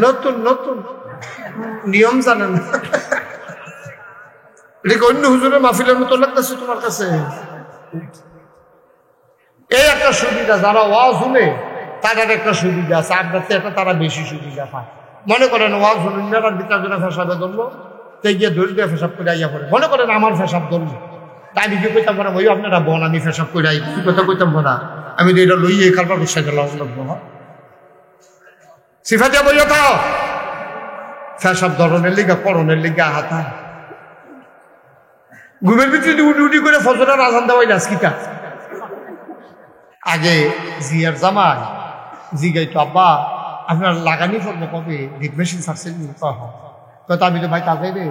নতুন নতুন নিয়ম জানেন না। এটা অন্য হুজুরের মাহফিলের মতো লাগতেছে তোমার কাছে? এই একটা সুবিধা, যারা ওয়াজ শুনে তাদের একটা সুবিধা আছে, আপনার তো এটা তারা বেশি সুবিধা পায়। মনে করেন ওয়াজ শুনুন আর ভিতরে জন্য ফেসাবে ধরলো, তাই গিয়ে ধরে দিয়ে ফেসাব করে আইয়া পড়ে। মনে করেন আমার ফেসাব ধরলো, তাই আমি কি কইতাম পারা, ওই আপনারা বোন আমি ফেসাব করে আই, কি কথা কইতাম না, আমি তো এটা লইয়ে কালবার বসাই দিলাম সিফাতিয়া বইয়া থাও। ফেসাব ধরনের লিগা করণের লিগা হাতা ঘুমের ভিতরে উঠি উঠি করে ফজরের আজান দেওয়াই না কিতা। আগে জিয়ার জামাই জিগাইতো, আব্বা আপনার লাগানি পড়বো কবে, ডিপ মেশিন সারছেন? তো আমি তো ভাই কাজে রে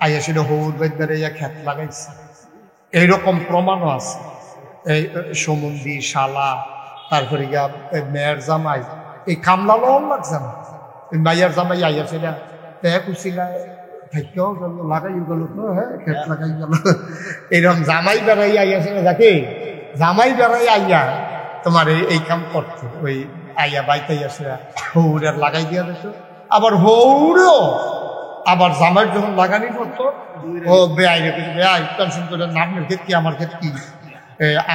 আইয়া সেটা হৌর বেদে খেত লাগাইছে। এইরকম প্রমাণও আছে। এই সমুন্দি শালা, তারপরে গিয়া মেয়ের জামাই, এই কামলা লন লাগছে না, মাইয়ার জামাই আইয়া সেটা কুচিলা থাকেও গেল, লাগাই গেল তো, হ্যাঁ খেত লাগাই গেল। এইরকম জামাই বেড়াই আইয়া সেটা দেখে, জামাই বেড়াই আইয়া তোমার এই কাম করতো, ওই আইয়া বাইতে আসে হৌর আর লাগাই দিয়া দিত। আবার হৌরও আবার জামাই যখন লাগানি করতো, ও বেআই রেখেছে, বেআই টেনশন করে নামের ক্ষেত কি আমার ক্ষেত কি,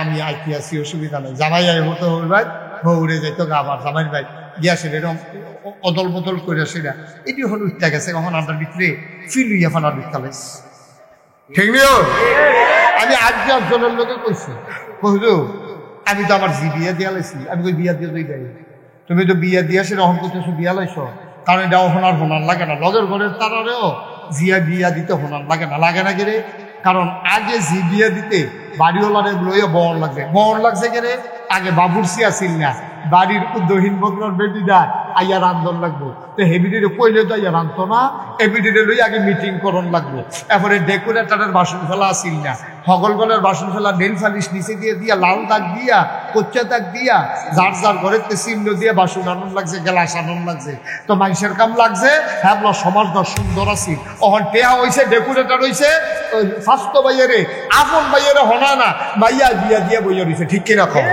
আমি আইতে আসি, অসুবিধা নেই। জামাই আই হতো হৌর ভাই, হৌরে যাইতো আবার জামাইয়ের ভাই গিয়া সেটা এরকম অদল বদল করে সেটা এটি হল উঠতে গেছে। কখন আপনার ভিতরে ফিল হইয়া ফানার বিকালেস ঠিক নিও। আমি আজ একজনের লোকে কইছি, কইলো আমি তো আমার জি বিয়া দিয়া লাইছি। আমি কই বিয়া দিয়ে যাই, তুমি তো বিয়া দিয়া সে রহম করতেছো, বিয়া লাইছো, কারণ এটা হোনার হোনার লাগে না। লগের ঘরের তারারেও জিয়া বিয়া দিতে হোনার লাগে না। লাগে না গেলে কারণ আগে জি বিয়া দিতে বাড়িওয়ালারে লইয়া বন লাগবে। বন লাগছে গেলে আগে বাবুরসি আসিল না, বাড়ির দহিন বকরার বেবিটা আইয়া রান্ধন লাগবো, তো হেবিডিরে কইলে তো আইয়া রান্ধতো না, এবিডিরে লই আগে মিটিং করন লাগবো। এরপরে ডেকোরেটারের বাসন ফেলা আসিল না, হগলগলের বাসন ফেলা নেল ফালিশ নিচে দিয়ে দিয়া, লাল দাগ দিয়া, কচ্চা দাগ দিয়া, যার যার ঘরের চিহ্ন দিয়ে বাসন আনন লাগছে, গ্লাস আনন লাগছে, তো মানুষের কাম লাগছে। হ্যাঁ সমাজ দর সুন্দর আছিল, অহন টেহা হয়েছে, ডেকোরেটার হয়েছে, স্বাস্থ্য বাইয়ারে আপন বাইয়ারে হনা না, বাইয়া বিয়া দিয়া বইয়া রয়েছে। ঠিক কিনা কম?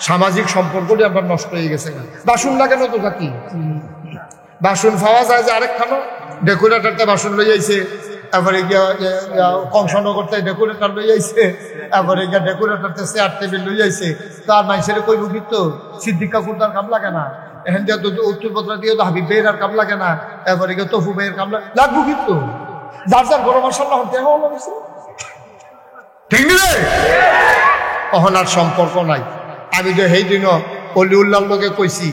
সামাজিক সম্পর্কটি আবার নষ্ট হয়ে গেছে। বাসন লাগানো তো কি বাসন পাওয়া যায় যে আরেকখানো, ডেকোরেটারটা বাসন লই যাইছে, তারপরে গিয়া কংসনগর থেকে ডেকোরেটার লই যাইছে, তারপরে গিয়া ডেকোরেটারতে চেয়ার টেবিল লই যাইছে। তার মানুষের কই বুকিত তো সিদ্দিক কাকুর তার কাম লাগে না, এখান দিয়ে তো উত্তরপত্রা দিয়ে তো হাবিব বেয়ের আর কাম লাগে না, তারপরে গিয়ে তফু বেয়ের কাম লাগবো কিন্তু যার যার গরম মাসাল্লাহ ঠিক নেই, অহনার সম্পর্ক নাই। আমি তো সেই দিনও অলিউল্লাহর লোকে কইছি,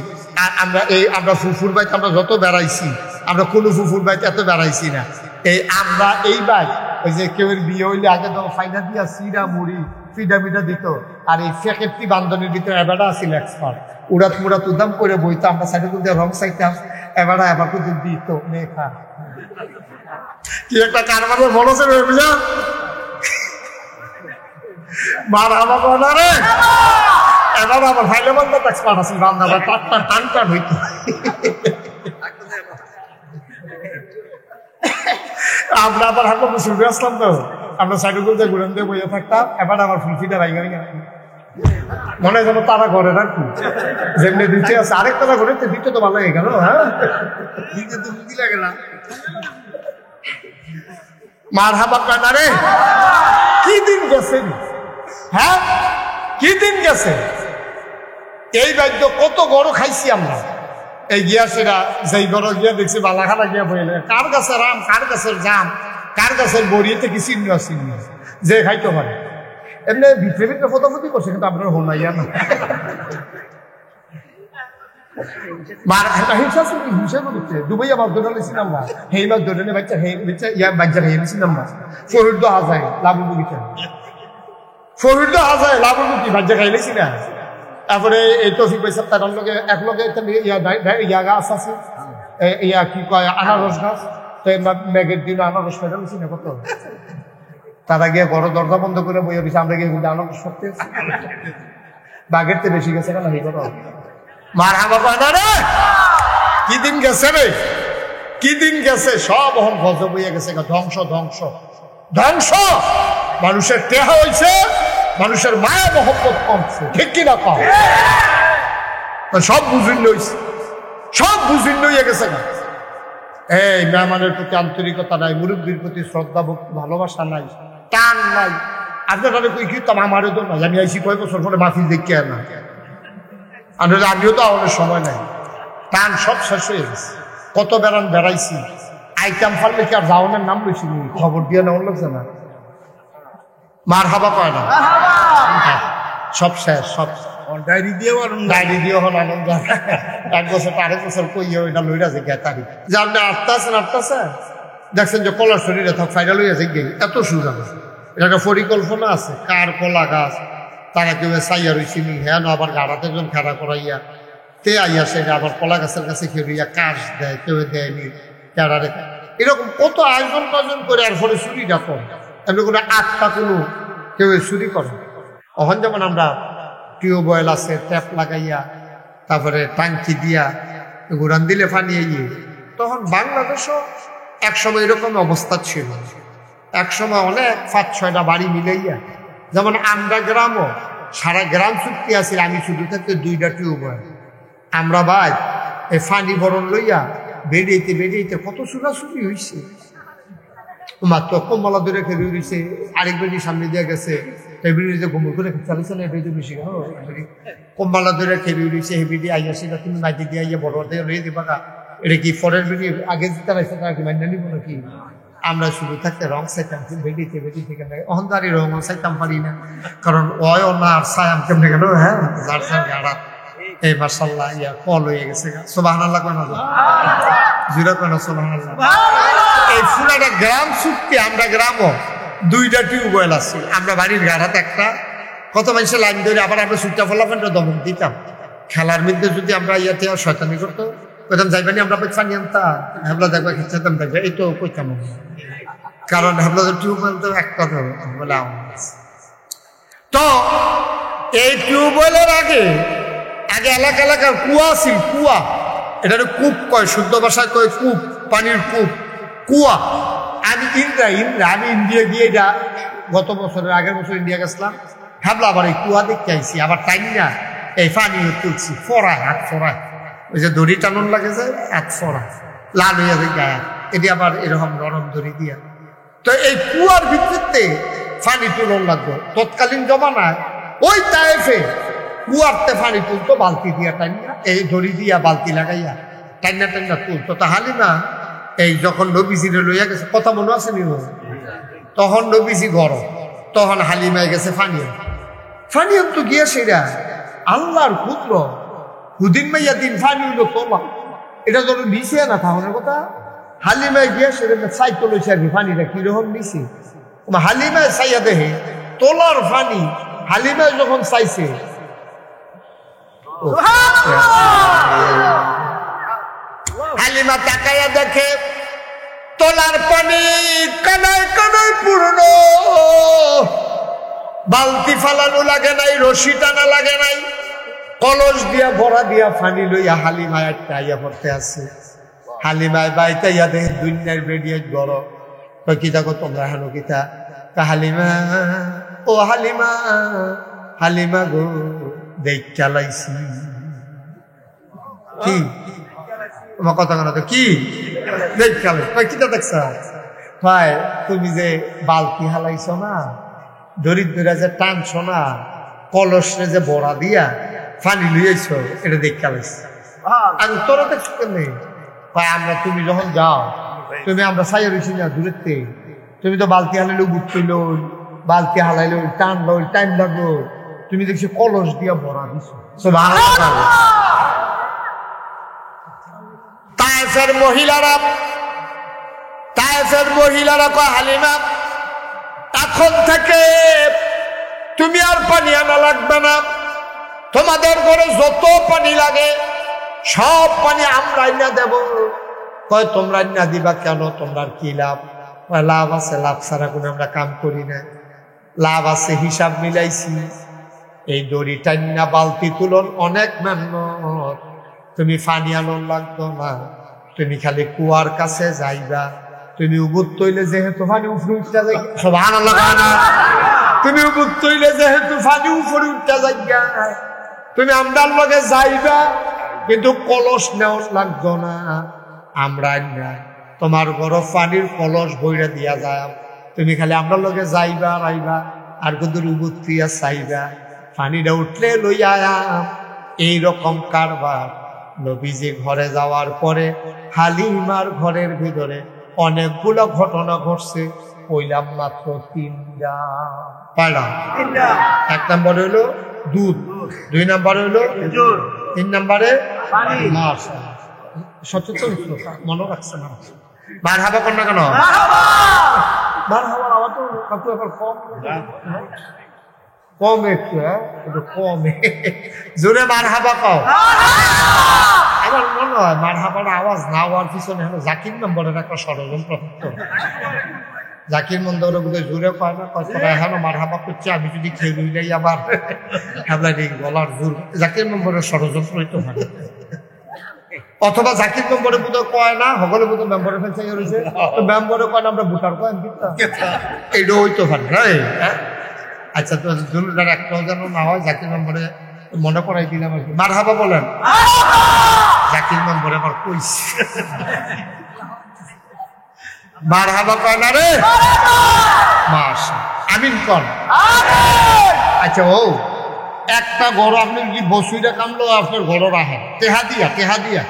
আমরা ফুফুর বাইতে আমরা যত বেড়াইছি, আমরা কোনো ফুফুর বাইতে এত বেড়াইছি না। আমরা এই বাইক ওই যে কেউ বিয়ে হইলে আগে তো ফাইনা দিয়া সিরা মুড়ি ফিডা মিডা দিত, আর এই ফেকেটটি বান্ধবীর ভিতরে এবারটা আসছিল এক্সপার্ট, উড়াত মুড়াত উদাম করে বইতো, আমরা সাইডে দিয়ে রং চাইতাম, এবারটা এবার কিন্তু দিত মেখা কি একটা কারবারে বলছে বুঝা মার আমার কথা রে। এবার আবার ফাইলে বন্ধ এক্সপার্ট আছিল, রান্না আবার টান টান টান হইতো। আমরা আবার হাঁটো শুরু আসলাম তো, আমরা সাইডে গুলো ঘুরেন দিয়ে বইয়ে থাকতাম। এবার আবার ফুলফিটা রাইগা মনে হয় যেন তারা ঘরে রাখি যেমনি দিতে আছে, আরেক তারা ঘরে দিতে তো ভালো হয়ে গেল। হ্যাঁ দিতে তো বুদ্ধি লাগে না, মার হাবা পায় না রে। কি দিন গেছে, হ্যাঁ কি দিন গেছে। এই বাদ্য কত গরু খাইছি আমরা, এই গিয়াছেরা যেই গরু গিয়া দেখছি বালাখানা গিয়া বইলে, কার গাছের আম, কার গাছের জাম, কার গাছের বড়িতে কি চিহ্ন চিহ্ন যে খাইতে পারে। এমনি ভিতরে ভিতরে ফটোফটি করছে, কিন্তু আপনার হোনাইয়া না। দুবাইয়া মাছ ধরে নিয়েছিলাম না, সেই মাছ ধরে নিয়ে বাচ্চা বাচ্চা খাইয়ে নিয়েছিলাম না। ফহির তো হাজায় লাভুর মুখে, ফহির তো হাজায় লাভুর মুখী বাচ্চা খাই নিয়েছি না। তারপরে এই তফিক ভাই তার লগে এক লগে ইয়া গাছ আছে, ইয়া কি কয় আনারস গাছ, তো মেঘের দিন আনারস ফেরা নিয়েছি না কত। তারা গিয়ে বড় দরজা বন্ধ করে বইয়ে দিচ্ছে, আমরা গিয়ে আনারস করতে বাঘের তো বেশি গেছে কেন এই কথা। মার হাবা পায় না রে। কি দিন গেছে রে, কি দিন গেছে, সব এখন গজব হয়ে গেছে। ধ্বংস ধ্বংস ধ্বংস, মানুষের টেহা হয়েছে, মানুষের মায়া মহব্বত কমছে, ঠিক কিনা কম? সব বুঝিন লইছে, সব বুঝিন লইয়া গেছে না। এই মেহমানের প্রতি আন্তরিকতা নাই, মুরব্বীর প্রতি শ্রদ্ধা ভক্তি ভালোবাসা নাই, টান নাই। আপনারা কই কি তোমার আমারও তো নাই, আমি আইসি কয় বছর পরে মাফিল দেখি না, আমিও তো আমাদের সময় নাই, টান সব শেষ হয়ে গেছে। কত বেড়ান বেড়াইছি, আইটেম ফাললে কি আর যাওয়ানের নাম লইছি, খবর দিয়ে নেওয়ার লাগছে না, মার হাবা পায় না, সব শেষ, সব ডায়েরি দিয়ে হল আনন্দ। এক বছর আরেক বছর কইয়া ওইটা লইরা যে গে তারিখ যে আপনি আটটা দেখছেন যে কলার শরীরে থাক ফাইনাল হয়ে আছে গে, এত সুযোগ আছে। এটা একটা পরিকল্পনা আছে, কার কলা গাছ তারা কেউ চাইয়া রইছিনি, হ্যাঁ আবার গাড়াতে একজন খেলা করাইয়া তে আইয়া সেটা আবার কলা গাছের কাছে খেলিয়া কাশ দেয়, কেউ দেয়নি কেড়া রেখে, এরকম কত আয়োজন টায়োজন করে। আর ফলে চুরিটা কম, এমনি কোনো আটটা কোনো কেউ চুরি করে। তখন যেমন আমরা টিউবওয়েল আছে, ট্যাপ লাগাইয়া তারপরে টাঙ্কি দিয়া ঘুরান দিলে পানি ইয়ে, তখন বাংলাদেশও একসময় এরকম অবস্থা ছিল। একসময় অনেক 5-6টা বাড়ি মিলাইয়া, যেমন আমরা গ্রামও সারা গ্রাম চুক্তি আছিল, আমি শুধু থাকতে 2টা টিউবওয়েল। আমরা ভাই এই পানি বরণ লইয়া বেরিয়েতে কত চুরাচুরি হয়েছে। মাত্র কমলা ধরে খেয়ে রয়েছে, আরেক বেড়ি সামনে দিয়ে গেছে, যে গোমর করে চালিয়েছে না, এটাই তো বেশি কমলা ধরে খেয়ে রয়েছে, হে বেড়ি আইয়া সেটা তুমি মাইতে দিয়ে আইয়া বড় লইয়ে দিবা গা, এটা কি ফরের বেড়ি আগে চালাইছে তারা কি মাইনা নিব নাকি? আমরা শুরু থাকতে রং চাইতাম, বেড়িতে কেন অহংকারী রং চাইতাম পারি না, কারণ ওয় না আর চাইম কেমনে গেল। হ্যাঁ, যার যার গাড়া এই মার্শাল্লাহ ইয়া কল হয়ে গেছে, সুবহানাল্লাহ কেন জিরো কেন সুবহানাল্লাহ। এই ফুলাটা গ্রাম চুক্তি, আমরা গ্রামও 2টা টিউবওয়েল আছে, আমরা বাড়ির গাড়াতে একটা, কত মানুষের লাইন ধরে আবার আমরা সুইটা ফলাফানটা দমক দিতাম। খেলার মধ্যে যদি আমরা ইয়াতে শয়তানি করতো, কইতাম যাইবানি আমরা পানি আনতাম, হেবলা দেখবা খেতাম, দেখবে এই তো কইতাম, কারণ হেবলা টিউবওয়েল তো একটা বলে। তো এই টিউবওয়েলের আগে এলাকা এলাকার কুয়া ছিল, কুয়া, এটা কূপ কয়, শুদ্ধ ভাষায় কয় কূপ, পানির কূপ, কুয়া। আমি আমি ইন্ডিয়া গিয়ে এটা গত বছরের আগের বছর ইন্ডিয়া গেছিলাম, ভাবলা আবার এই কুয়া দেখতে আইসি, আবার টাইম না এই পানি তুলছি, ফরায় হাত ফরায়, ওই যে দড়ি টানুন লাগে যে হাত ফরায় লাল হইয়া যায় গায়ে, এটি আবার এরকম নরম দড়ি দিয়া। তো এই কুয়ার ভিত্তিতে পানি তুলন লাগতো তৎকালীন জমানায়। ওই তাইফে কুয়ারতে পানি তুলতো বালতি দিয়া টাইনা, এই দড়ি দিয়া বালতি লাগাইয়া টাইনা তুলতো। তা হালিমা এই যখন নবীজিরে লইয়া গেছে, কথা মনে আছে নি, তখন নবীজি গরম, তখন হালিমায় গেছে ফানি তো গিয়া সেরা আল্লাহর পুত্র হুদিন মাইয়া দিন ফানি হইল তোলা, এটা ধরো নিচে না থাকুনের কথা। হালিমায় গিয়া সেটা চাইতো লইছে আর কি, ফানিটা কিরকম নিচে, হালিমায় চাইয়া দেখে তোলার ফানি, হালিমায় যখন চাইছে হালিমা তাকাইয়া দেখে তোলার পানি কানায় কানায় পূর্ণ, বালতি ফালানো লাগে নাই, রশি টানা লাগে নাই, কলস দিয়া ভরা দিয়া পানি লইয়া হালিমায় একটা আইয়া পড়তে আছে। হালিমায় বাইতাইয়া দেখে দুনিয়ার বেরিয়ে গরম, কি দেখো তোমরা হেন কিতা, হালিমা ও হালিমা, হালিমা গো দেখ চালাইছি কি তোমার কথা কেন তো কি দেখ চালাই, কিতা দেখছ ভাই, তুমি যে বালতি হালাইছ না, দরিদ্রা যে টানছ না, কলসরে যে বড়া দিয়া পানি লইয়াছ, এটা দেখ চালাইছ। আর তোরা দেখছো কেমনি ভাই, আমরা তুমি যখন যাও, তুমি আমরা সাইয়া রয়েছি না দূরেতে, তুমি তো বালতি হালাইলো বুঝছিল, বালতি হালাইলো টানলো, টাইম লাগলো, তুমি দেখছি কলস দিয়া ভরা দিছো। তায়েফের মহিলারা কয় হালিমা, এখন থেকে তুমি আর পানি আনা লাগবে না, তোমাদের ঘরে যত পানি লাগে সব পানি আমরা আইনা দেব। কয় তোমরা আইনা দিবা কেন, তোমরা কি লাভ? লাভ আছে, লাভ ছাড়া কোনো আমরা কাম করি না, লাভ আছে, হিসাব মিলাইছি। এই দড়ি টাইনা বালতি তুলন অনেক মেহনত, তুমি পানি আনন লাগতো না, তুমি খালি কুয়ার কাছে যাইবা, তুমি উবুত তৈলে যেহেতু পানি উফরে উঠতে যাই, সুবহানাল্লাহ। তুমি বুঝতইলে যেহেতু পানি উপরে উঠতে যাইয়া তুমি আমরার লগে যাইবা, কিন্তু কলস নেওয়া লাগতো না। আমরা তোমার ঘর পানির কলস বইরা দিয়া যায়, তুমি খালি আমরা লগে যাইবা রাইবা আর কিন্তু উবুত্তিয়া চাইবা, পানিটা উঠলে লইয়া আয়াম। এইরকম কারবার নবীজি ঘরে যাওয়ার পরে হালিমার ঘরের ভিতরে অনেকগুলো ঘটনা ঘটছে। কইলাম মাত্র 3টা। পাড়া 1 নম্বরে হইলো দুধ, 2 নম্বরে হইলো 3 নম্বরে মাছ। সচেতন মনে রাখছে না? মার হাবা কর না কেন? মার হাবা আবার তো কত এবার কম কম একটু, একটু কমে জোরে মার হাবা কও। আমার মনে হয় মার হাবার আওয়াজ না হওয়ার পিছনে হলো জাকির নম্বরের একটা ষড়যন্ত্র। জাকির মন্দির বোধহয় জোরে পায় না, কথা এখন মার হাবা করছে, আমি যদি খেয়ে লইলাই আবার আপনার এই গলার জোর। জাকির নম্বরের ষড়যন্ত্র হইতে পারে, অথবা জাকির মেম্বরে বোধহয় কয় না, সকলে বোধহয় মেম্বরে ফেলছে রয়েছে, মেম্বরে কয় না আমরা ভোটার কয় এইটা হইতে পারে। হ্যাঁ আচ্ছা, তো জরুরি একটাও যেন না হয়। জাকির মেম্বরে মনে করাই দিলাম আর কি। মার হাবা বলেন। জাকির মেম্বরে আবার কইছে মার হাবা কয় না রে মাস আমিন কর। আচ্ছা, ও একটা গরু আপনি যদি বসুইটা কামলো আপনার গরু রাখেন টেহা দিয়া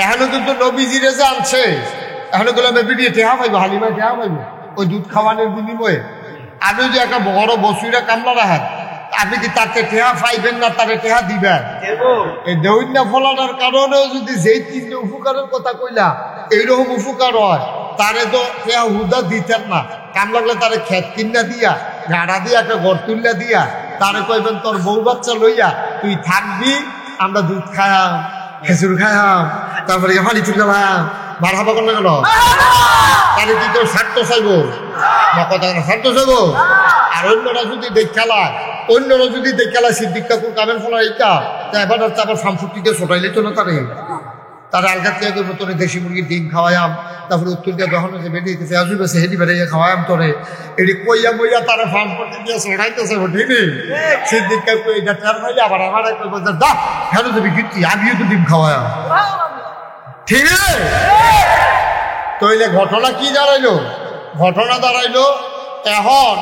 এখনো কিন্তু নবীজিরে যে আনছে, এখনো গেলে আমি বিড়িয়ে টেহা পাইবো, হালিমায় টেহা পাইবো ওই দুধ খাওয়ানোর বিনিময়ে। আপনি যদি একটা বড় বসুইটা কামলা রাখেন, আপনি কি তাকে টেহা পাইবেন না, তাকে টেহা দিবেন? এই দৈন্য ফলানোর কারণেও যদি যেই 3টে উপকারের কথা কইলা এইরকম উপকার হয়, তারে তো টেহা হুদা দিতেন না। কাম লাগলে তারে খেত কিনা দিয়া, গাড়া দিয়া, একটা ঘর তুললা দিয়া তারে কইবেন তোর বউ বাচ্চা লইয়া তুই থাকবি, আমরা দুধ খায়াম, খেজুর খায়াম, তারপরে পানি তুললাম। মার হাবা করলে গেল তাহলে কি তোর স্বার্থ চাইবো না? কথা স্বার্থ চাইবো। আর অন্যরা যদি দেখালায় সিদ্দিক কাকুর কামের ফলা এইটা, তা এবার আবার ফার্মফুটিকে ছোটাইলে তো না তারা আলগা থেকে করবো তোরে দেশি মুরগির ডিম খাওয়াইম, তারপরে উত্তর দিয়ে দহনে যে বেরিয়ে গেছে আজু বেছে হেঁটে বেরিয়ে খাওয়াইম তোরে। এটি কইয়া বইয়া তারা ফার্ম করতে দিয়ে ছোটাইতেছে, ঠিকই সিদ্দিক কাকু এইটা টার পাইলে আবার আমার দা কেন তুমি কিন্তু আমিও তো ডিম খাওয়াইম, ঠিক আছে? তইলে ঘটনা কি দাঁড়াইলো? ঘটনা দাঁড়াইলো এখন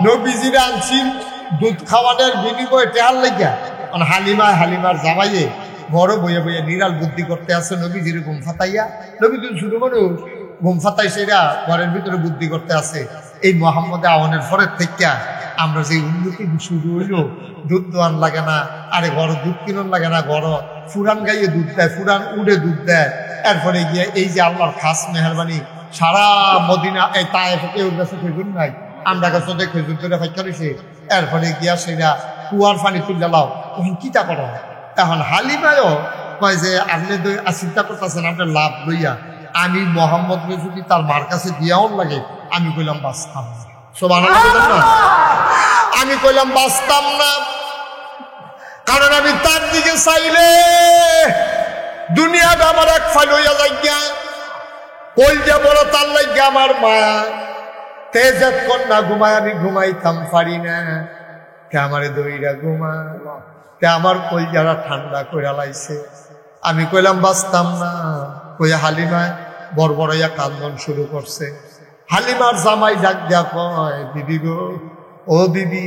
নবীজিরা আনছি দুধ খাওয়ানোর বিনিময়ে টেহার লাগিয়া, কারণ হালিমার জামাইয়ে বড় বইয়ে বইয়ে নিরাল বুদ্ধি করতে আসছে নবীজির ঘুম ফাতাইয়া। নবীজি শুরু মানুষ ঘুম ফাতাই সেরা ঘরের ভিতরে বুদ্ধি করতে আসে। এই মোহাম্মদ আওয়ানের পরের থেকে আমরা যে উন্নতি শুরু হইলো, দুধ দোয়ান লাগে না, আরে ঘর দুধ কিনন লাগে না, ঘর ফুরান গাইয়ে দুধ দেয়, ফুরান উড়ে দুধ দেয়। এরপরে গিয়ে এই যে আল্লাহর খাস মেহরবানি, সারা মদিনা এই তায়েফে কেউ কাছে খেজুর নাই, আমরা কাছে খেজুর ধরে ফাইকা রয়েছে। এরপরে গিয়া সেটা কুয়ার পানি তুলে লাও, তখন কিতা করো? এখন হালিমায়ও কয় যে আপনি চিন্তা করতেছেন আপনার লাভ লইয়া, আমি মোহাম্মদ যদি তার মার কাছে দিয়াও লাগে, আমি কইলাম বাঁচতাম না। সুবহানাল্লাহ না? আমি কইলাম বাঁচতাম না, কারণ আমি তার দিকে চাইলে দুনিয়াটা আমার এক ফাইল হইয়া যাইয়া, কই যে বড় তার লাগে আমার মায়া, তেজাত কন্যা ঘুমায় আমি ঘুমাইতাম পারি না, কে আমারে দইরা ঘুমা, কে আমার কই যারা ঠান্ডা করে লাইছে। আমি কইলাম বাঁচতাম না। কইয়া হালিমায় বড়বড়াইয়া কান্দন শুরু করছে। হালিমার জামাই ডাক দিয়া কয়, দিদি গো, ও দিদি,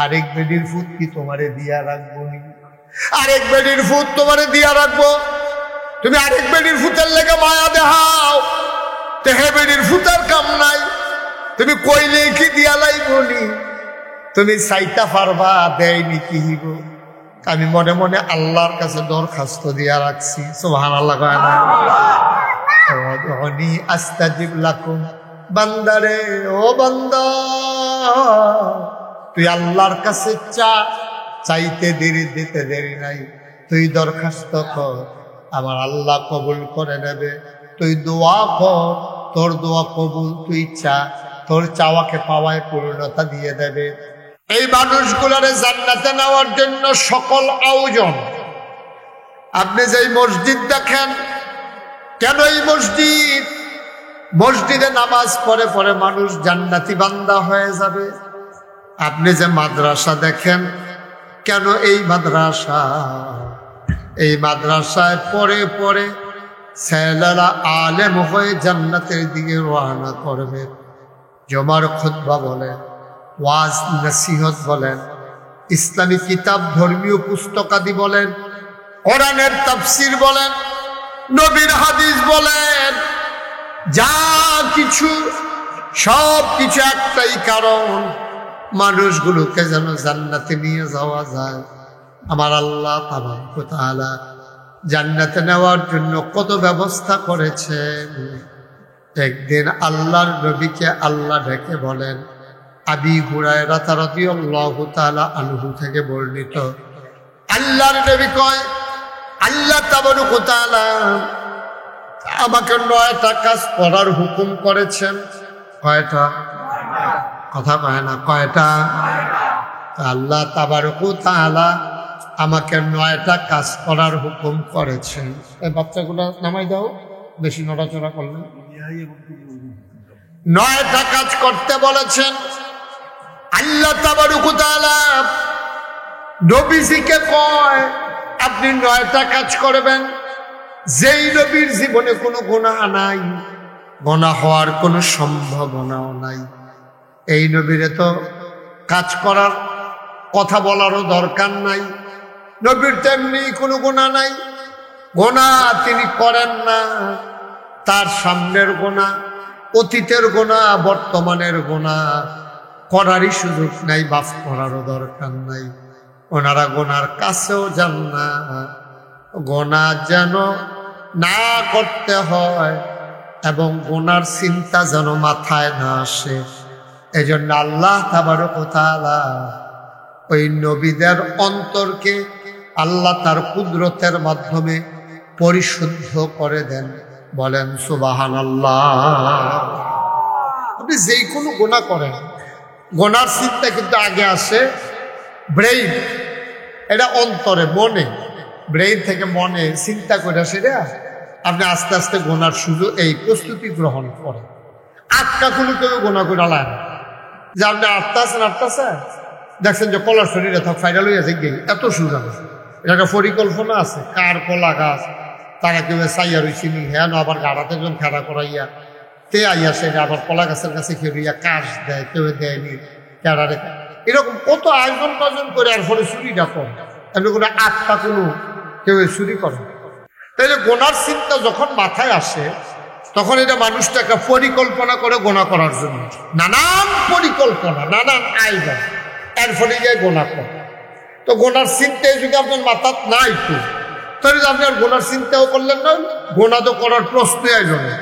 আরেক বেডির ফুট কি তোমারে দিয়া রাখবো নি? আরেক বেডির ফুট তোমারে দিয়া রাখবো? তুমি আরেক বেডির ফুটের লেগে মায়া দেখাও, তেহে বেডির ফুটার কাম নাই, তুমি কইলে কি দিয়া লাইবনি? তুমি চাইতা পারবা দেয়নি কি হিব? আমি মনে মনে আল্লাহর কাছে দরখাস্ত দিয়া রাখছি। সুবহানাল্লাহ। আস্তাজিব লাকুম, বান্দারে ও বান্দা, তুই আল্লাহর কাছে চাইতে দেরি, দিতে দেরি নাই, তুই দরখাস্ত কর, আমার আল্লাহ কবুল করে নেবে। তুই দোয়া কর, তোর দোয়া কবুল, তুই চা, তোর চাওয়াকে পাওয়ায় পূর্ণতা দিয়ে দেবে। এই মানুষগুলোরে জান্নাতে নেওয়ার জন্য সকল আয়োজন। আপনি যে মসজিদ দেখেন, কেন এই মসজিদে নামাজ পড়ে পড়ে মানুষ জান্নাতি বান্দা হয়ে যাবে। আপনি যে মাদ্রাসা দেখেন, কেন এই মাদ্রাসা? এই মাদ্রাসায় পড়ে পড়ে ছেলেরা আলেম হয়ে জান্নাতের দিকে রওনা করবে। জুমার খুতবা বলেন, ওয়াজ নসিহত বলেন, ইসলামী কিতাব ধর্মীয় পুস্তকাদি বলেন, কোরআনের তাফসীর বলেন, নবীর হাদিস বলেন, যা কিছু সব কিছু একটাই কারণ, মানুষগুলোকে যেন জান্নাতে নিয়ে যাওয়া যায়। আমার আল্লাহ তাবারক ওয়া তাআলা জান্নাতে নেওয়ার জন্য কত ব্যবস্থা করেছেন। একদিন আল্লাহর নবীকে আল্লাহ ডেকে বলেন, আবি হুরায়রা রাদিয়াল্লাহু তাআলা আনহু থেকে বর্ণিত, আল্লাহর নবী কয়, আল্লাহ তাবারক ওয়া তাআলা আমাকে 9টা কাজ করার হুকুম করেছেন। কয়টা? কথা কয় না, কয়টা? আল্লাহ তাবারক ওয়া তাআলা আমাকে 9টা কাজ করার হুকুম করেছেন। এই বাচ্চাগুলো নামাই দাও, বেশি নড়াচড়া করলেন। 9টা কাজ করতে বলেছেন আল্লাহ তাবারক ওয়া তাআলা। নবীজিকে কয়, আপনি 9টা কাজ করবেন। যেই নবীর জীবনে কোনো গুনাহ নাই, গুনাহ হওয়ার কোনো সম্ভাবনাও নাই, এই নবীরে তো কাজ করার কথা বলারও দরকার নাই। নবীর তেমনি কোনো গুনাহ নাই, গুনাহ তিনি করেন না। তার সামনের গুনাহ, অতীতের গুনাহ, বর্তমানের গুনাহ করারই সুযোগ নাই, মাফ করারও দরকার নাই। ওনারা গুনার কাছেও যান না। গুনাহ যেন না করতে হয় এবং গুনার চিন্তা যেন মাথায় না আসে, এজন্য আল্লাহ তাবারক ওয়া তাআলা ওই নবীদের অন্তরকে আল্লাহ তার কুদরতের মাধ্যমে পরিশুদ্ধ করে দেন। বলেন সুবহানাল্লাহ। আপনি যেই কোনো গুনাহ করেন, গুনার চিন্তা কিন্তু আগে আসে ব্রেইন, এটা অন্তরে, মনে, ব্রেইন থেকে মনে চিন্তা করে সেটা আপনি আস্তে আস্তে গুনার সুযোগ এই প্রস্তুতি গ্রহণ করেন। আটকা কোনো কেউ গুনাহ করে লাগ যে আপনি আটটাছেন দেখছেন যে কলার শরীরে থাক ফাইনাল হয়ে আছে, গিয়ে এত সুযোগ আছে, এটা একটা পরিকল্পনা আছে। কার কলা গাছ তারা কেউ চাইয়া রইছিনি, হ্যাঁ আবার গাড়াতে যখন খেলা করাইয়া তে আইয়া সেটা আবার কলা গাছের কাছে খেলিয়া কাশ দেয়, কেউ দেয়নি, কেড়া রেখে, এরকম কত আয়োজন টায়োজন করে আর পরে চুরিটা করে। এমনি করে আটটা কোনো কেউ চুরি করে। তাইলে গোনার চিন্তা যখন মাথায় আসে, তখন এটা মানুষটা একটা পরিকল্পনা করে গোনা করার জন্য, নানান পরিকল্পনা, নানান আয়োজন, এর ফলে গিয়ে গোনা করে। তো গোনার চিন্তায় যদি আপনার মাথার নাই তো তাহলে আপনি আর গোনার চিন্তাও করলেন না, গোনা তো করার প্রশ্নই আইল না।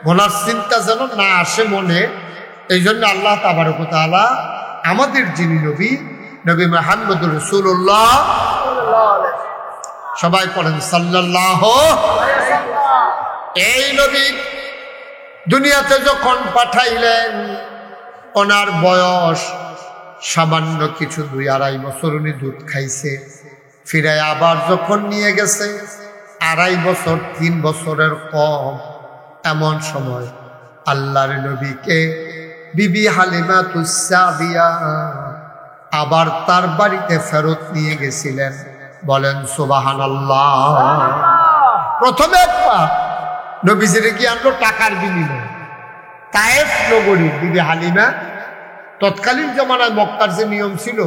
গোনার চিন্তা যেন না আসে মনে, এই জন্য আল্লাহ তাবারক ওয়া তাআলা আমাদের যিনি নবী, নবী মুহাম্মদুর রাসূলুল্লাহ, সবাই পড়েন সাল্লাল্লাহু আলাইহি ওয়াসাল্লাম, এই নবী দুনিয়াতে যখন পাঠাইলেন, ওনার বয়স সামান্য কিছু 2-2.5 বছর উনি দুধ খাইছে। ফিরে আবার যখন নিয়ে গেছে 2.5 বছর, 3 বছরের কম, এমন সময় আল্লাহর নবীকে বিবি হালিমাতুস সাদিয়া আবার তার বাড়িতে ফেরত নিয়ে গেছিলেন। বলেন সুবহানাল্লাহ। প্রথমে নবীজিরে কি আনলো টাকার বিনিময়ে, তায়েফ নগরীর বিবি হালিমা। তৎকালীন জমানায় মক্কার যে নিয়ম ছিল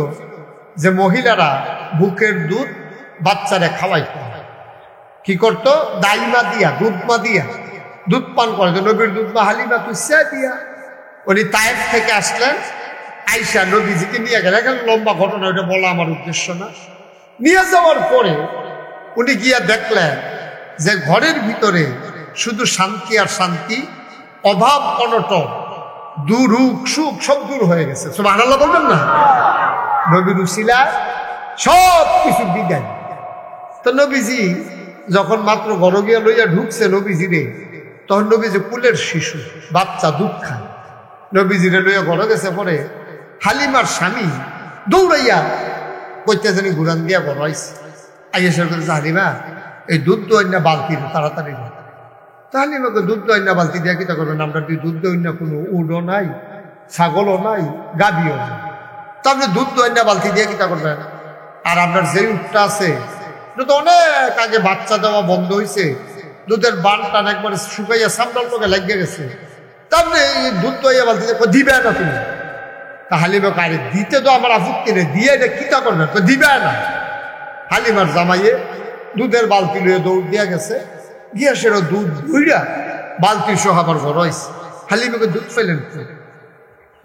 যে মহিলারা বুকের দুধ বাচ্চারে খাওয়াইত, কি করতো, দাইমা দিয়া, দুধমা দিয়া দুধ পান করে। নবীর দুধমা হালিমা তুসা দিয়া উনি তায়েফ থেকে আসলেন, আইসা নবীজিকে নিয়ে গেলেন। এখন লম্বা ঘটনা, ওইটা বলা আমার উদ্দেশ্য না। নিয়ে যাওয়ার পরে উনি গিয়া দেখলেন যে ঘরের ভিতরে শুধু শান্তি আর শান্তি, অভাব অনটন, দুরুক সুখ সব দূর হয়ে গেছে। সুবহানাল্লাহ বলবেন না? নবীর উসিলা সব কিছু বিদায়। তো নবীজি যখন মাত্র ঘরে গিয়া লইয়া ঢুকছে নবীজিরে, তখন নবীজি কুলের শিশু, বাচ্চা দুধ খায়। নবীজিরে লইয়া ঘরে গেছে, পরে হালিমার স্বামী দৌড়াইয়া কইতে জানি ঘুরান দিয়া ঘর আইছে। আইসের কথা, হালিমা এই দুধ দই না বালতি তাড়াতাড়ি। হালিমাকে দুধ দই না বালতি দিয়া কিতা করবেন, আমরা দুধ দই না কোনো উডও নাই, ছাগলও নাই, গাভীও নাই। তো আপনি দুধ দোয়েন না বালতি দিয়ে কিটা করবেন? আর আপনার যে উঠটা আছে এটা তো অনেক আগে বাচ্চা দেওয়া বন্ধ হয়েছে, দুধের বান টান একবারে শুকাইয়া সামনার লোকে লাগিয়ে গেছে, তা আপনি দুধ দইয়া বালতি দিয়ে দিবে না তুমি? তা হালিমা আরে দিতে তো আমার আপত্তি নেই, দিয়ে এটা কিটা করবেন? তো দিবে না। হালিমার জামাইয়ে দুধের বালতি লুয়ে দৌড় দিয়া গেছে, গিয়া সেটা দুধ ধুইরা বালতি সহ আবার ঘর হয়েছে। হালিমাকে দুধ ফেলেন,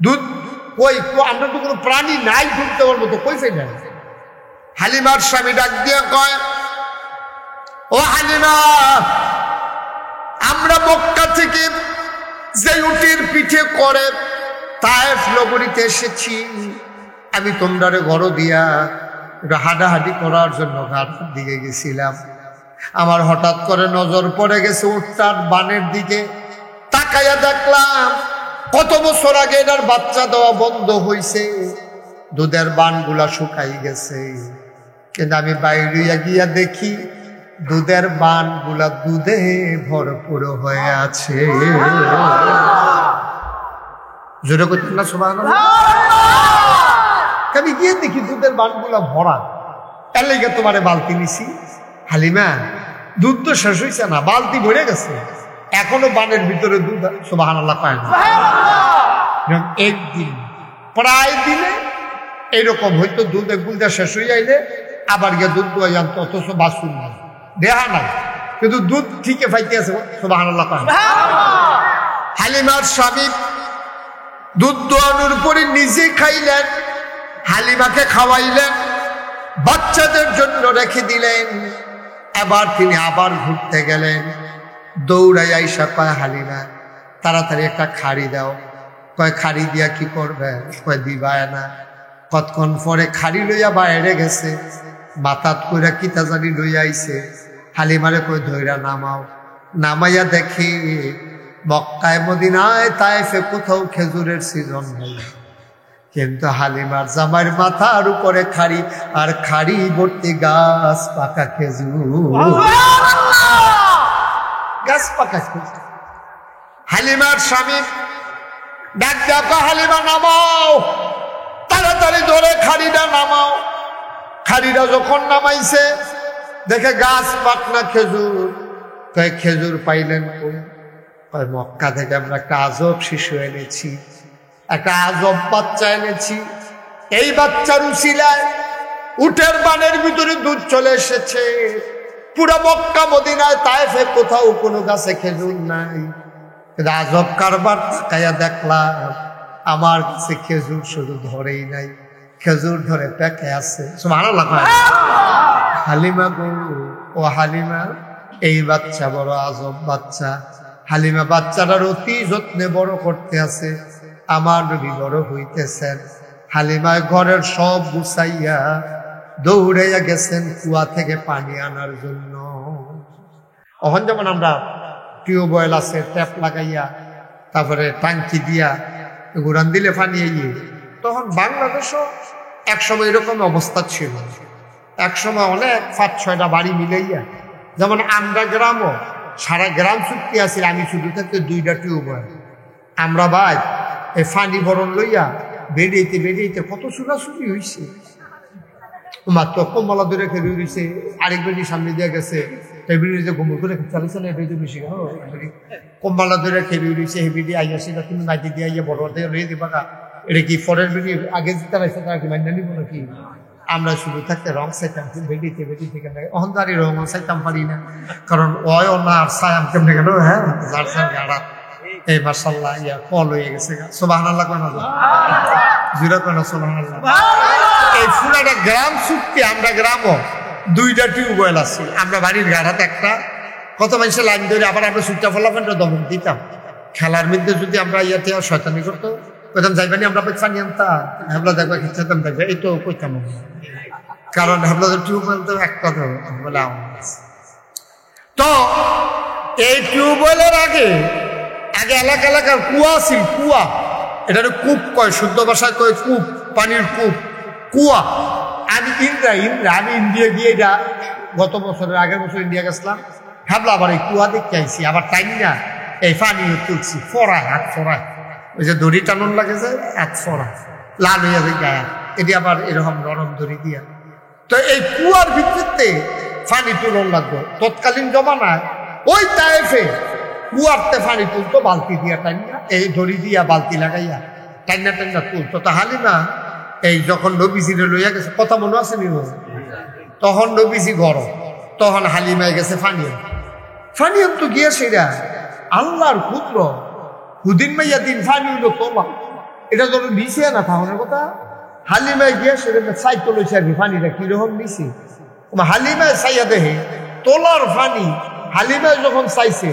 দুধ কই? আমরা তো কোনো প্রাণী নাই দুধ দেওয়ার মতো, কই ফেলেন? হালিমার স্বামী ডাক দিয়ে কয়, ও হালিমা, আমরা মক্কা থেকে যে উটির পিঠে করে তায়েফ নগরীতে এসেছি, আমি তোমরারে ঘর দিয়া হাডাহাডি করার জন্য ঘাটের দিকে গেছিলাম। আমার হঠাৎ করে নজর পড়ে গেছে উটটার বানের দিকে, তাকাইয়া দেখলাম কত বছর আগে এটার বাচ্চা দেওয়া বন্ধ হয়েছে, দুধের বানগুলা শুকাই গেছে। কিন্তু আমি বাইরে গিয়া দেখি দুধের বানগুলা দুধে ভরপুর হয়ে আছে। জোরে করছেন না সুবহানাল্লাহ? আমি গিয়ে দেখি দুধের বানগুলা ভরা, এর লেগে তোমারে বালতি নিছি। হালিমা, দুধ তো শেষ হয়েছে না, বালতি ভরে গেছে, এখনো বানের ভিতরে দুধ। সুবহানাল্লাহ পায় না? একদিন প্রায় দিনে এইরকম হয়তো দুধ একগুলটা শেষ হয়ে যাইলে আবার গিয়ে দুধ দোয়া জানতো, অথচ বাসুন নাই, দেহা নাই, কিন্তু দুধ ঠিকই ফাইতে আছে। সুবহানাল্লাহ পায় না? হালিমার স্বামী দুধ দোয়ানোর পরে নিজে খাইলেন, হালিমাকে খাওয়াইলেন, বাচ্চাদের জন্য রেখে দিলেন। এবার তিনি আবার ঘুরতে গেলেন, দৌড়াই আইসা কয়, হালিমা তাড়াতাড়ি একটা খাড়ি দাও। কয়, খাড়ি দিয়া কি করবে? কয়, দিবায় না। কতক্ষণ পরে খাড়ি লইয়া বাইরে গেছে, মাথাত কইরা কিতা জানি লইয়া আইছে। হালিমারে কই, ধইরা নামাও। নামাইয়া দেখি মক্কায় মদিনায় তায়েফে কোথাও খেজুরের সিজন নেই, কিন্তু হালিমার জামাইয়ের মাথার উপরে খাড়ি, আর খাড়ি ভর্তি গাছ পাকা খেজুর, গাছ পাকা খেজুর। হালিমার স্বামী ডাক ডাকা, হালিমা নামাও, তাড়াতাড়ি ধরে খাড়িটা নামাও। খাড়িটা যখন নামাইছে দেখে গাছ পাকনা খেজুর। কয়, খেজুর পাইলেন কই? কয়, মক্কা থেকে আমরা একটা আজব শিশু এনেছি, একটা আজব বাচ্চা এনেছি। এই বাচ্চার উছিলায় উটের বানের ভিতরে দুধ চলে এসেছে। পুরা মক্কা মদিনায় তায়েফে কোথাও কোনো গাছে খেজুর নাই, কিন্তু আজব কারবার তাকাইয়া দেখলাম আমার কাছে খেজুর শুধু ধরেই নাই, খেজুর ধরে পেকে আছে। সুবহানাল্লাহ। হালিমা গো, ও হালিমা, এই বাচ্চা বড় আজব বাচ্চা। হালিমা বাচ্চাটার অতি যত্নে বড় করতে আছে। আমার নবী বড় হইতেছেন। হালিমায় ঘরের সব গুছাইয়া দৌড়াইয়া গেছেন কুয়া থেকে পানি আনার জন্য। এখন যেমন আমরা টিউবওয়েল আছে, ট্যাপ লাগাইয়া তারপরে টাঙ্কি দিয়া গুড়ান দিলে পানি আইয়ে, তখন বাংলাদেশও একসময় এরকম অবস্থা ছিল। একসময় অনেক 5-6টা বাড়ি মিলাইয়া, যেমন আমরা গ্রামও সারা গ্রাম চুক্তি আছে, আমি শুধু থাকতে 2টা টিউবওয়েল। আমরা ভাই এই ফানি বরণ লইয়া বেরিয়েতে বেরিয়েতে কত চুরাচুরি হয়েছে। মাত্র কমলা দূরে খেলে রয়েছে, আরেক বেরিয়ে সামনে দিয়ে গেছে, যে গোমর করে চালিয়েছে না, এটা বেশি কমলা দূরে খেলে রয়েছে। হে বেরিয়ে আইয়া সেটা তুমি নাইতে দিয়ে আইয়া বড় রয়ে দিবা গা, এটা কি ফরের বেরিয়ে আগে তারাইছে, তারা কি মাইনা নিব নাকি? আমরা শুধু থাকতে রং চাইতাম, বেরিয়েতে বেরিয়ে থেকে অহংকারী রং চাইতাম পারি না, কারণ ওয় না আর চাই আমি কেমনে গেল। হ্যাঁ, যার যার গাড়া এই মাশাআল্লাহ ইয়া কল হয়ে গেছে। সুবহানাল্লাহ কয় না? জুরা কয় না? সুবহানাল্লাহ। এই পুরাটা গ্রাম চুক্তি, আমরা গ্রামও 2টা টিউবওয়েল আছে। আমরা বাড়ির গাড়াতে একটা, কত মানুষের লাইন ধরে আবার আমরা সুইটা ফলাফানটা দমন দিতাম। খেলার মধ্যে যদি আমরা ইয়াতে শয়তানি করতো, কইতাম যাইবানি আমরা পানি আনতাম, হেবলা দেখবা খেতাম, দেখবে এই তো কইতাম। কারণ হেবলাদের টিউবওয়েল তো একটা বলে তো এই টিউবওয়েলের আগে আগে এলাকা এলাকার কুয়া ছিল, কুয়া। এটা কূপ কয়, শুদ্ধ ভাষায় কয় কূপ, পানির কূপ, কুয়া। আমি আমি ইন্ডিয়া গিয়ে এটা গত বছরের আগের বছর ইন্ডিয়া গেছিলাম, ভাবলাম আবার এই কুয়া দেখতে আইসি, আবার টাইম না এই পানি তুলছি, ফরায় হাত ফরায়, ওই যে দড়ি টানুন লাগে যে হাত ফরায়, লাল হইয়া যায় গায়ে, এটি আবার এরকম নরম দড়ি দিয়া। তো এই কুয়ার ভিত্তিতে পানি তুলন লাগতো তৎকালীন জমানায়। ওই তায়েফে কুয়ারতে পানি তুলতো বালতি দিয়া টাইনা, এই দড়ি দিয়া বালতি লাগাইয়া টাইনা টাইনা তুলতো। তো হালিমা এই যখন নবীজিরে লইয়া গেছে, কথা মনে আছে নি? তখন নবীজি গরম, তখন হালিমায় গেছে ফানি তো গিয়া সেরা আল্লাহর পুত্র হুদিন মাইয়া দিন ফানি হইল তোলা, এটা ধরো নিচে না থাকুনের কথা। হালিমায় গিয়া সেটা সাইতো লইছে আর কি ফানিটা কিরকম নিচে। হালিমায় চাইয়া দেখে তোলার ফানি, হালিমায় যখন চাইছে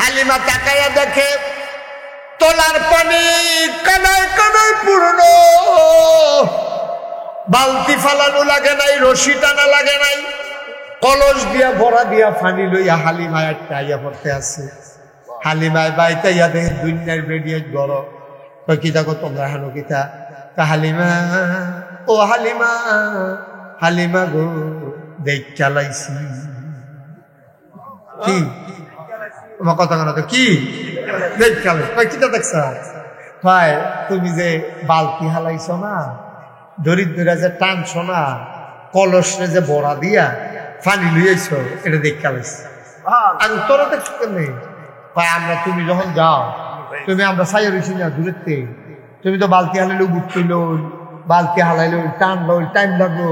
হালিমা তাকাইয়া দেখে তোলার পানি কানায় কানায় পূর্ণ, বালতি ফালানো লাগে নাই, রশি টানা লাগে নাই, কলস দিয়া ভরা দিয়া পানি লইয়া হালিমায় একটা আইয়া পড়তে আছে। হালিমায় বাইতাইয়া দেখে দুনিয়ার বেরিয়ে গরম, কি দেখো তোমরা হেন কিতা? হালিমা ও হালিমা, হালিমা গো দেখ চালাইছি। কি তোমার কথা কেন? তো কি দেখ চালাই কিতা দেখছ? ভাই তুমি যে বালতি হালাইছ না, দরিদ্রা যে টানছ না, কলসরে যে বড়া দিয়া পানি লইয়াছ, এটা দেখ চালাইছি। আর তোরা দেখছ কেন ভাই? আমরা তুমি যখন যাও, তুমি আমরা সাইয়া রয়েছি না দূরের, তুমি তো বালতি হালাইলে বুঝছিল, বালতি হালাইলে টানলো, টাইম লাগলো,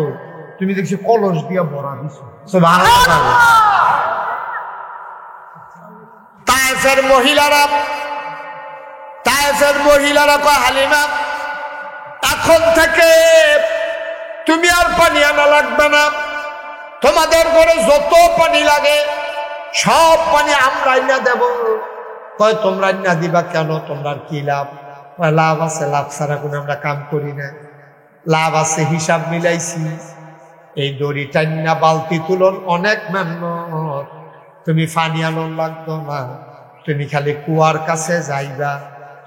তুমি দেখছি কলস দিয়া ভরা দিছ। তায়েফের মহিলারা কয় হালিমা এখন থেকে তুমি আর পানি আনা লাগবে না, তোমাদের ঘরে যত পানি লাগে সব পানি আমরা আইনা দেব। কয় তোমরা আইনা দিবা কেন? তোমরা কি লাভ? লাভ আছে, লাভ ছাড়া কোনো আমরা কাম করি না। লাভ আছে, হিসাব মিলাইছি। এই দড়ি টাইনা বালতি তুলন অনেক মেহনত, তুমি পানি আনন লাগতো না, তুমি খালি কুয়ার কাছে যাইবা।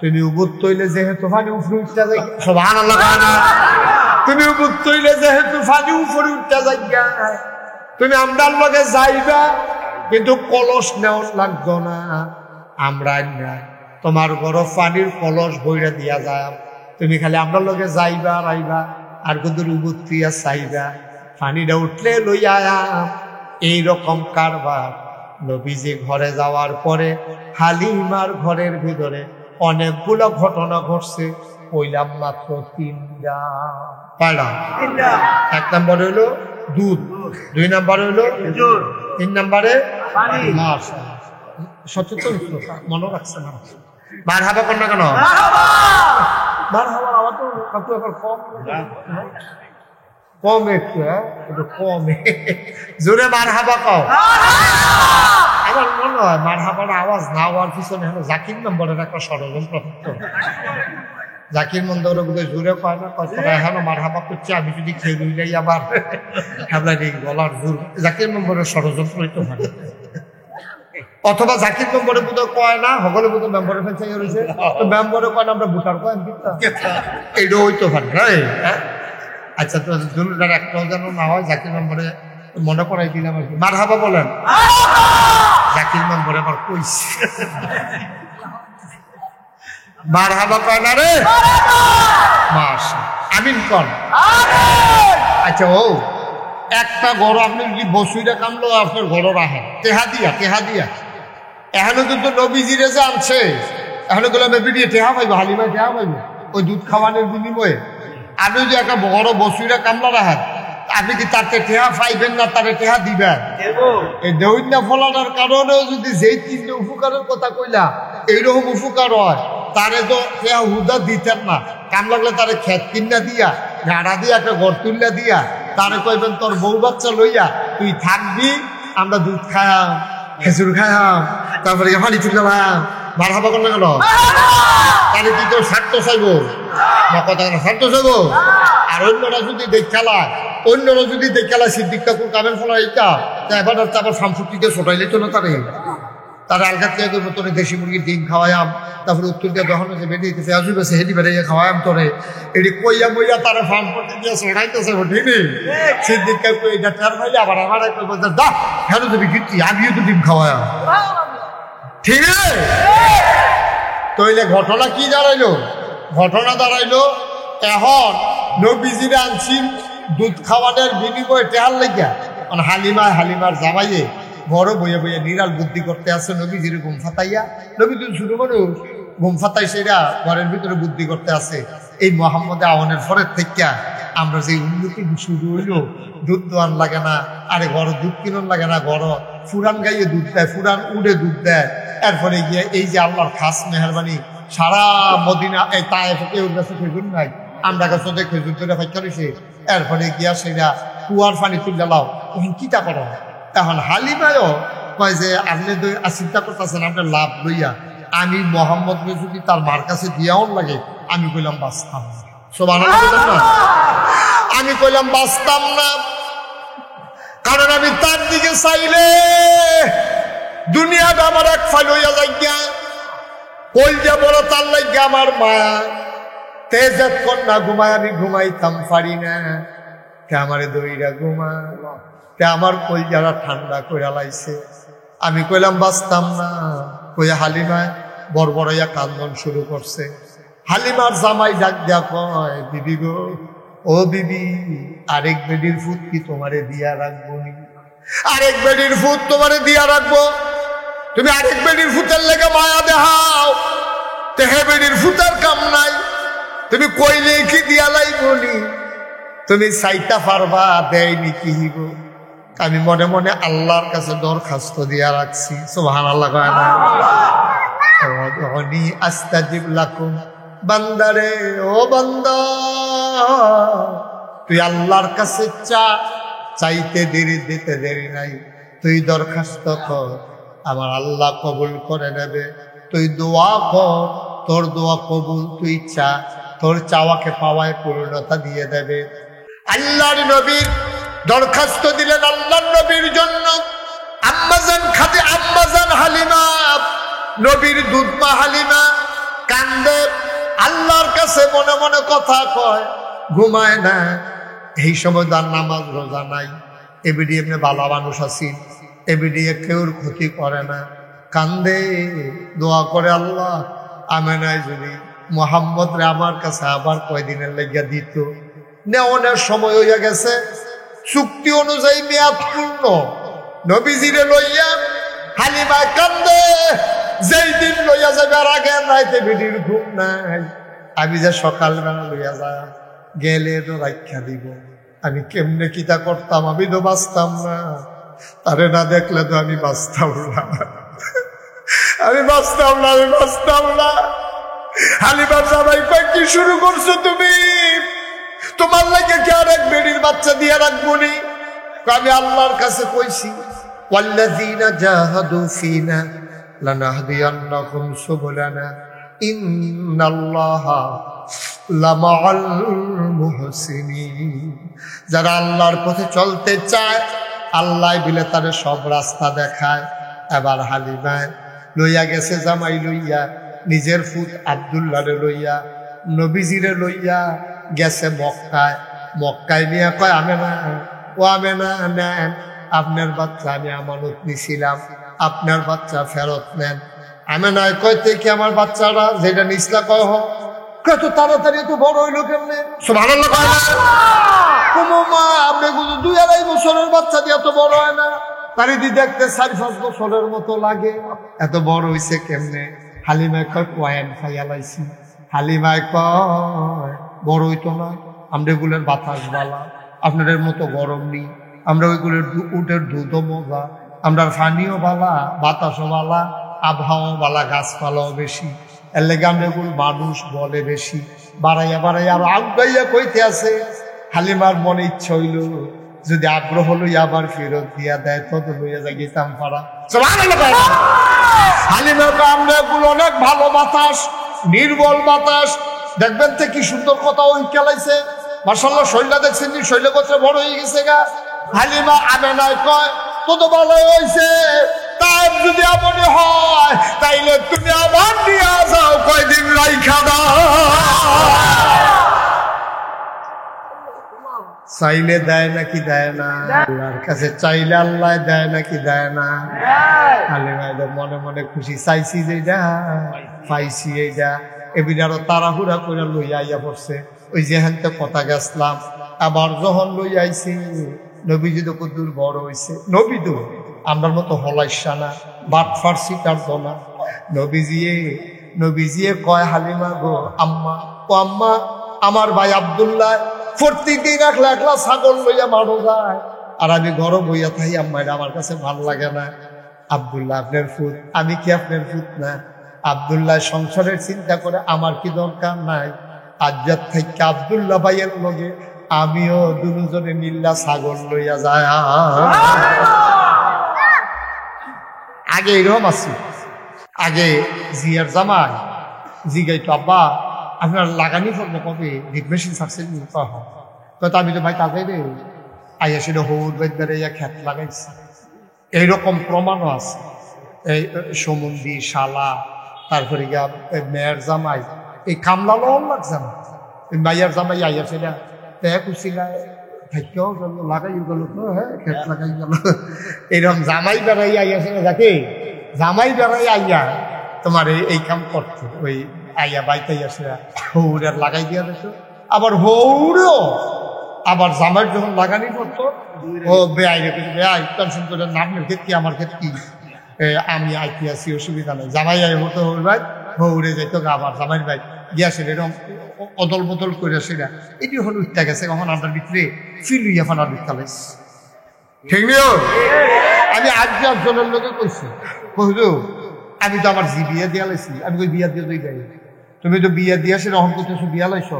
তুমি উবুত তৈলে যেহেতু পানি উপরে উঠতে যাই, সুবহানাল্লাহ না? তুমি উবুত তৈলে যেহেতু পানি উপরে উঠতে যাইগা, তুমি আমরার লগে যাইবা, কিন্তু কলস নেওয়ার লাগতো না। আমরা না তোমার ঘর পানির কলস বইরা দিয়া যায়, তুমি খালি আমরার লগে যাইবা আর আইবা, আর কিন্তু উবুত তুইয়া চাইবা, পানিটা উঠলে লইয়া। এইরকম কারবার নবীজি ঘরে যাওয়ার পরে হালিমার ঘরের ভিতরে অনেকগুলো ঘটনা ঘটছে, কইলাম মাত্র 3টা। কয়টা? 1 নম্বর হইলো দুধ, 2 নম্বর হইলো 3 নম্বরে মাছ। সচেতন মনে রাখছে না? বার হাবা কর না কেন? বার হাবার আবার তো কাকু এখন কম একটু, একটু কমে জোরে বার হাবা কও। আমার মনে হয় মার হাবার আওয়াজ না হওয়ার পিছনে হলো জাকির নম্বরের একটা ষড়যন্ত্র। জাকির মন্দির বোধ জোরে পায় না, কতটা এখনো মার হাবা করছে, আমি যদি খেয়ে দিলেই আবার হ্যাবলাই গলার জোর। জাকির নম্বরের ষড়যন্ত্র হইতে পারে, অথবা জাকির নম্বরে বোধ কয় না, সকলে বোধ মেম্বরে ফেলছে রয়েছে, মেম্বরে কয় না আমরা ভোটার কয় এইটা হইতে পারে। হ্যাঁ আচ্ছা, তো দুটার একটাও যেন না হয়, জাকির নম্বরে মনে করাই দিলাম আর কি। মার হাবা বলেন, জাকির নম্বরে আবার কইছে মার হাবা কয় না রে মাস আমিন কন। আচ্ছা, ও একটা গরু আপনি যদি বসুইটা কামলো আপনার গরু রাখেন টেহা দিয়া এখনো কিন্তু নবীজিরে যে আনছে, এখনো গেলাম বেরিয়ে টেহা পাইবো, হালিমায় টেহা পাইবো ওই দুধ খাওয়ানোর বিনিময়ে। আপনি যদি একটা বড় বসুইটা কামলা রাখেন, আপনি কি তাতে টেহা পাইবেন না, তারে টেহা দিবেন? এই দৈন্যা ফলানোর কারণেও যদি যেই 3টে উপকারের কথা কইলা এইরকম উপকার হয়, তারে তো টেহা হুদা দিতেন না। কাম লাগলে তারে খেত কিনা দিয়া, গাড়া দিয়া, একটা ঘর তুললা দিয়া, তারে কইবেন তোর বউ বাচ্চা লইয়া তুই থাকবি, আমরা দুধ খায়াম, খেজুর খায়াম, তারপরে পানি তুললাম। বার হাবা করলে গেল তাহলে কি তোর স্বার্থ চাইবো না? কথা কেন স্বার্থ চাইবো? আর অন্যরা যদি দেখালায়, সিদ্দিক কাকুর কামের ফলা এইটা, এবার আবার সামসুটিকে ছোটাইলে তো না, তারা আলগা থেকে করবো তোরে দেশি মুরগির ডিম খাওয়াইম, তারপরে উত্তর দিয়ে দহন যে বেরিয়ে ফেয়াজু বেছে হেঁটে বেরিয়ে খাওয়াইম তোরে, এটি কইয়া বইয়া তারা ফার্ম করতে দিয়ে ছোটাইতেছে। ঠিক নেই? সিদ্দিক কাকু এইটা টের পাইলে আবার আমার দা হেন তুমি গিচ্ছি, আমিও তো ডিম খাওয়াইম। ঠিক আছে? তইলে ঘটনা কি দাঁড়াইলো? ঘটনা দাঁড়াইলো এখন নবীজির আনছি দুধ খাওয়ানোর বিনিময়ে টেহার লাগিয়া হালিমার জামাইয়ে বড় বইয়ে বইয়ে নিরাল বুদ্ধি করতে আসছে নবীজির ঘুম ফাতাইয়া। নবী তুমি শুরু মানুষ ঘুম ফাতাই সেরা ঘরের ভিতরে বুদ্ধি করতে আসে। এই মোহাম্মদে আওয়ানের পরের থেকে আমরা যে উন্নতি শুরু হইলো, দুধ দোয়ান লাগে না, আরে ঘর দুধ কিনন লাগে না, ঘর ফুরান গাইয়ে দুধ দেয়, ফুরান উড়ে দুধ দেয়। এরপরে গিয়ে এই যে আল্লাহর খাস মেহরবানি, সারা মদিনা এই তায়েফে কেউ কাছে খেজুর নাই, আমরা কাছে খেজুর ধরে ফাইকা রয়েছে। এরপরে গিয়া সেটা কুয়ার পানি তুলে লাও, তখন কিতা করো? এখন হালিমায়ও কয় যে আপনি চিন্তা করতেছেন আপনার লাভ লইয়া, আমি মোহাম্মদকে যদি তার মার কাছে দিয়াও লাগে, আমি কইলাম বাঁচতাম না। সুবহানাল্লাহ না, আমি কইলাম বাঁচতাম না, কারণ আমি তার দিকে চাইলে দুনিয়াটা আমার এক ফাইল হইয়া যাইয়া, কইয়া বড় তার লাগিয়া আমার মায়া তেজাত কন্যা ঘুমায়, আমি ঘুমাইতাম পারি না, কে আমারে দইরা ঘুমা, কে আমার কলজারা ঠান্ডা কইরা লাইছে। আমি কইলাম বাঁচতাম না। কইয়া হালিমায় বড়বড়াইয়া কান্দন শুরু করছে। হালিমার জামাই ডাক দিয়া কয়, বিবি গো, ও বিবি, আরেক বেডির ফুট কি তোমারে দিয়া রাখবো নি? আরেক বেডির ফুট তোমারে দিয়া রাখবো? তুমি আরেক বেডির ফুটের লেগে মায়া দেখাও, তেহে বেডির ফুটার কাম নাই, তুমি কইলে কি দিয়া লাইবো নি? তুমি চাইতা পারবা দেয়নি কি হিব? আমি মনে মনে আল্লাহর কাছে দরখাস্ত দিয়া রাখছি। সুবহানাল্লাহ কয় না? আস্তাজিব লাকুম, বান্দারে ও বান্দা, তুই আল্লাহর কাছে চাইতে দেরি, দিতে দেরি নাই, তুই দরখাস্ত কর, আমার আল্লাহ কবুল করে নেবে। তুই দোয়া কর, তোর দোয়া কবুল, তুই চা, তোর চাওয়াকে পাওয়ায় পূর্ণতা দিয়ে দেবে। আল্লাহর নবীর দরখাস্ত দিলেন আল্লাহর নবীর জন্য। আম্মাজান হালিমা, নবীর দুধমা হালিমা কান্দে, আল্লাহর কাছে মনে মনে কথা কয়, ঘুমায় না। এই সময় তার নামাজ রোজা নাই, এবিডি এমনি ভালো মানুষ আছি, এবিডি কেউর ক্ষতি করে না, কান্দে, দোয়া করে আল্লাহ আমেনায় যদি মোহাম্মদ রে আমার কাছে আবার কয়দিনের লেগিয়া দিত। নেওয়ানোর সময় হইয়া গেছে, চুক্তি অনুযায়ী মেয়াদ পূর্ণ। নবীজিরে লইয়া হালিমা কান্দে, যেই দিন লইয়া যাবে আর আগে রাইতে বিডির ঘুম নাই, আমি যে সকালবেলা লইয়া যা গেলে তো রাখা দিব, আমি কেমনে কিতা করতাম, আমি তো বাঁচতাম না, তারে না দেখলে তো আমি বাঁচতাম না, আমি বাঁচতাম না, আমি বাঁচতাম না। হালিমার জামাই কয়, কি শুরু করছো তুমি? তোমার লাগে কি আরেক বেডির বাচ্চা দিয়ে রাখবো নি? আমি আল্লাহর কাছে কইছি, ওয়াল্লাযীনা জাহাদু ফীনা লানাহদিয়ান্নাহুম সুবুলানা ইন্নাল্লাহা লামাআল মুহসিনিন। যারা আল্লাহর পথে চলতে চায়, আল্লাহ বিলে তারে সব রাস্তা দেখায়। এবার হালিমায় লইয়া গেছে জামাই লইয়া, নিজের ফুট আব্দুল্লাহরে লইয়া, নবীজিরে লইয়া গেছে মক্কায়। মক্কায় নিয়ে কয়, আমেনা, ও আমেনা, নেন আপনার বাচ্চা, আমি আমানত নিছিলাম, আপনার বাচ্চা ফেরত নেন। আমেনায় কয়, থেকে আমার বাচ্চারা যেটা নিছিলা কয় হোক, কত তাড়াতাড়ি তো বড় হইলো কেমনে? সুবহানাল্লাহ কয় না? মা, আপনি 2-2.5 বছরের বাচ্চা দিয়ে এত বড় হয় না, তার দি দেখতে 4-5 বছরের মতো লাগে, এত বড় হইছে কেমনে? হালিমায় কয়, কয়েন খাইয়া লাইছি। হালিমায় কয়, বড় হইতো না, আমরা এগুলোর বাতাস বালা, আপনাদের মতো গরম নেই, আমরা ওইগুলোর উটের দুধও মজা, আমরা পানিও বালা, বাতাসও বালা, আবহাওয়া বালা, গাছপালাও বেশি, এর লেগে আমরা এগুলো মানুষ বলে বেশি। বাড়াইয়া বাড়াইয়া আরো আগাইয়া কইতে আছে। হালিমার মনে ইচ্ছা হইল, যদি আগ্রহ লইয়া আবার ফেরত দিয়া দেয়, তত লইয়া যাই গেতাম পারা। হালিমার আমরা এগুলো অনেক ভালো বাতাস, নির্বল বাতাস, দেখবেন তো কি সুন্দর কথা ওই খেলাইছে। মাশাআল্লাহ, শৈলা দেখছেন, শৈলা গোত্রে বড় হয়ে গেছে গা। হালিমা আমেনায় কয়, তো তো ভালো হয়েছে, তাই যদি এমনই হয় তাইলে তুমি আবার নিয়ে যাও, কয়দিন রাইখা দাও। চাইলে দেয় নাকি দেয় না? আল্লাহর কাছে চাইলে আল্লাহ দেয় নাকি দেয় না? হালিমা মনে মনে খুশি, চাইছি যেটা পাইছি এইটা এবির আরো তাড়াহুড়া করে লইয়া আইয়া পড়ছে ওই যে হ্যান্তে কথা গেছলাম আবার যখন লই আইছি নবীজি তো কদ্দুর বড় হয়েছে নবী তো আমরার মতো হলাইসা না বাট ফার্সি কার না নবীজিয়ে কয় হালিমা গো আম্মা ও আম্মা আমার ভাই আব্দুল্লাহ প্রত্যেকদিন একলা একলা ছাগল লইয়া মারো যায় আর আমি গরম হইয়া থাই আম্মা এটা আমার কাছে ভালো লাগে না আব্দুল্লাহ আপনার ফুট আমি কি আপনার ফুট না আব্দুল্লাহ সংসারের চিন্তা করে আমার কি দরকার নাই আজ্জাত থেকে আব্দুল্লাহ ভাইয়ের লগে আমিও দুজনে মিল্লা ছাগল লইয়া যায় আগে এরকম আছি আগে জিয়ার জামাই জিগাইতো আব্বা আপনার লাগানি পড়বো কবে ডিপ মেশিন সাকসেস তো আমি তো ভাই তাদের আইয়া সেটা হৌর বেদারে খেত লাগাইছি এইরকম প্রমাণও আছে এই সমুন্দি শালা তারপরে গিয়া মেয়ের জামাই এই কামলা লল লাগছে না মাইয়ার জামাই আইয়া সেটা কুচিলা থাকেও গেল লাগাই গেল তো হ্যাঁ খেত লাগাই গেল এইরকম জামাই বেড়াই আইয়া সেটা যাকে জামাই বেড়াই আইয়া তোমার এই কাম করতো ওই আইয়া বাইতে আইয়া সেটা হৌরের লাগাই দিয়া দিত আবার হৌরেও আবার জামাইয়ের যখন লাগানি করতো ও বেআই রেখে বেআই টেনশন করে নামের ক্ষেত কি আমার ক্ষেত কি আমি আইতে আসি অসুবিধা নেই জামাই আই হতো হৌর ভাই হৌরে যাইতো আবার জামাইয়ের ভাই গিয়াছে এরকম অদল বদল করে সেটা এটি হল উঠতে গেছে কখন আপনার ভিতরে ফিল হইয়া ফানার বিকালেস ঠিক নেই আমি আজ জনের লোকে কইছি কহিল আমি তো আমার জি বিয়ে দিয়া লাইছি আমি কই বিয়া দিয়ে দুই যাই তুমি তো বিয়া দিয়া সে রহন করতেছো বিয়া লাইছ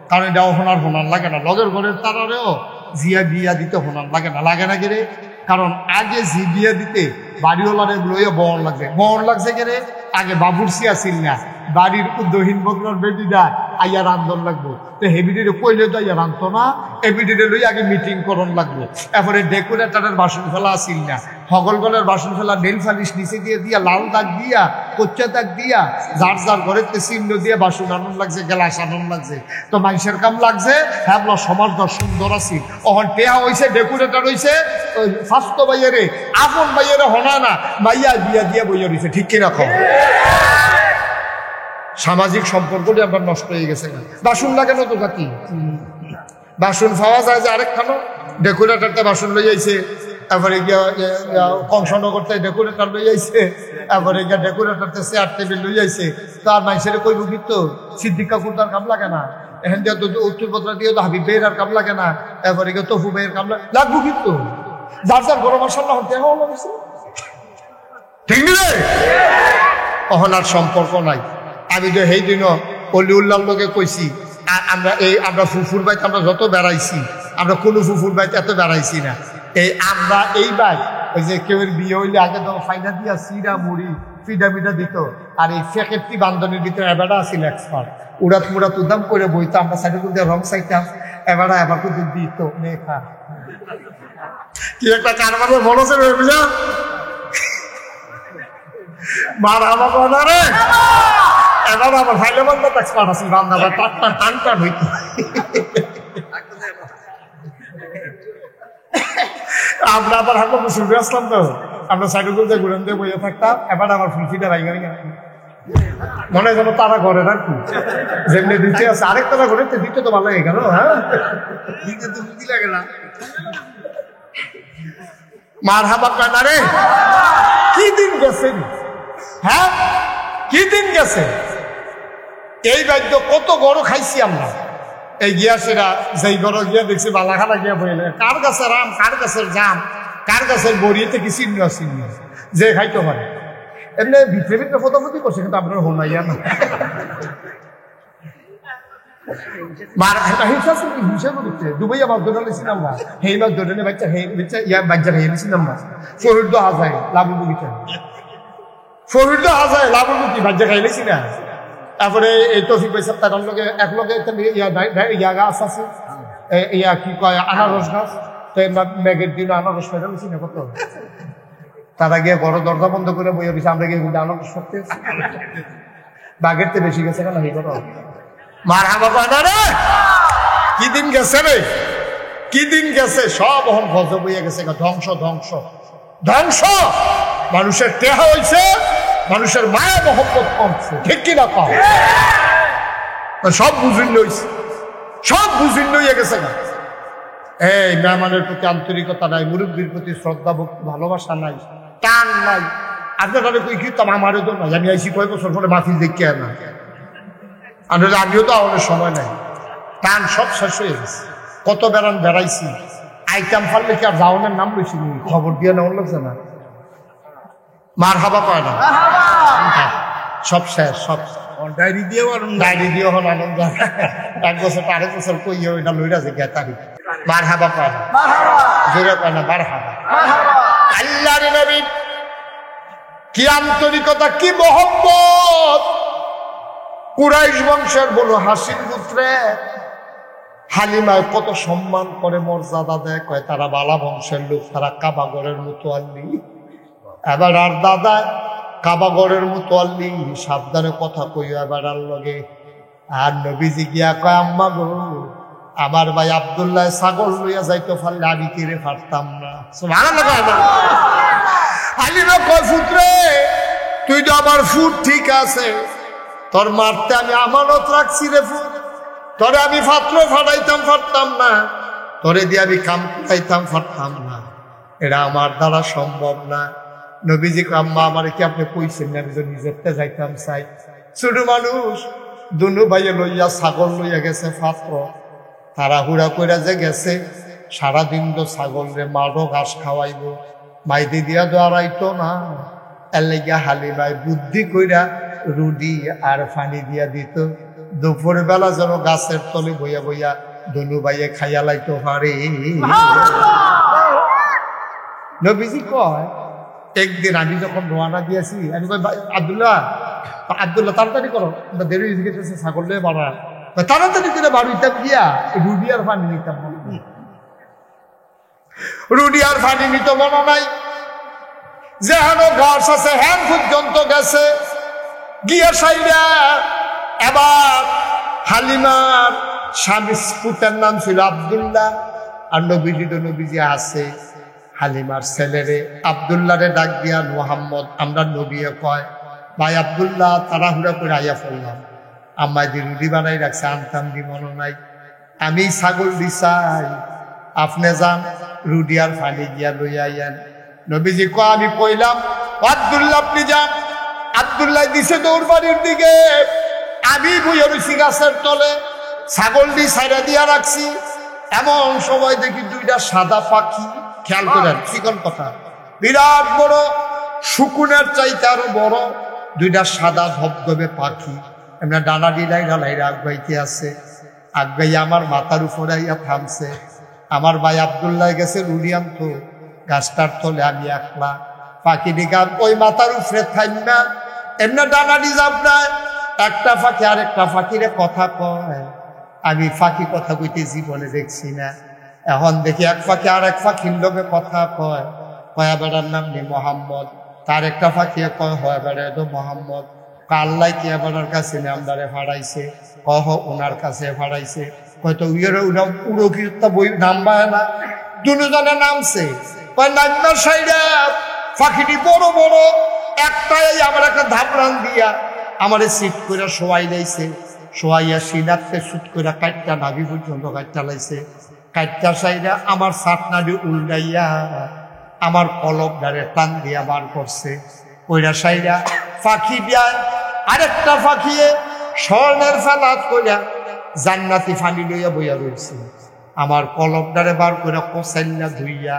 কারণ এটা হোনার লাগে না লগের ঘরের তারারেও জিয়া বিয়া দিতে হোনার লাগে না গেলে কারণ আগে জি বিয়া দিতে বাড়িওয়ালারে লইয়া বহন লাগছে গেলে আগে বাবুরসি আসিল না বাড়ির উদ্যোহীন বদলার বেডিটা আইয়া রান্ধন লাগবো তো হেবিডিরে কইলে তো আইয়া রান্ধতো না এবিডিরে লই আগে মিটিং করন লাগবো এরপরে ডেকোরেটারের বাসন ফেলা আসিল না হগলগলের বাসন ফেলা নেল ফালিশ নিচে দিয়ে দিয়া লাল দাগ দিয়া কচ্চা দাগ দিয়া যার যার ঘরের চিহ্ন দিয়ে বাসন আনন লাগছে গেলাস আনন লাগছে তো মানুষের কাম লাগছে হ্যাঁ বলো সমাজ দর সুন্দর আছি অহন টেহা হয়েছে ডেকোরেটার হয়েছে স্বাস্থ্য বাইয়েরে আপন বাইয়েরে হনা না মাইয়া বিয়া দিয়া বইয়া রয়েছে ঠিক কিরকম সামাজিক সম্পর্কটি আপনার নষ্ট হয়ে গেছে না বাসন লাগানো তো কাকি বাসন পাওয়া যায় যে আরেকখানো ডেকোরেটারটা বাসন লই যাইছে তারপরে গিয়া কংসনগরতে ডেকোরেটার লই যাইছে তারপরে গিয়া ডেকোরেটারতে চেয়ার টেবিল লই যাইছে তার মানুষের কইব কিন্তু সিদ্দিক কাকুর তার কাম লাগে না এখান দিয়ে তো উত্তরপত্র দিয়ে তো হাবিব বেয়ের আর কাম লাগে না তারপরে গিয়ে তফু বেয়ের কাম লাগবো কিন্তু যার যার গরম মশলা হতে লাগছে ঠিক নেই অহনার সম্পর্ক নাই আমি তো সেই দিনও অলিউল্লাহর লোকে কইছি আমরা ফুফুর বাইতে আমরা যত বেড়াইছি আমরা কোনো ফুফুর বাইতে এত বেড়াইছি না আমরা এই বাই ওই যে কেউ বিয়ে হইলে আগে তো ফাইনা দিয়া সিরা মুড়ি ফিডা মিডা দিত আর এই ফেকেটটি বান্ধবীর ভিতরে এবারটা আসিল এক্সপার্ট উড়াত মুড়াত উদাম করে বইতো আমরা সাইডে তুলতে রং চাইতাম এবার কিন্তু দিত মেখা কি একটা কারবারের বড় ছিল বুঝা মার আমার কথা রে এবার আমার ভাইলে বান্ধব এক্সপার্ট আছি বান্ধব টান হইতো আমরা আবার হাতে মুসুলবে আসলাম তো আমরা সাইডে তুলতে ঘুরেন দিয়ে বইয়ে থাকতাম এবার আমার ফুলফিটা ভাই মনে যেন তারা ঘরে রাখি যেমনি দিতে আছে আরেক তারা ঘরে দিতে তো ভালো লাগে গেল হ্যাঁ দিতে তো বুদ্ধি লাগে না মার হাবা কয় না রে কি দিন গেছে হ্যাঁ কি দিন গেছে এই বাদ্য কত গরু খাইছি আমরা এই গিয়াসেরা যেই গরু গিয়া দেখছি বালাখানা গিয়া বইলে কার গাছের আম কার গাছের জাম কার গাছের বড়িয়েতে কি চিহ্ন যে খাইতে পারে এমনি ভিতরে ভিতরে ফটোফটি করছে কিন্তু আপনার হোনাইয়া না দুবাই আমার দৌড়া লেছিলাম না সেই মাছ দৌড়ানে বাচ্চা ইয়া বাচ্চা খেয়ে নিয়েছিলাম না ফহির তো হাজায় লাভুর বুকিটা ফহির তো হাজায় লাভুর বুকি বাচ্চা খাই লেছি না তারপরে এই তফিক পয়সা তার লগে এক লগে ইয়া গাছ আছে ইয়া কি কয় আনারস গাছ তো মেঘের দিন আনারস ফেরা বেশি না কত তারা গিয়ে বড় দরজা বন্ধ করে বইয়ে দিচ্ছে আমরা গিয়ে আনারস করতে বাঘের তে বেশি গেছে কেন এই করো মার হাবা কয় না রে কি দিন গেছে রে কি দিন গেছে সব এখন গজব হইয়া গেছে ধ্বংস ধ্বংস ধ্বংস মানুষের টেহা হয়েছে মানুষের মায়া মহব্বত করছে, ঠিক কিনা পাও? সব বুঝিন লইছে, সব বুঝিন লইয়া গেছে না। এই মেহমানের প্রতি আন্তরিকতা নাই, মুরব্বীর প্রতি শ্রদ্ধা ভক্তি ভালোবাসা নাই, টান নাই। আপনারা কই কি তাম আমারও তো নাই, আমি আইসি কয়েক বছর পরে মাহফিল দেখি না, আমিও তো আমাদের সময় নাই, টান সব শেষ হয়ে গেছে। কত বেড়ান বেড়াইছি, আইটাম ফাললে কি আর যাওয়ানের নাম লইছি, খবর দিয়ে নেওয়ার লাগছে না, মার হাবা পায় না, সব শেষ, সব ডায়েরি দিয়ে হল আনন্দ। এক বছর আরেক বছর কই ওইটা লইরা যে গেতারি মার হাবা পায় না, জোরে পায় না, মার হাবা। আল্লাহর নবী কি আন্তরিকতা, কি মহব্বত! কুরাইশ বংশের বলো হাসিন পুত্রে হালিমায় কত সম্মান করে, মর্যাদা দেয়, কয় তারা বালা বংশের লোক, তারা কাবাগরের মতো আল্লি। এবার আর দাদা কাবাগরের মতো আল্লি, সাবধানে কথা কইও এবার আর লগে। আর নবীজি গিয়া কয় আম্মা গো, আমার ভাই আব্দুল্লাহ ছাগল লইয়া যাইতে পারলে আমি কিরে পারতাম না। হালিমা কয় পুত্রে তুই তো আমার ফুট ঠিক আছে, তোর মারতে আমি আমানত রাখছি রে ফুট, তোরে আমি পাত্র ফাটাইতাম পারতাম না, তোরে দিয়ে আমি কাম খাইতাম পারতাম না, এটা আমার দ্বারা সম্ভব না। নবীজি আম্মা আমার কি আপনি কইছেন না, আমি তো নিজেরটা যাইতাম চাই। ছোট মানুষ দুনু ভাইয়ে লইয়া ছাগল লইয়া গেছে পাত্র, তারা হুড়া কইরা যে গেছে, সারাদিন তো ছাগল রে মারো, ঘাস খাওয়াইব, মাইদি দিয়া দৌড়াইতো না। এর লেগিয়া হালিমায় বুদ্ধি কইরা রুডি আর পানি দিয়া দিত, দুপুর বেলা যেন গাছের তলে বইয়া বইয়া দুনু ভাইয়ে খাইয়া লাইতে পারে। নবীজি কয় একদিন আমি যখন রোয়ানা দিয়েছি, আমি কই আব্দুল্লাহ তাড়াতাড়ি করো, দেরি হয়ে গেছে, ছাগল নিয়ে বাড়া, তাড়াতাড়ি করে বাড়িতাম গিয়া রুডি আর পানি নিতাম, রুডি আর পানি নিত মনে নাই, যেহেন ঘাস আছে হ্যান পর্যন্ত গেছে গিয়া সাইরা। এবার হালিমার স্বামী পুতের নাম ছিল আব্দুল্লাহ, আর নবীজি আছে, হালিমার ছেলেরে আব্দুল্লাহরে ডাক দিয়া মুহাম্মদ আমরা নবী কয়, ভাই আব্দুল্লাহ তাড়াহুড়া করে আইয়া পড়লাম, আম্মাই দি রুটি বানাই রাখছে, আনতাম দি মনে নাই, আমি ছাগল দি চাই, আপনি যান রুটি আর ফানি গিয়া লইয়া আইয়েন। নবীজি কয় আমি কইলাম আব্দুল্লাহ আপনি যান। আব্দুল্লাহ দিছে দৌড় বাড়ির দিকে, আমি বইয়া রইছি গাছের তলে, ছাগল দি ছাইরা দিয়া রাখছি। এমন সময় দেখি দুইটা সাদা পাখি, খেয়াল করেন চিকন কথা, বিরাট বড়, শুকুনের চাইতে আরো বড় দুইটা সাদা ধবধবে পাখি, এমনি ডানা ডিলাই ঢালাইরা আগাইতে আছে। আগাই আমার মাথার উপরে আইয়া থামছে। আমার ভাই আব্দুল্লাহ গেছে রুড়ি আনতো, গাছটার তলে আমি একলা, পাখি ডিগান ওই মাথার উপরে থাইমা এমনি ডানা ডিজাব নাই, একটা পাখি আরেকটা পাখিরে কথা কয়। আমি পাখি কথা কইতে জীবনে দেখছি না, এখন দেখি এক পাখি আর এক পাখির লোকে কথা কয়, কয়া বেড়ার নাম নি মোহাম্মদ, তার একটা পাখি কয় হয় বেড়া তো মোহাম্মদ, আল্লাহ কি বেড়ার কাছে নামদারে ফাড়াইছে, কহ ওনার কাছে ফাড়াইছে, হয়তো উড়ো কি বই নামবায় না, দুজনে নামছে, কয় নাম্বার সাইডা পাখিটি বড় বড়, একটাই আমার একটা ধাপড়ান দিয়া আমার সিট করে শোয়াই লাইছে, শোয়াইয়া সিনাতে সুট করে কাটটা নাভি পর্যন্ত কাটটা লাইছে, কাটটা সাইডা আমার সাতনাডি উল্টাইয়া আমার কলব ধারে টান দিয়া বার করছে, ওইটা সাইডা পাখি দিয়া আরেকটা পাখিয়ে স্বর্ণের ফালাত কইরা জান্নাতি ফানি লইয়া বইয়া রয়েছে। আমার কলব ধারে বার করে কষাইনা ধুইয়া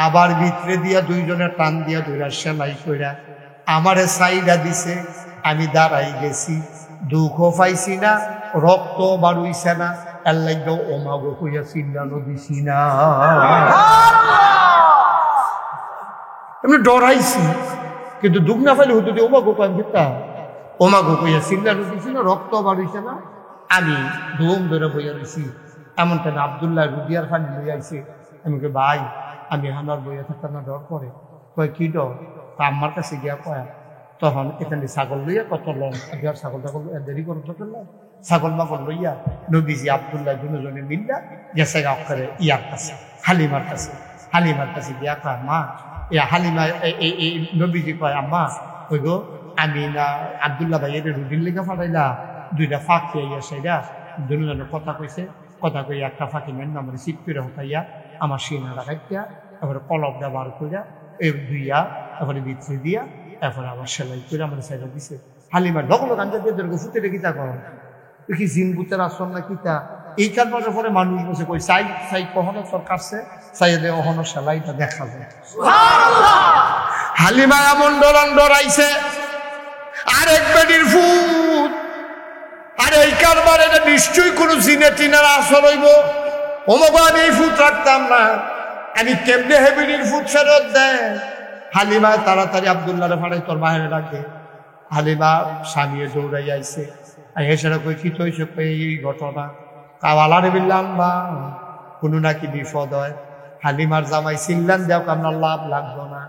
আবার ভিতরে দিয়া দুইজনে টান দিয়া ধইরা সেলাই কইরা আমারে সাইডা দিছে। আমি দাঁড়াই গেছি, দুঃখও পাইছি না, রক্ত বাড়ুইছে না, এর লাগেও ওমাগো কইয়া চিল্লানো দিছি না, এমনি ডরাইছি, কিন্তু দুঃখ না পাইলে হতো ওমাগো কয়েন কিতা, ওমাগো কইয়া চিল্লানো দিছি না, রক্ত বাড়ুইছে না, আমি ধুম ধরে বইয়া রয়েছি। এমন কেন আব্দুল্লাহ রুদিয়ার ফানি লই আইছে। আমি কে ভাই আমি আমার বইয়া থাকতাম না, ডর করে, কয় কি ডর, আমার কাছে গিয়া কয়া, তখন এখানে ছাগল লইয়া কত লং ছাগল টাগল দেরি করতে ছাগল মাগল লইয়া নবীজি আব্দুল্লাহ দুজনে মিল্লা গেছে করে ইয়ার কাছে, হালিমার কাছে। হালিমার কাছে গিয়া কয় মা, এ হালিমা এই নবীজি কয় আম্মা, ওই গো আমি না আবদুল্লাহ ভাইয়ের রুটির লেগে ফাটাইলা দুইটা ফাঁকি আইয়া সেটা দুজনের কথা কইছে, কথা কই একটা ফাঁকি নেন আমার সিট করে হতাইয়া আমার সিনা রাখাইয়া তারপরে কলবটা বার কইরা এই ধুইয়া তারপরে ভিতরে দিয়া তারপরে আবার সেলাই করে আমার সাইডে দিছে। হালিমার ঢকলো কান্দা দিয়ে ফুটে রেখে তা করো কি জিন ভূতের আসন না কিতা এই কারণের পরে মানুষ বসে কই চাই চাই কখনো সরকারছে চাইলে কখনো সেলাইটা দেখা যায়। হালিমা এমন ডরান ডরাইছে আরেক বেডির ফুট আর এই কারবার এটা নিশ্চয়ই কোনো জিনে টিনার আসর হইব। ওমগো আমি এই ফুট রাখতাম না, আমি কেমনে হেবিডির ফুট ফেরত দেয়। হালিমা তাড়াতাড়ি আব্দুল্লাহরে ফাড়াই তোর বাহিরে রাখে। হালিমা স্বামীয়ে দৌড়াই আইছে এসে কই কি তৈছে এই ঘটনা কাওয়ালারে বিল্লাম বা কোনো নাকি বিপদ হয়। হালিমার জামাই চিল্লান দেও আমরা লাভ লাগবো না,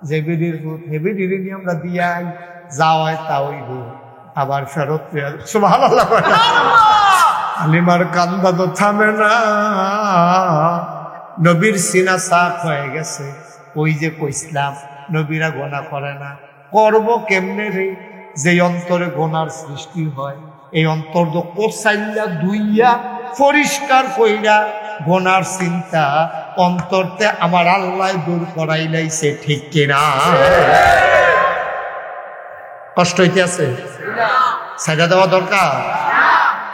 যে বিডির ফুট হেবিডির নিয়ে আমরা দিয়াই যা হয় তা হইব আবার ফেরত সুবহানাল্লাহ। হালিমার কান্দা তো থামে না, নবীর সিনা সাফ হয়ে গেছে। ওই যে কইসলাম নবীরা গোনা করে না, করবো কেমনে রে? যে অন্তরে গোনার সৃষ্টি হয় এই অন্তর তো কোসাইল্লা দুইয়া পরিষ্কার কইরা গোনার চিন্তা অন্তরতে আমার আল্লাহ দূর করাই লাইছে, ঠিক কিনা? কষ্ট হইতে আছে, সাইডা দেওয়া দরকার।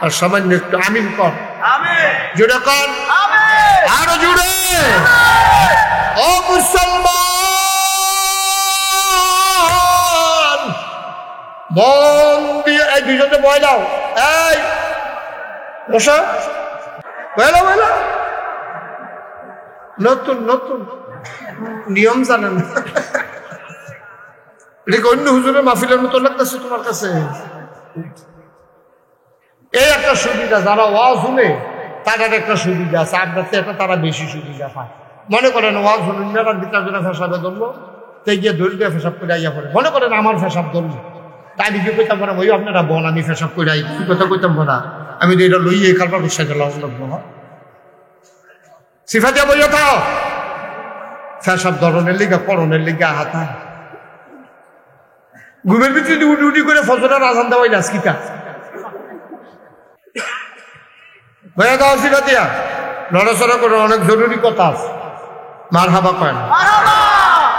আর সামান্য একটু আমিন কর, জুড়ে কর, আরো জুড়ে। ও মুসলমান মন দিয়ে এই দুজনে বয় দাও, এই বসা বয়লা বয়লা। নতুন নতুন নিয়ম জানেন এটা অন্য হুজুরের মাহফিলের মতো লাগতেছে তোমার কাছে? এই একটা সুবিধা, যারা ওয়াজ শুনে তাদের একটা সুবিধা আছে, আপনার তো একটা তারা বেশি সুবিধা পায়। মনে করেন ওয়াজ শুনুন মেলার ভিতরে জন্য ফেসাবে ধরলো, তাই গিয়ে ধরে দিয়ে ফেসাব করে আইয়া পড়ে। মনে করেন আমার ফেসাব ধরলো, তাই আমি কি কইতাম না ওই আপনারা বোন আমি ফেসাব করে আই, কি কথা কইতাম না আমি তো এটা লইয়ে কারবার বসাই দিলাম সিফা দিয়া বইয়া থাও ফেসাব ধরনের লিগা করণের লিগা হাতা ঘুমের ভিতরে উডি উডি করে ফজরের আজান দেওয়াই না কিতা বইয়া দাও সিফা দিয়া নড়াচড়া করে। অনেক জরুরি কথা আছে। মার হাবা কয় না,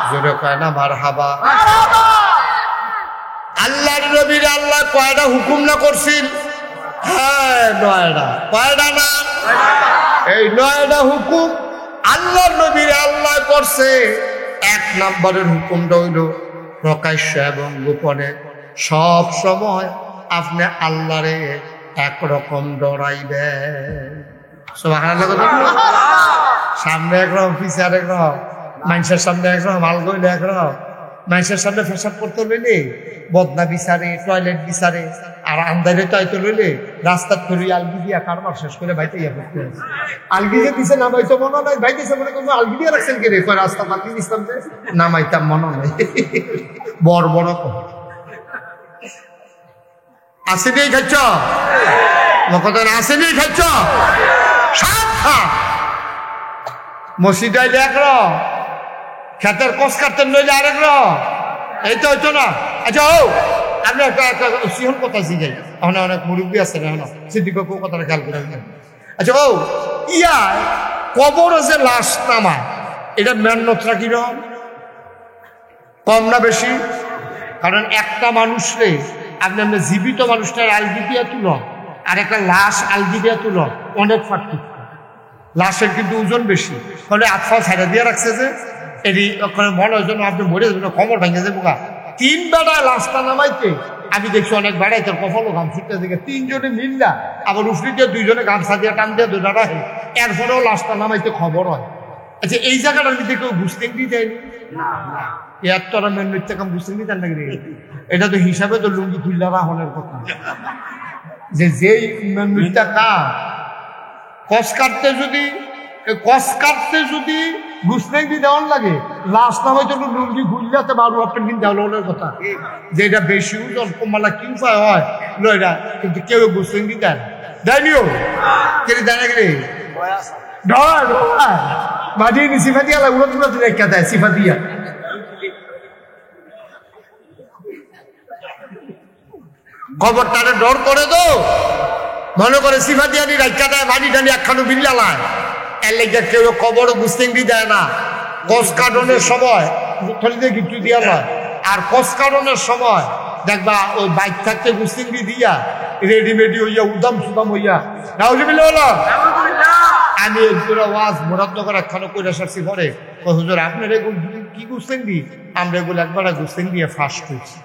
জোরে কয় না মার হাবা। আল্লাহর নবীর আল্লাহ কয়টা হুকুম না করছিল? হ্যাঁ নয়টা। কয়টা না? এই নয়টা হুকুম আল্লাহর নবীর আল্লাহ করছে। এক নম্বরের হুকুমটা হইল প্রকাশ্য এবং গোপনে সব সময় আপনি আল্লাহরে একরকম ডরাইবেন। সামনে একরকম পিছে আরেক রকম, মানুষের সামনে একরকম মাল গইলে একরকম। মানুষের সামনে ফেসাব করতে লইলে বদনা বিচারে, টয়লেট বিচারে, আর আন্দারে টয়তো লইলে রাস্তার থরি আলগি দিয়া কারবার শেষ করে ভাইতে ইয়া করতে আছে। আলগি যে দিছে নামাইতো মনে নাই, ভাইতেছে মনে করবো আলগি দিয়ে রাখছেন কে রে? রাস্তা পাতি দিতাম যে নামাইতাম মনে নাই। বড় বড় আসে দিয়ে খাচ্ছ কথা আসে দিয়ে খাচ্ছ মসজিদ আইলে এক খেতের কষ কাটতেন নইলে আরেক এই তো হইতো না। আচ্ছা ও আপনি একটা সিহন কথা শিখাই, ওখানে অনেক মুরব্বী আছে না, এখন সিদ্দিক কথাটা খেয়াল করে। আচ্ছা ও ইয়া কবর যে লাশ নামা এটা মেহনতটা কিরকম? কম না বেশি? কারণ একটা মানুষরে আপনি আপনি জীবিত মানুষটার আলগি দিয়া তুল আর একটা লাশ আলগি দিয়া তুল, অনেক পার্থক্য। লাশের কিন্তু ওজন বেশি, তাহলে আটফা ছাড়া দিয়ে রাখছে যে এটি মনে হয় জন্য আপনি মরে যাবেন, খবর ভেঙে যাবো গা। 3 বেড়া লাশটা নামাইতে আমি দেখছি অনেক বেড়াই তোর কপালও ঘাম ছুটতে দেখে 3 জনে মিললা আবার উফরি দিয়ে 2 জনে গামছা দিয়ে টান দিয়ে দুটা রাখে, এরপরেও লাশটা নামাইতে খবর হয়। আচ্ছা এই জায়গাটার মধ্যে কেউ বুঝতে দিয়ে যায়নি? এর তো আর মেন নৃত্য কাম বুঝতে নিতেন নাকি? এটা তো হিসাবে তো লুঙ্গি খুললা রাহনের কথা, যে যেই মেন নৃত্য কা কস কাটতে যদি ঘুষনেক দিয়ে দেওয়ার লাগে, লাশ নামাই তো লুঙ্গি খুললাতে বারো আপনার দিন দেওয়ার কথা, যে এটা বেশি ওজন কমালা কি উপায় হয় লয়টা, কিন্তু কেউ ঘুষনেক দিয়ে দেন দেয়নিও কে দেয় না কে ঢয় বাদিয়ে নি সিফা দিয়া উড়ো তুলো রেখা দেয় সিফা দিয়া। কবরটারে ডর করে তো মনে করে সিফাতিয়ানি রাইকা দেয় ভানি টানি একখানো বিল্লালায় এর লেগে কেউ কবরও গুস্তিংড়ি দেয় না। কস কাটনের সময় থলিতে গিট্টু দিয়া নয়, আর কস কাটনের সময় দেখবা ওই বাইক থাকতে গুস্তিংড়ি দিয়া রেডিমেডি হইয়া উদাম সুদাম হইয়া না। আমি একজোড়া ওয়াজ মুরাদনগর একখানো কইরা সারছি পরে ও হুজুর আপনার এগুলো কি গুস্তিংড়ি? আমরা এগুলো একবার গুস্তিংড়ি ফাঁস করছি।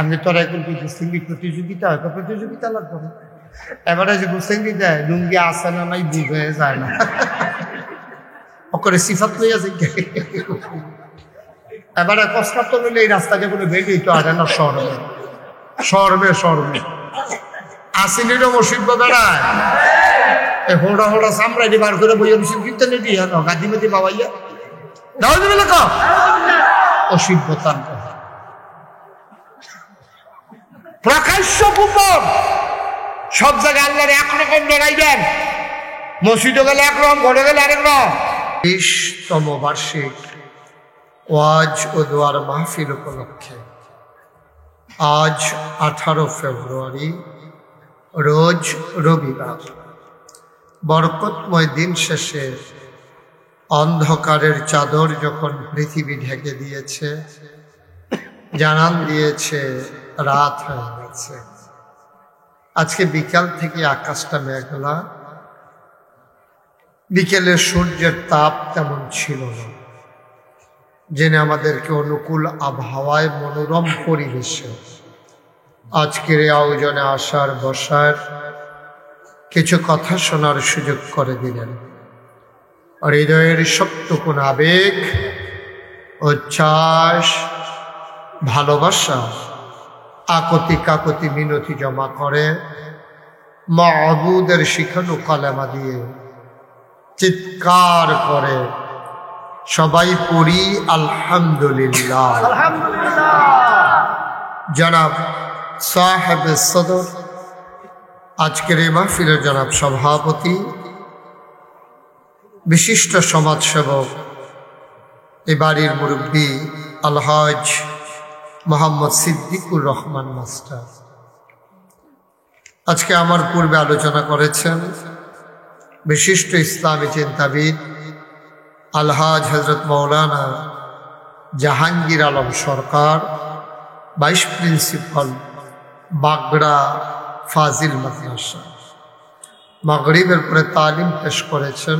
আমি তোরা এখন কি গুস্তিংড়ি প্রতিযোগিতা হয়? প্রতিযোগিতা লাগবে না। এবারে যে গুস্তিংড়ি দেয় লুঙ্গি আসে না নাই বুঝে যায় না, ওকে সিফাত লইয়া যায়। এবারে কষ্ট তো নিলে এই রাস্তা যেগুলো বেরিয়ে তো আরে না সরবে সরবে সরবে আসিনিরও মসিব বেড়ায় এই হোড়া হোড়া সামরাইনি বার করে বইয়া রসিদ কিনতে নেই দিয়ে গাদিমতি বাবাইয়া দাও দেবে না অসিব্যতার প্রকাশ্য কুপন। সব জায়গায় আল্লাহর একরকম লড়াইবেন, মসজিদে গেলে একরকম, ঘরে গেলে আরেক রকম। 20তম বার্ষিক ওয়াজ ও দোয়ার মাহফিল উপলক্ষে আজ 18 ফেব্রুয়ারি রোজ রবিবার বরকতময় দিন শেষে অন্ধকারের চাদর যখন পৃথিবী ঢেকে দিয়েছে, জানান দিয়েছে রাত হয়ে গেছে। আজকে বিকাল থেকে আকাশটা মেঘলা, বিকেলের সূর্যের তাপ তেমন ছিল না, জেনে আমাদেরকে অনুকূল আবহাওয়ায় মনোরম পরিবেশে আজকের এই আয়োজনে আসার বসার কিছু কথা শোনার সুযোগ করে দিলেন। হৃদয়ের সবটুকুন আবেগ, উচ্ছ্বাস, ভালোবাসা, আকতি কাকতি মিনতি জমা করে মাবুদের শিখানো কালেমা দিয়ে চিৎকার করে সবাই পড়ি আলহামদুলিল্লাহ। জনাব সাহেব সদর, আজকের এই মাহফিলের জনাব সভাপতি, বিশিষ্ট সমাজসেবক, এই বাড়ির মুরব্বী আলহাজ মোহাম্মদ সিদ্দিকুর রহমান মাস্টার, আজকে আমার পূর্বে আলোচনা করেছেন বিশিষ্ট ইসলামী চিন্তাবিদ আলহাজ হজরত মৌলানা জাহাঙ্গীর আলম সরকার, ভাইস প্রিন্সিপাল বাগড়া ফাজিল মাদ্রাসা। মাগরিবের পরে তালিম পেশ করেছেন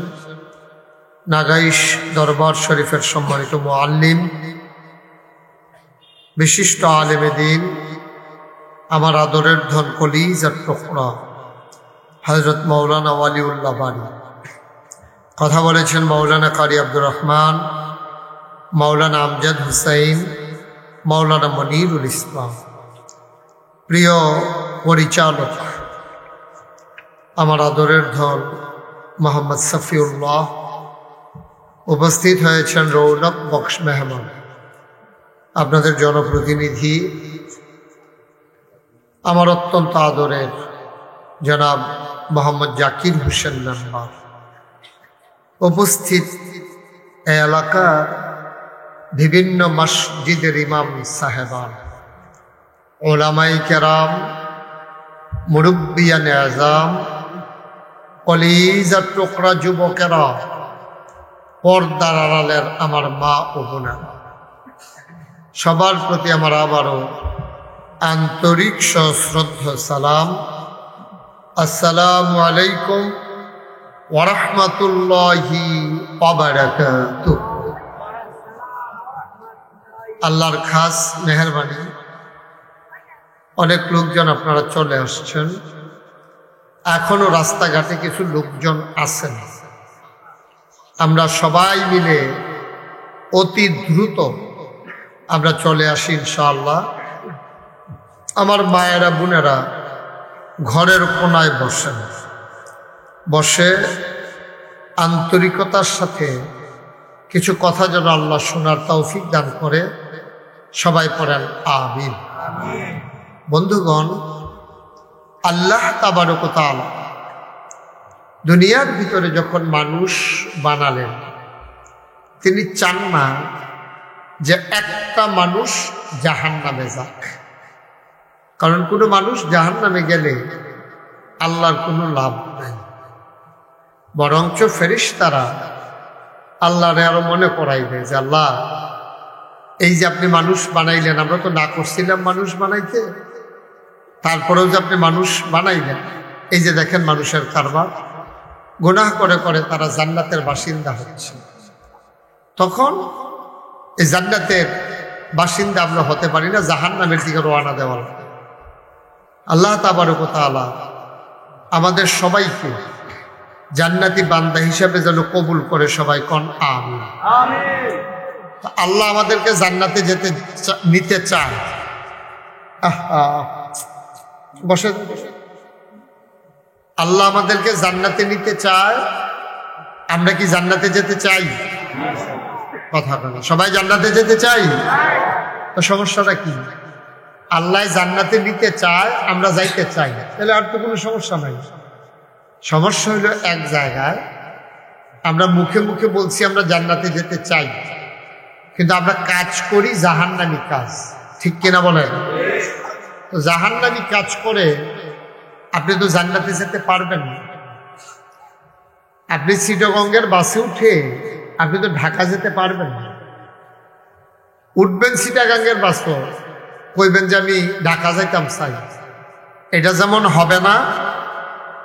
নাগাইশ দরবার শরীফের সম্মানিত মুআল্লিম, বিশিষ্ট আলেমে দিন, আমার আদরের ধন কলিজার টুকরা হজরত মৌলানা ওয়ালিউল্লাহ বাড়ি। কথা বলেছেন মৌলানা কারি আব্দুর রহমান, মৌলানা আমজাদ হুসাইন, মৌলানা মনিরুল ইসলাম। প্রিয় পরিচালক আমার আদরের ধন মোহাম্মদ সফিউল্লাহ, উপস্থিত হয়েছেন রৌনক বক্স মেহমান, আপনাদের জনপ্রতিনিধি আমার অত্যন্ত আদরের জনাব মোহাম্মদ জাকির হোসেন মেম্বার, উপস্থিত এই এলাকার বিভিন্ন মসজিদের ইমাম সাহেবান, ওলামাই কেরাম, মুরব্বিয়ান আজম, কলিজার টুকরা যুবকেরা, পর্দার আড়ালের আমার মা ও বোনেরা, সবার প্রতি আমার আবারও আন্তরিক সশ্রদ্ধ সালাম। আসসালামু আলাইকুম ওয়া রাহমাতুল্লাহি ওয়া বারাকাতুহু। আল্লাহর খাস মেহেরবানি, অনেক লোকজন আপনারা চলে আসছেন, এখনো রাস্তাঘাটে কিছু লোকজন আছেন। আমরা সবাই মিলে অতি দ্রুত আমরা চলে আসি ইনশাআল্লাহ। আমার মায়েরা বোনেরা ঘরের কোনায় বসেন, বসে আন্তরিকতার সাথে কিছু কথা যেন আল্লাহ শোনার তৌফিক দান করে, সবাই পড়েন আমিন। বন্ধুগণ, আল্লাহ তাবারক ওয়া তাআলা দুনিয়ার ভিতরে যখন মানুষ বানালেন, তিনি চান না যে একটা মানুষ জাহান্নামে যাক। কারণ কোনো মানুষ জাহান্নামে গেলে আল্লাহর কোনো লাভ নেই, বরঞ্চ ফেরেশতারা আল্লাহরে আরো মনে করাইবে যে আল্লাহ, এই যে আপনি মানুষ বানাইলেন, আমরা তো না করছিলাম মানুষ বানাইতে, তারপরেও যে আপনি মানুষ বানাইলেন, এই যে দেখেন মানুষের কারবার, গুনাহ করে করে তারা জান্নাতের বাসিন্দা হচ্ছে। তখন এই জান্নাতের বাসিন্দা আমরা হতে পারি না, জাহান্নামের দিকে রওনা দেওয়ার। আল্লাহ তাবারক ওয়া তাআলা আমাদের সবাইকে জান্নাতি বান্দা হিসেবে যেন কবুল করে, সবাই কোন আমিন। আল্লাহ আমাদেরকে জান্নাতে নিতে চায়। বসে, আল্লাহ আমাদেরকে জান্নাতে নিতে চায়। আমরা কি জান্নাতে যেতে চাই? কথা বলো, সবাই জান্নাতে যেতে চাই। তো সমস্যাটা কি? আল্লাহ জান্নাতে নিতে চায়, আমরা যাইতে চাই, তাহলে আর তো কোনো সমস্যা নাই। সমস্যা হইল এক জায়গায় আমরা মুখে মুখে বলছি আমরা জান্নাতে যেতে চাই, কিন্তু আমরা কাজ করি জাহান্নামী কাজ, ঠিক কিনা বলেন? তো জাহান্নামী কাজ করে আপনি তো জান্নাতে যেতে পারবেন না। আপনি চিটাগংয়ের বাসে উঠে আপনি তো ঢাকা যেতে পারবেন না। উঠবেন চিটাগাঙ্গের বাসে, কইবেন যে আমি ঢাকা যাইতাম চাই, এটা যেমন হবে না,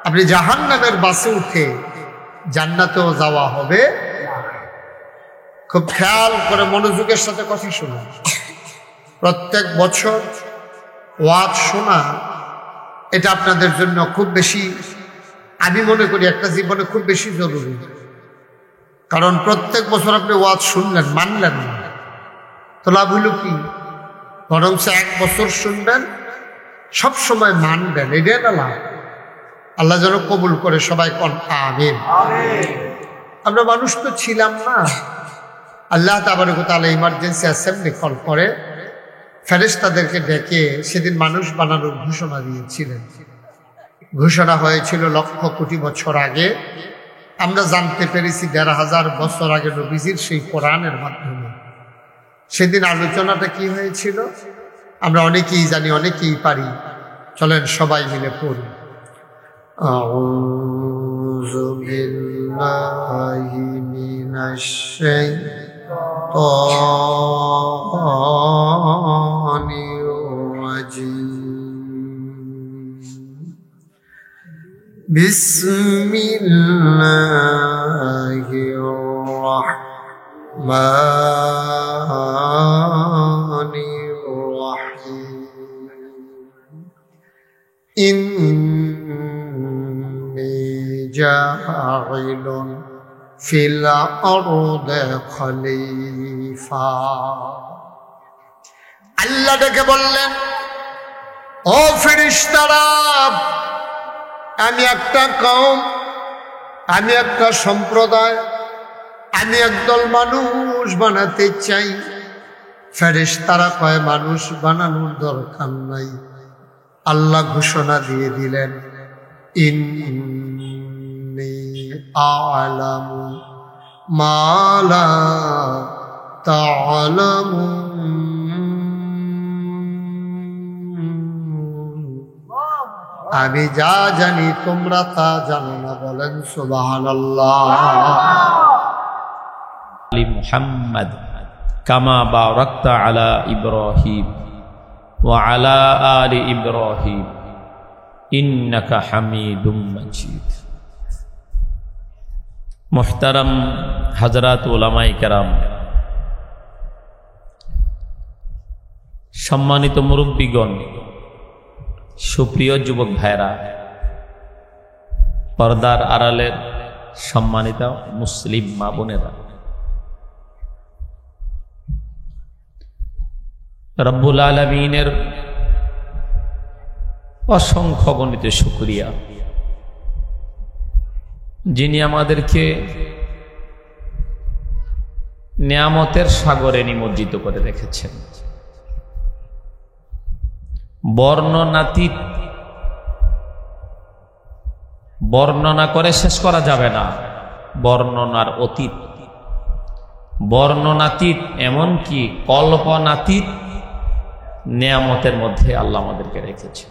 আপনি জাহান্নামের বাসে উঠে জান্নাতেও যাওয়া হবে। খুব খেয়াল করে মনোযোগের সাথে কথা শোনা। প্রত্যেক বছর ওয়াজ শোনা এটা আপনাদের জন্য খুব বেশি, আমি মনে করি একটা জীবনে খুব বেশি জরুরি। কারণ প্রত্যেক বছর আপনি ওয়াজ শুনলেন, মানলেন না, তো লাভ হইল কি? বরঞ্চ এক বছর শুনবেন, সব সময় মানবেন, এটাই না লাভ। আল্লাহ যেন কবুল করে, সবাই কোন আমিন। আমরা মানুষ তো ছিলাম না। আল্লাহ তাবারক ওয়া তাআলা ইমার্জেন্সি অ্যাসেম্বলি কল করে ফেরেশতাদেরকে ডেকে সেদিন মানুষ বানানোর ঘোষণা দিয়েছিলেন। ঘোষণা হয়েছিল লক্ষ কোটি বছর আগে। আমরা জানতে পেরেছি ১৫০০ বছর আগে নবীজির সেই কোরআনের মাধ্যমে। সেদিন আলোচনাটা কি হয়েছিল আমরা অনেকেই জানি, অনেকেই পারি। চলেন সবাই মিলে পড়ি। আউযু বিল্লাহি মিনাশ শাইতানির রাজীম। বিসমিল্লাহির রাহমানির রাহিম। ইন্নী জাইলুন ফিল আরদি খলিফা। আল্লাহ ডেকে বললেন, ও ফেরেশতারা, আমি একটা কওম, আমি একটা সম্প্রদায়, আমি একদল মানুষ বানাতে চাই। ফেরেশতারা কয় মানুষ বানানোর দরকার নাই। আল্লাহ ঘোষণা দিয়ে দিলেন, ইন্নী আ'লামু মা লা তা'লামুন। আমি যা জানি তোমরা তা জানো না। বলেন সুবহানাল্লাহ। আলি মুহাম্মদ কামা বারাকতা আলা ইব্রাহিম ওয়া আলা আলি ইব্রাহিম ইন্নাকা হামিদুম মাজিদ। মুহতারাম হযরত উলামায়ে কেরাম, সম্মানিত মুরব্বীগণ, সুপ্রিয় যুবক ভাইরা, পর্দার আড়ালের সম্মানিত মুসলিম মা বোনেরা, রব্বুল আলামিনের অসংখ্য গণিত শুকরিয়া, যিনি আমাদেরকে নিয়ামতের সাগরে নিমজ্জিত করে রেখেছেন। বর্ণনাতীত, বর্ণনা করে শেষ করা যাবে না, বর্ণনার অতীত, বর্ণনাতীত, এমনকি কল্পনাতীত নিয়ামতের মধ্যে আল্লাহ আমাদেরকে রেখেছে।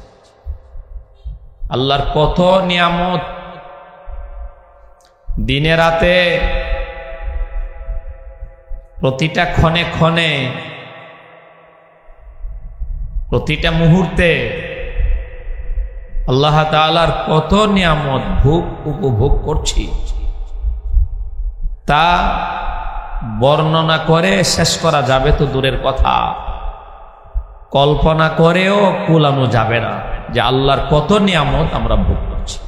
আল্লাহর কত নিয়ামত, দিনে রাতে প্রতিটা ক্ষণে ক্ষণে প্রতিটা মুহূর্তে আল্লাহ তাআলার কত নিয়ামত ভোগ উপভোগ করছি, তা বর্ণনা করে শেষ করা যাবে তো দূরের কথা, কল্পনা করেও কুলানো যাবে না যে আল্লাহর কত নিয়ামত আমরা ভোগ করছি।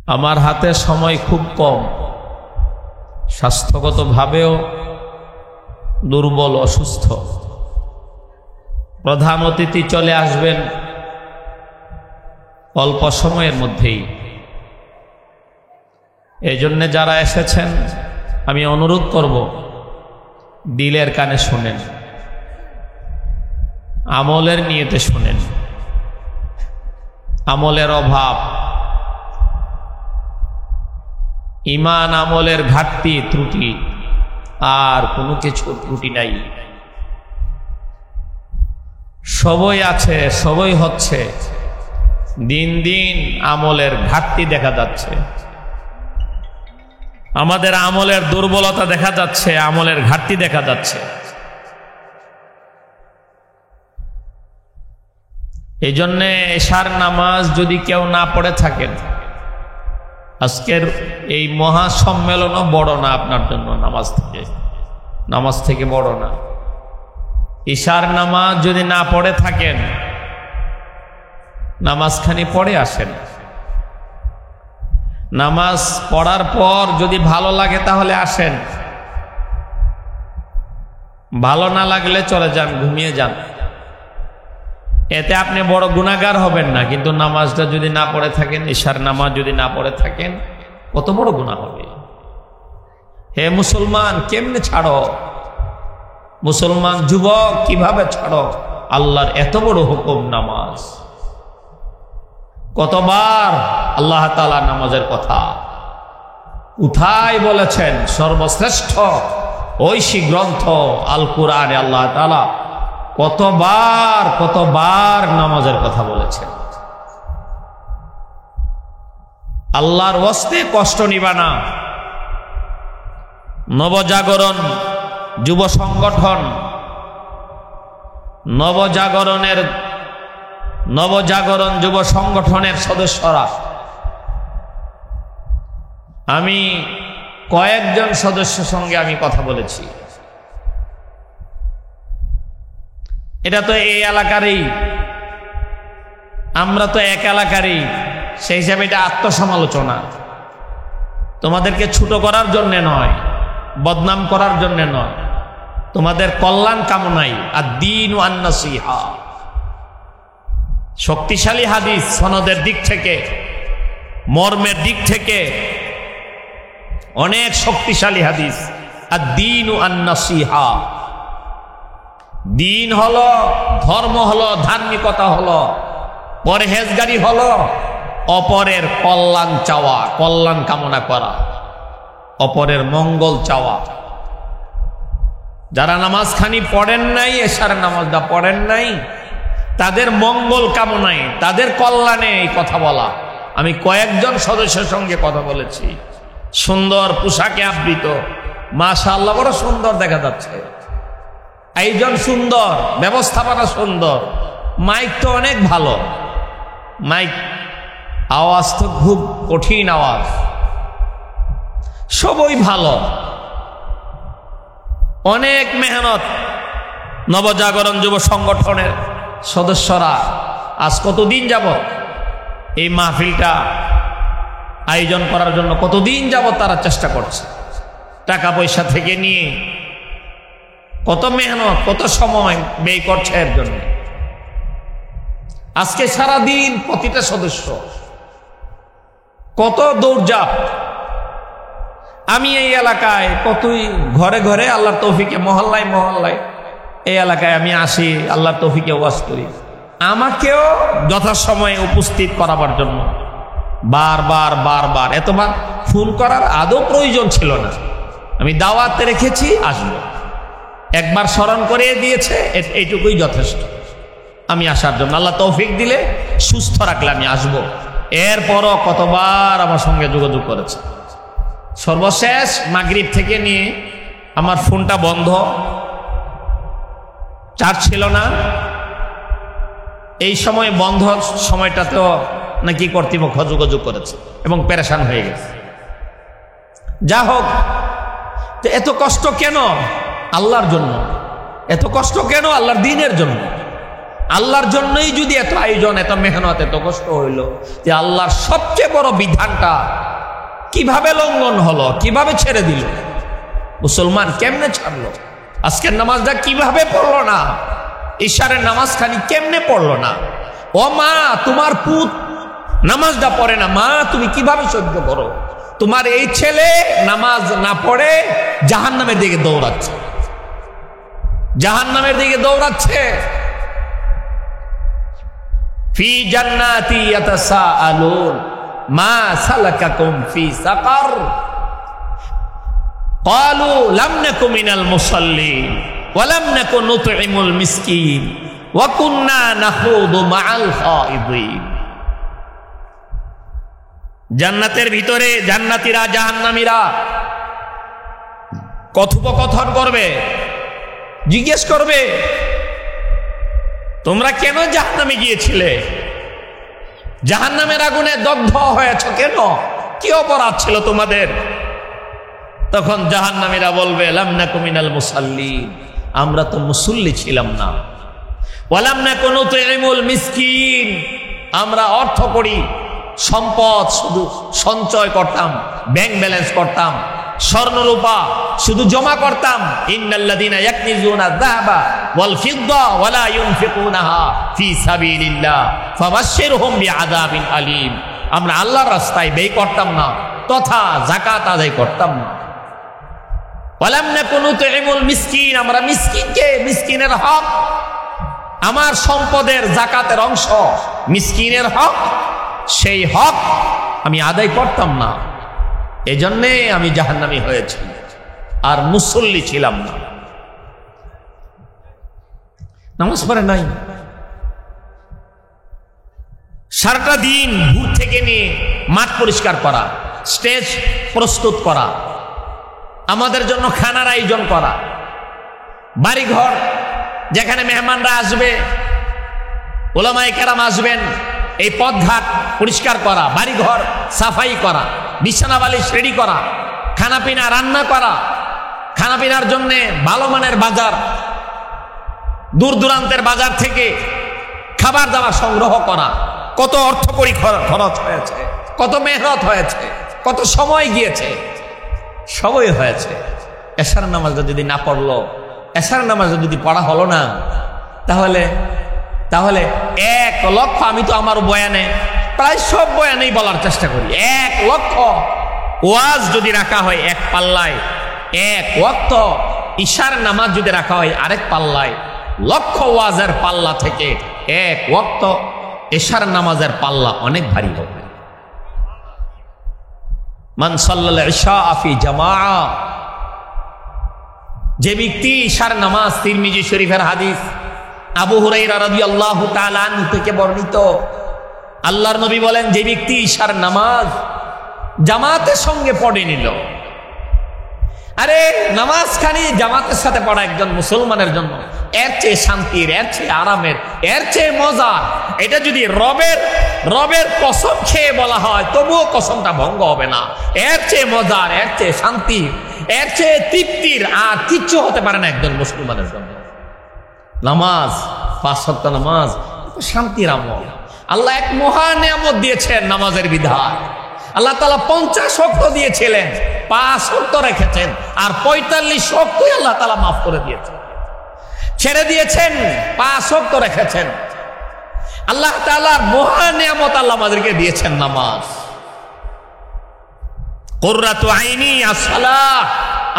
আমার হাতে সময় খুব কম, স্বাস্থ্যগতভাবেও দুর্বল, অসুস্থ। প্রধান অতিথি চলে আসবেন অল্প সময়ের মধ্যেই। এই জন্যে যারা এসেছেন আমি অনুরোধ করব, দিলের কানে শোনেন, আমলের নিয়তে শোনেন। আমলের অভাব, ঈমান আমলের ঘাটতি ত্রুটি, আর কোনো কিছু ত্রুটি নাই। সবই আছে, সবই হচ্ছে, দিন দিন আমলের ঘাটতি দেখা যাচ্ছে, আমাদের আমলের দুর্বলতা দেখা যাচ্ছে, আমলের ঘাটতি দেখা যাচ্ছে। এই জন্যে এশার নামাজ যদি কেউ না পড়ে থাকেন, আজকের এই মহাসম্মেলনও বড় না আপনার জন্য, নামাজ থেকে বড় না। ঈশার নামাজ যদি না পড়ে থাকেন, নামাজখানি পড়ে আসেন। নামাজ পড়ার পর যদি ভালো লাগে তাহলে আসেন, ভালো না লাগলে চলে যান, ঘুমিয়ে যান। এতে আপনি বড় গুনাহগার হবেন না, কিন্তু নামাজটা যদি না পড়ে থাকেন, ঈশার নামাজ যদি না পড়ে থাকেন, কত বড় গুনাহ হবে। হে মুসলমান, কেমনে ছাড়ো? মুসলমান যুবক, কিভাবে ছাড়ো? আল্লাহর এত বড় হুকুম নামাজ। কতবার আল্লাহ তাআলা নামাজের কথা উঠাই বলেছেন। সর্বশ্রেষ্ঠ ঐশী গ্রন্থ আল কুরআনে আল্লাহ তাআলা কতবার নামাজের কথা বলেছেন। আল্লাহর ওয়াস্তে কষ্ট নিবা না। নবজাগরণ যুব সংগঠন, নবজাগরণ যুব সংগঠনের সদস্যরা, আমি কয়েকজন সদস্যের সঙ্গে আমি কথা বলেছি। এটা তো এই এলাকারই, আমরা তো এক এলাকারই, সেই হিসাবে এটা আত্মসমালোচনা। তোমাদেরকে ছোট করার জন্য নয়, বদনাম করার জন্য নয়, তোমাদের কল্যাণ কামনাই। আদ-দীনু আন-নাসিহা। শক্তিশালী হাদিস, সনদের দিক থেকে, মর্মের দিক থেকে অনেক শক্তিশালী হাদিস। আদ-দীনু আন-নাসিহা। দিন হলো, ধর্ম হলো, ধার্মিকতা হলো, পরহেজগারি হলো অপরের কল্যাণ চাওয়া, কল্যাণ কামনা করা, অপরের মঙ্গল চাওয়া। যারা নামাজখানি পড়েন নাই, এশার নামাজটা পড়েন নাই, তাদের মঙ্গল কামনায়, তাদের কল্যাণে এই কথা বলা। আমি কয়েকজন সদস্যের সঙ্গে কথা বলেছি, সুন্দর পোশাকে আবৃত, মাশাআল্লাহ বড় সুন্দর দেখা যাচ্ছে, আয়োজন সুন্দর, ব্যবস্থাপনা সুন্দর, মাইক তো অনেক ভালো, মাইক আওয়াজ তো খুব কঠিন আওয়াজ, সবই ভালো, অনেক মেহনত। নবজাগরণ যুব সংগঠনের সদস্যরা আজ কতদিন যাবত এই মাহফিলটা আয়োজন করার জন্য কতদিন যাবত তারা চেষ্টা করছে, টাকা পয়সা থেকে নিয়ে কত মেহনত, কত সময় ব্যয় করছে এর জন্য। আজকে সারা দিন প্রতিটা সদস্য কত দৌড়ঝাঁপ। আমি এই এলাকায় কতই ঘরে ঘরে আল্লাহর তৌফিকে, মহল্লায় মহল্লায় এই এলাকায় আমি আসি, আল্লাহর তৌফিকে ওয়াজ করি। আমাকেও যথাসময়ে উপস্থিত করাবার জন্য বারবার এতবার ফোন করার আদৌ প্রয়োজন ছিল না। আমি দাওয়াত রেখেছি, আসবো। একবার স্মরণ করে দিয়েছে, এইটুকুই যথেষ্ট আমি আসার জন্য। আল্লাহ তৌফিক দিলে, সুস্থ রাখলে আমি আসবো। এরপরও কতবার আমার সঙ্গে যোগাযোগ করেছে। সর্বশেষ মাগরিব থেকে নিয়ে আমার ফোনটা বন্ধ, চার্জ ছিল না। এই সময় বন্ধ সময়টাতেও নাকি কর্তৃপক্ষ যোগাযোগ করেছে এবং পেরেশান হয়ে গেছে। যা হোক, তো এত কষ্ট কেন? আল্লাহর জন্য। এত কষ্ট কেন? আল্লাহর দ্বীনের জন্য। আল্লাহর জন্যই যদি এত আয়োজন, এত মেহনত, এত কষ্ট হইল, যে আল্লাহর সবচেয়ে বড় বিধানটা কিভাবে লঙ্ঘন হলো, কিভাবে ছেড়ে দিল? মুসলমান কেমনে ছাড়লো? আজকের নামাজটা কিভাবে পড়লো না? ইশারের নামাজ খালি কেমনে পড়লো না? ও মা, তোমার পুত নামাজটা পড়ে না, মা তুমি কিভাবে সহ্য করো? তোমার এই ছেলে নামাজ না পড়ে জাহান্নামের দিকে দৌড়াচ্ছে, জাহান্নামের দিকে দৌড়াচ্ছে। ফি জান্নাতি ইয়াতাসাআলুন মা সালাকাকুম ফি সাকার ক্বালু লাম নাকু মিনাল মুসাল্লিন ওয়া লাম নাকু নুতঈমুল মিসকিন ওয়া কুন্না নাখুদু মাআল খাইদিন। জান্নাতের ভিতরে জান্নাতীরা জাহান্নামীরা কথোপকথন করবে, জিজ্ঞেস করবে, তোমরা কেন জাহান্নামে গিয়েছিলে? জাহান্নামের আগুনে দগ্ধ হয়েছ কেন? কি অপরাধ ছিল তোমাদের? তখন জাহান্নামীরা বলবে, লাম নাকু মিনাল মুসাল্লিন, আমরা তো মুসল্লি ছিলাম না। ওয়া লাম নাকু নুতঈমুল মিসকিন, আমরা অর্থ করি, সম্পদ শুধু সঞ্চয় করতাম, ব্যাংক ব্যালেন্স করতাম, স্বর্ণরূপা শুধু জমা করতাম। ইন্নাল্লাযীনা ইয়াকনিজুনা আয-যাহাবা ওয়াল ফিদ্দা ওয়া লা ইউনফিকুনাহা ফি সাবিলিল্লাহ ফাবাশশিরহুম বিআযাবিন আলীম। আমরা আল্লাহর রাস্তায় ব্যয় করতাম না, তথা যাকাত আদায় করতাম না। ওয়া লাম নাকু নুতঈমুল মিসকিন, আমরা মিসকিনকে, মিসকিনের হক, আমার সম্পদের যাকাতের অংশ মিসকিনের হক, সেই হক আমি আদায় করতাম না। এজন্যে আমি জাহান্নামী হয়েছি, আর মুসল্লি ছিলাম না। নামাজ পড়ে নাই, সারাটা দিন ভোর থেকে নিয়ে মাঠ পরিষ্কার করা, স্টেজ প্রস্তুত করা, আমাদের জন্য খানার আয়োজন করা, বাড়িঘর যেখানে মেহমানরা আসবে, ওলামায়ে কেরাম আসবেন, এই পথঘাট পরিষ্কার করা, বাড়িঘর সাফাই করা, বিছানা বালিশ রেডি করা, খানাপিনা রান্না করা, খানাপিনার জন্য ভালো মানের বাজার, দূর দূরান্তের বাজার থেকে খাবার দাবার সংগ্রহ করা, কত অর্থকরী খরচ হয়েছে, কত মেহনত হয়েছে, কত সময় গিয়েছে, সবই হয়েছে। এশার নামাজটা যদি না পড়লো, এশার নামাজটা যদি পড়া হলো না, তাহলে 1 লক্ষ, আমি তো আমার বয়ানে প্রায় সব বয়ানেই বলার চেষ্টা করি, 1 লক্ষ ওয়াজ যদি রাখা হয় এক পাল্লায়, 1 ওয়াক্ত ইশার নামাজ যদি রাখা হয় আরেক পাল্লায়, লক্ষ ওয়াজের পাল্লা থেকে 1 ওয়াক্ত ইশার নামাজের পাল্লা অনেক ভারী হবে। মান সাল্লাল ইশা ফি জামাআ, যে ব্যক্তি ইশার নামাজ, তিরমিজি শরীফের হাদিস, আবু হুরায়রা রাদিয়াল্লাহু তাআলা আনহু থেকে বর্ণিত, আল্লাহর নবী বলেন, যে ব্যক্তি ইশার নামাজ জামাতের সঙ্গে পড়ে নিল, আরে নামাজ খানি জামাতের সাথে পড়া একজন মুসলমানের জন্য এর চেয়ে শান্তির, এর চেয়ে আরামের, এর চেয়ে মজা, এটা যদি রবের কসম খেয়ে বলা হয় তবুও কসমটা ভঙ্গ হবে না। এর চেয়ে মজার, এর চেয়ে শান্তির, এর চেয়ে তৃপ্তির আর কিচ্ছু হতে পারে না একজন মুসলমানের জন্য। নামাজ, 5 ওয়াক্ত নামাজ শান্তির আমল। আল্লাহ এক মহা নিয়ামত দিয়েছেন নামাজের বিধান। আল্লাহ তাআলা 50 ওয়াক্ত দিয়েছিলেন, 5 ওয়াক্ত রেখেছেন, আর 45 ওয়াক্তই আল্লাহ তাআলা মাফ করে দিয়েছেন, ছেড়ে দিয়েছেন, 5 ওয়াক্ত রেখেছেন। আল্লাহ তাআলার মহা নিয়ামত আল্লাহ আমাদেরকে দিয়েছেন নামাজ। কুররাতু আইনি আস-সালাহ,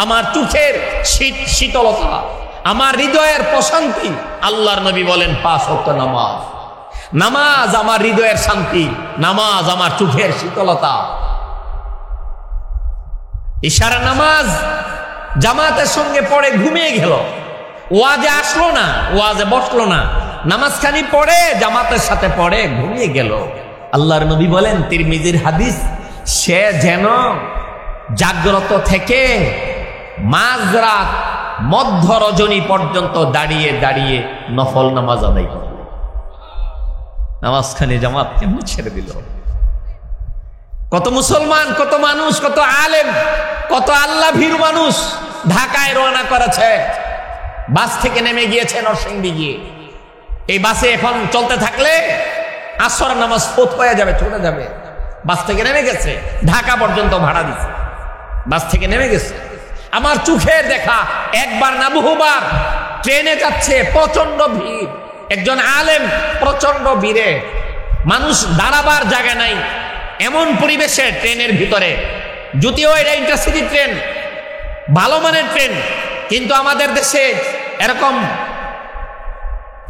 আমার চোখের শীতলতা, আমার হৃদয়ের প্রশান্তি। আল্লাহর নবী বলেন 5 ওয়াক্ত নামাজ। নামাজ আমার হৃদয়ের শান্তি, নামাজ আমার চোখের শীতলতা। ইশারা নামাজ জামাতের সঙ্গে পড়ে ঘুমিয়ে গেল, ওয়াজে আসলো না, ওয়াজে বসলো না, নামাজখানি পড়ে জামাতের সাথে পড়ে ঘুমিয়ে গেল। আল্লাহর নবী বলেন, তিরমিজির হাদিস, সে যেন জাগ্রত থেকে মাঝরাত মধ্য রজনী পর্যন্ত দাঁড়িয়ে দাঁড়িয়ে নফল নামাজ আদায় করল। নামাজখানি জামাত কেমন ছেড়ে দিল? কত মুসলমান, কত মানুষ, কত আলেম, কত আল্লাহ ভীরু মানুষ ঢাকায় রওনা করেছে, বাস থেকে নেমে গিয়েছে নরসিংদী গিয়ে। এই বাসে এখন চলতে থাকলে আসর নামাজ ফোত হয়ে যাবে, চলে যাবে। বাস থেকে নেমে গেছে, ঢাকা পর্যন্ত ভাড়া দিচ্ছে, বাস থেকে নেমে গেছে। আমার চোখের দেখা, একবার না বহুবার ট্রেনে যাচ্ছে, প্রচন্ড ভিড়, একজন আলেম প্রচন্ড ভিড়ে, মানুষ দাঁড়াবার জায়গা নাই, এমন পরিবেশে ট্রেনের ভিতরে, যদিও এটা ইন্টারসিটি ট্রেন, ভালো মানের ট্রেন, কিন্তু আমাদের দেশে এরকম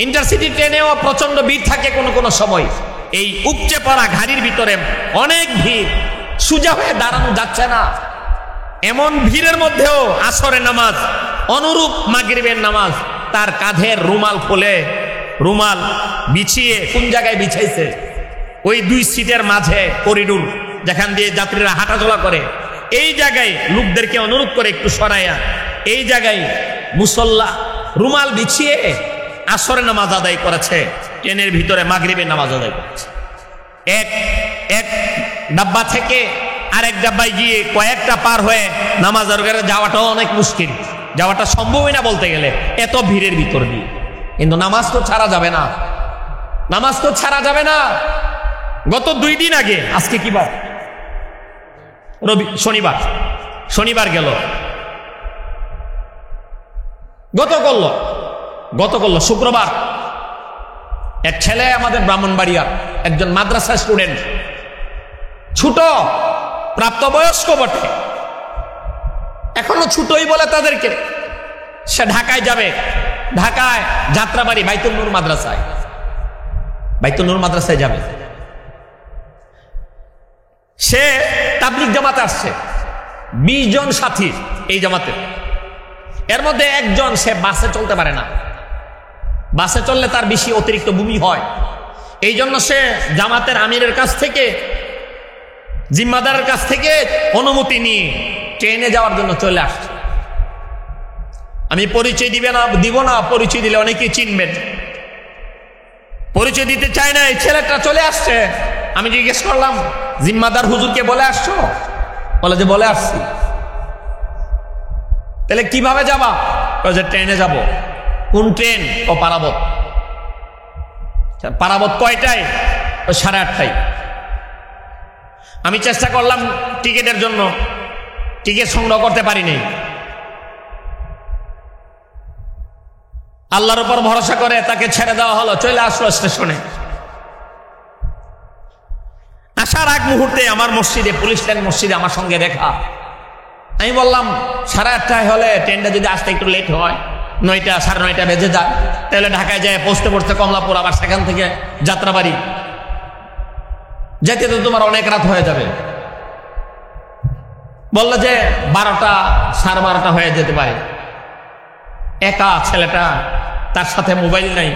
ইন্টারসিটি ট্রেনেও প্রচন্ড ভিড় থাকে কোনো কোনো সময়। এই উপচে পড়া গাড়ির ভিতরে অনেক ভিড়, সোজা হয়ে দাঁড়ানো যাচ্ছে না। এমন ভিড়ের মধ্যেও আসরের নামাজ, অনুরূপ মাগরিবের নামাজ, তার কাঁধের রুমাল খুলে, রুমাল বিছিয়ে, কোন জায়গায় বিছাইছে? ওই দুই সিটের মাঝে করিডোর, যেখান দিয়ে যাত্রীরা হাঁটাচলা করে, এই জায়গায় লোকদেরকে অনুরোধ করে একটু সরাইয়া, এই জায়গায় মুসল্লা রুমাল বিছিয়ে আসরের নামাজ আদায় করেছে, ট্রেনের ভিতরে মাগরিবের নামাজ আদায় করেছে। এক এক ডাব্বা থেকে আরেক ডাব্বায় গিয়ে কয়েকটা পার হয়ে নামাজ আদায় যাওয়াটাও অনেক মুশকিল, যাওয়াটা সম্ভবই না বলতে গেলে, এত ভিড়ের ভিতর দিয়ে। কিন্তু নামাজ তো ছাড়া যাবে না, নামাজ তো ছাড়া যাবে না। গত 2 দিন আগে, আজকে কি বার? শনিবার, শনিবার গেল, গত করল শুক্রবার, এক ছেলে আমাদের ব্রাহ্মণবাড়িয়ার একজন মাদ্রাসা স্টুডেন্ট, ছোট, প্রাপ্তবয়স্ক বটে, এখনো ছোটই বলে তাদেরকে, সে ঢাকায় যাবে, ঢাকায় যাত্রাবাড়ি বাইতুল নূর মাদ্রাসায়, বাইতুল নূর মাদ্রাসায় যাবে। সে তাবলিগ জামাতে আসছে, 20 জন সাথী এই জামাতে। এর মধ্যে একজন, সে বাসে চলতে পারে না, বাসে চললে তার বেশি অতিরিক্ত বমি হয়, এই জন্য সে জামাতের আমিরের কাছ থেকে, জিম্মাদারের কাছ থেকে অনুমতি নিয়ে ট্রেনে যাওয়ার জন্য চলে আসছে। আমি পরিচয় দিব না, পরিচয় দিলে অনেকেই চিনবেন, পরিচয় দিতে চায় না। এই ছেলেটা চলে আসছে, আমি জিজ্ঞেস করলাম, জিম্মাদার হুজুরকে বলে আসছো? বলে যে বলে আসছি। তাহলে কিভাবে যাবা? যে ট্রেনে যাব। কোন ট্রেন? ও পারাবত। পারাবত কয়টায়? ও 8:30টায়। আমি চেষ্টা করলাম টিকিটের জন্য, টিকিট সংগ্রহ করতে পারিনি। আল্লাহর উপর ভরসা করে তাকে ছেড়ে দেওয়া হলো, চলে আসলো স্টেশনে। আসার আগ মুহূর্তে আমার মসজিদে, পুলিশ লাইন মসজিদে আমার সঙ্গে দেখা। আমি বললাম 8:30টায় হলে ট্রেনটা যদি আসতে একটু লেট হয়, 9টা 9:30 বেজে যায়, তাহলে ঢাকায় যায় পৌঁছতে পৌঁছতে কমলাপুর, আবার সেখান থেকে যাত্রাবাড়ি যেতে তো তোমার অনেক রাত হয়ে যাবে। বললো যে 12টা 12:30 হয়ে যেতে পারে। একা ছেলেটা, তার সাথে মোবাইল নাই,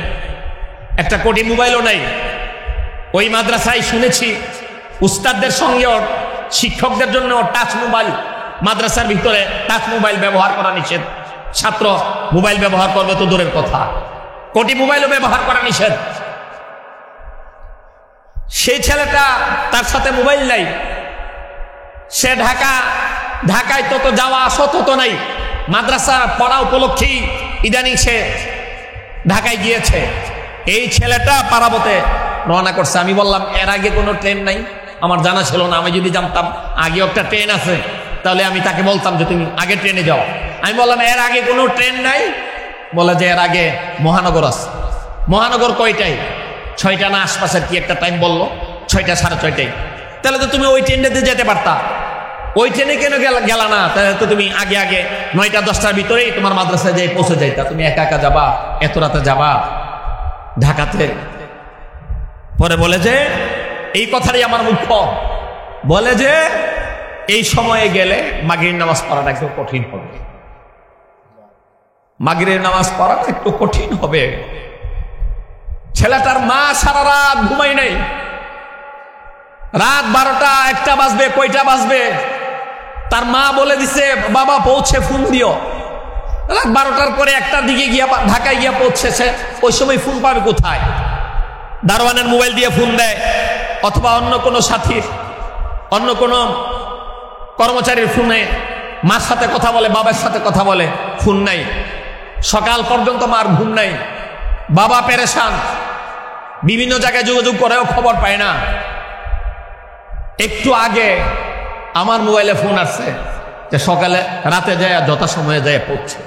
একটা কোটি মোবাইলও নাই। ওই মাদ্রাসায় শুনেছি উস্তাদদের সঙ্গে, শিক্ষকদের জন্য টাচ মোবাইল, মাদ্রাসার ভিতরে টাচ মোবাইল ব্যবহার করা নিষেধ। ছাত্র মোবাইল ব্যবহার করবে তো দূরের কথা, কোটি মোবাইলও ব্যবহার করা নিষেধ। সেই ছেলেটা, তার সাথে মোবাইল নাই, সে ঢাকায় তত যাওয়া আসা তত নাই, মাদ্রাসা পড়া উপলক্ষেই ইদানিং সে ঢাকায় গিয়েছে। এই ছেলেটা পারাবতে রওনা করছে। আমি বললাম, এর আগে কোনো ট্রেন নাই? আমার জানা ছিল না। আমি যদি জানতাম আগে একটা ট্রেন আছে, তাহলে আমি তাকে বলতাম যে তুমি আগে ট্রেনে যাও। আমি বললাম, এর আগে কোনো ট্রেন নাই? বলে যে এর আগে মহানগর আছে। মহানগর কয়টায়? 6টা না আশপাশের কি একটা টাইম বললো, 6টা 6:30টায়। তাহলে তো তুমি ওই ট্রেনটাতে যেতে পারতা, ওই ট্রেনে কেন গেলা না? তাহলে তো তুমি আগে 9টা 10টার ভিতরেই তোমার মাদ্রাসায় যাই পৌঁছে যাইতা। তুমি একা একা যাবা, এত রাতে যাবা ঢাকাতে? পরে বলে যে, এই কথাটাই আমার মুখ্য, বলে যে এই সময়ে গেলে মাগরিব নামাজ পড়াটা একদম কঠিন হবে। মাগরিবের নামাজ পড়া একটু কঠিন হবে। ছেলেটার মা সারা রাত ঘুমাই নাই, রাত 12টা 1টা বাজবে, কয়টা বাজবে তার মা বলে দিছে বাবা পৌঁছে ফোন দিও। রাত 12টার পরে 1টার দিকে গিয়া ঢাকায় গিয়া পৌঁছেছে, ওই সময় ফোন পাবে কোথায়? দারোয়ানের মোবাইল দিয়ে ফোন দেয়, অথবা অন্য কোনো সাথীর, অন্য কোনো কর্মচারীর ফোনে মার সাথে কথা বলে, বাবার সাথে কথা বলে, ফোন নাই। সকাল পর্যন্ত মার ঘুম নাই, বাবা পেরেশান, বিভিন্ন জায়গায় যোগাযোগ করেও খবর পায় না। একটু আগে আমার মোবাইলে ফোন আসছে যে সকালে রাতে যায় যথাসময়ে যায় পড়ছে।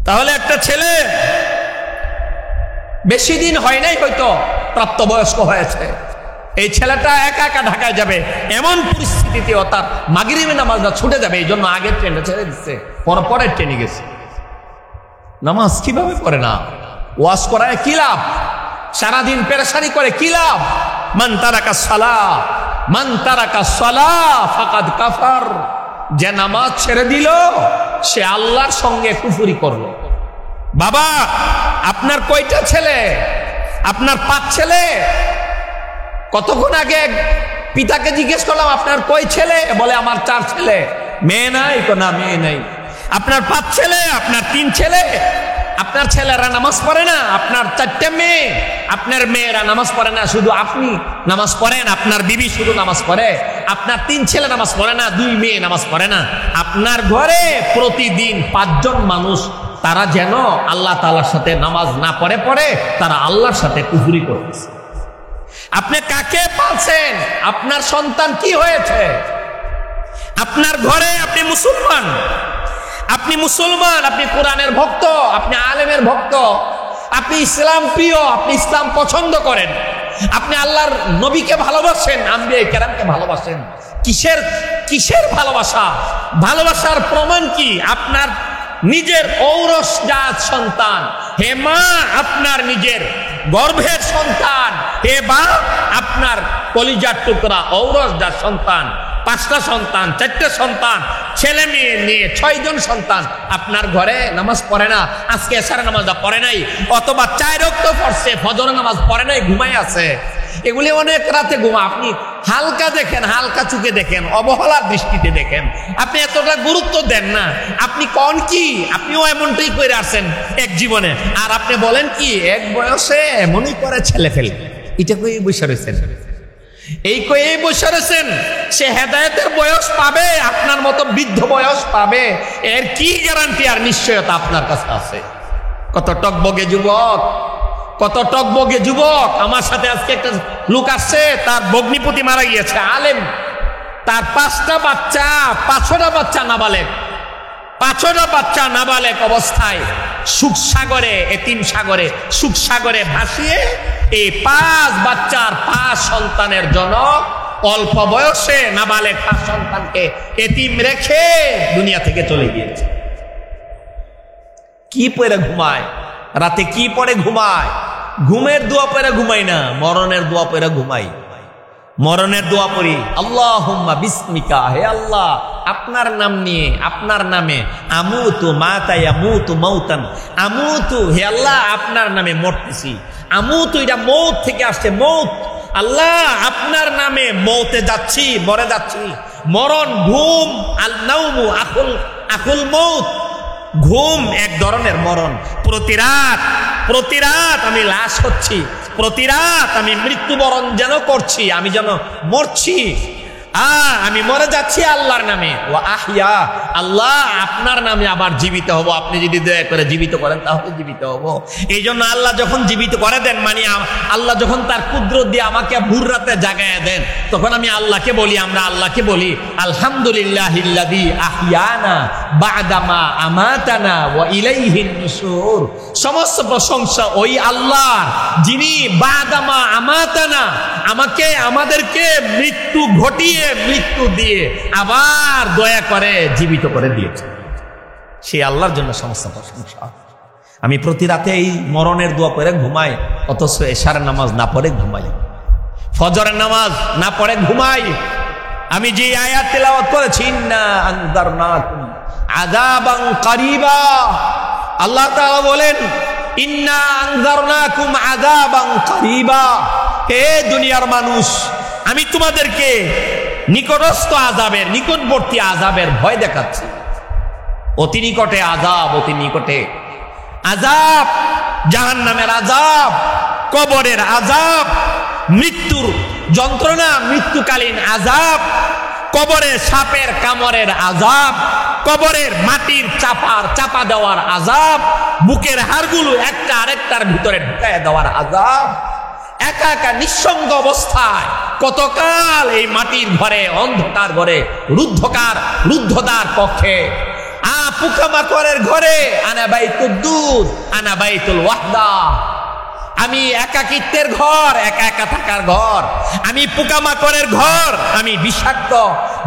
তাহলে একটা ছেলে বেশি দিন হয় নাই হয়তো প্রাপ্তবয়স্ক হয়েছে, এই ছেলেটা একা একা ঢাকায় যাবে, এমন পরিস্থিতিতেও তার মাগরিবের নামাজটা ছুটে যাবে, এই জন্য আগের ট্রেনটা ছেড়ে দিচ্ছে, পরের ট্রেনে গেছে। নামাজ কিভাবে করে না? ওয়াজ করায় কি লাভ? সারাদিন পেরেশানি করে কি লাভ? মান তারাকা সালাহ ফাকাদ কাফার, যে নামাজ ছেড়ে দিল সে আল্লাহর সঙ্গে কুফরি করলো। বাবা আপনার কয়টা ছেলে? আপনার 5 ছেলে? কতক্ষণ আগে পিতাকে জিজ্ঞেস করলাম আপনার কয় ছেলে? বলে আমার 4 ছেলে। মেয়ে নাই? না মেয়ে নাই। আপনার 5 ছেলে, আপনার 3 ছেলে। আপনার ছেলেরা নামাজ পড়ে না, আপনার 4টে মেয়ে। আপনার মেয়েরা নামাজ পড়ে না, শুধু আপনি নামাজ পড়েন। আপনার বিবি শুধু নামাজ পড়ে। আপনার 3 ছেলে নামাজ পড়ে না, 2 মেয়ে নামাজ পড়ে না। আপনার ঘরে প্রতিদিন 5 জন মানুষ, তারা যেন আল্লাহ তাআলার সাথে নামাজ না পড়ে তারা আল্লাহর সাথে কুফরি করতেছে। আপনি কাকে পালছেন? আপনার সন্তান কি হয়েছে? আপনার ঘরে আপনি মুসলমান, আপনি কোরআনের ভক্ত, আপনি আলেমের ভক্ত, আপনি ইসলাম প্রিয়, আপনি ইসলাম পছন্দ করেন, আপনি আল্লাহর নবীকে ভালোবাসেন, আম্বিয়া কেরামকে ভালোবাসেন। কিসের ভালোবাসা? ভালোবাসার প্রমাণ কি? আপনার নিজের ঔরসজাত সন্তান। হে মা, আপনার নিজের গর্ভের সন্তান। হে বাপ, আপনার কলিজার টুকরা ঔরসজাত সন্তান। 5টা সন্তান, 4টে সন্তান, ছেলে মেয়ে নিয়ে 6 জন সন্তান আপনার ঘরে নামাজ পড়ে না। আজকে এশার নামাজটা পড়ে নাই, অথবা 4 ওয়াক্ত পড়ছে, ফজর নামাজ পড়ে নাই, ঘুমাই আছে। এগুলি অনেক রাতে ঘুমা। আপনি হালকা দেখেন, হালকা চোখে দেখেন, অবহেলার দৃষ্টিতে দেখেন, আপনি এতটা গুরুত্ব দেন না। আপনি কোন কি? আপনিও এমনটাই করে আসছেন এক জীবনে, আর আপনি বলেন কি এক বয়সে এমনই করে ছেলে ফেলে। এটা কই বসে রয়েছেন? এই বসে রয়েছেন। সে হেদায়েতের বয়স পাবে, আপনার মতো বৃদ্ধ বয়স পাবে, এর কি গ্যারান্টি আর নিশ্চয়তা আপনার কাছে আছে? কত টকবগে যুবক। আমার সাথে আজকে একটা লোক আসছে, তার ভগ্নিপতি মারা গিয়েছে, আলেম, তার 5টা বাচ্চা নাবালেগ, 5টা বাচ্চা নাবালেগ অবস্থায় এতিম সাগরে ভাসিয়ে এই 5 বাচ্চার 5 সন্তানের জনক অল্প বয়সে নাবালেগ 5 সন্তানকে এতিম রেখে দুনিয়া থেকে চলে গিয়েছে। কি পড়ে ঘুমায়? রাতে কি পড়ে ঘুমায়? ঘুমের দোয়া পড়ে ঘুমাই না, মরণের দোয়া পড়ে ঘুমাই। মরণের দোয়া পড়ি, আল্লাহুম্মা বিসমিকা, হে আল্লাহ আপনার নাম নিয়ে, আপনার নামে, আমুতু মাতা ইয়ামুতু মাউতান, আমুতু, হে আল্লাহ আপনার নামে মরতেছি। আমুতু এটা মৌত থেকে আসছে, মৌত। আল্লাহ আপনার নামে মৌতে যাচ্ছি, মরে যাচ্ছি। মরণ, ঘুম, আল নাউমু আকুল মৌত, ঘুম এক ধরনের মরণ। প্রতি রাত আমি লাশ হচ্ছি, প্রতি রাত আমি মৃত্যুবরণ যেন করছি, আমি যেন মরছি, আমি মরে যাচ্ছি আল্লাহর নামে। ও আহিয়া, আল্লাহ আপনার নামে আবার জীবিত হব, আপনি যদি দয়া করে জীবিত করেন তাহলে জীবিত হব। এই জন্য আল্লাহ যখন জীবিত করে দেন, মানে আল্লাহ যখন তার কুদরত দিয়ে আমাকে ভোর রাতে জাগায় দেন, তখন আমি আল্লাহকে বলি, আমরা আল্লাহকে বলি, আলহামদুলিল্লাহিল্লাযী আহিয়ানা বা'দামা আমাতানা ওয়া ইলাইহিন নুশুর। সমস্ত প্রশংসা ওই আল্লাহ, যিনি বা'দামা আমাতানা, আমাদেরকে মৃত্যু ঘটিয়ে, মৃত্যু দিয়ে আবার দয়া করে জীবিত করে দিয়েছে। সেই আল্লাহর জন্য সমস্ত প্রশংসা। আমি প্রতি রাতে এই মরণের দোয়া পড়ে ঘুমাই, অথচ এশার নামাজ না পড়ে ঘুমাই, ফজরের নামাজ না পড়ে ঘুমাই। আমি যে আয়াত তেলাওয়াত করেছি, ইন্না আনজারনাকুম আযাবান কারীবা। আল্লাহ তাআলা বলেন ইন্না আনযারনাকুম আযাবান কারীবা। হে দুনিয়ার মানুষ, আমি তোমাদেরকে নিকটস্থ আযাবের, নিকটবর্তী আযাবের ভয় দেখাচ্ছি। অতি নিকটে আযাব, অতি নিকটে আযাব, জাহান্নামের আযাব, কবরের আযাব, মৃত্যুর যন্ত্রণা, মৃত্যুকালীন আযাব, কবরের সাপের কামড়ের আযাব, কবরের মাটির চাপা দেওয়ার আযাব, বুকের হাড়গুলো একটা আরেকটার ভিতরে ঢুকায় দেওয়ার আযাব, একা একা নিঃসঙ্গ অবস্থায় কতকাল এই মাটির ঘরে, অন্ধকার ঘরে, রুদ্ধতার কক্ষে, পোকামাকড়ের ঘরে, আনা বাইতুদ্দুদ আনা বাইতুল ওয়াহদা, আমি একাকিত্বের ঘর, একা একা থাকার ঘর, আমি পোকামাকড়ের ঘর, আমি বিষাক্ত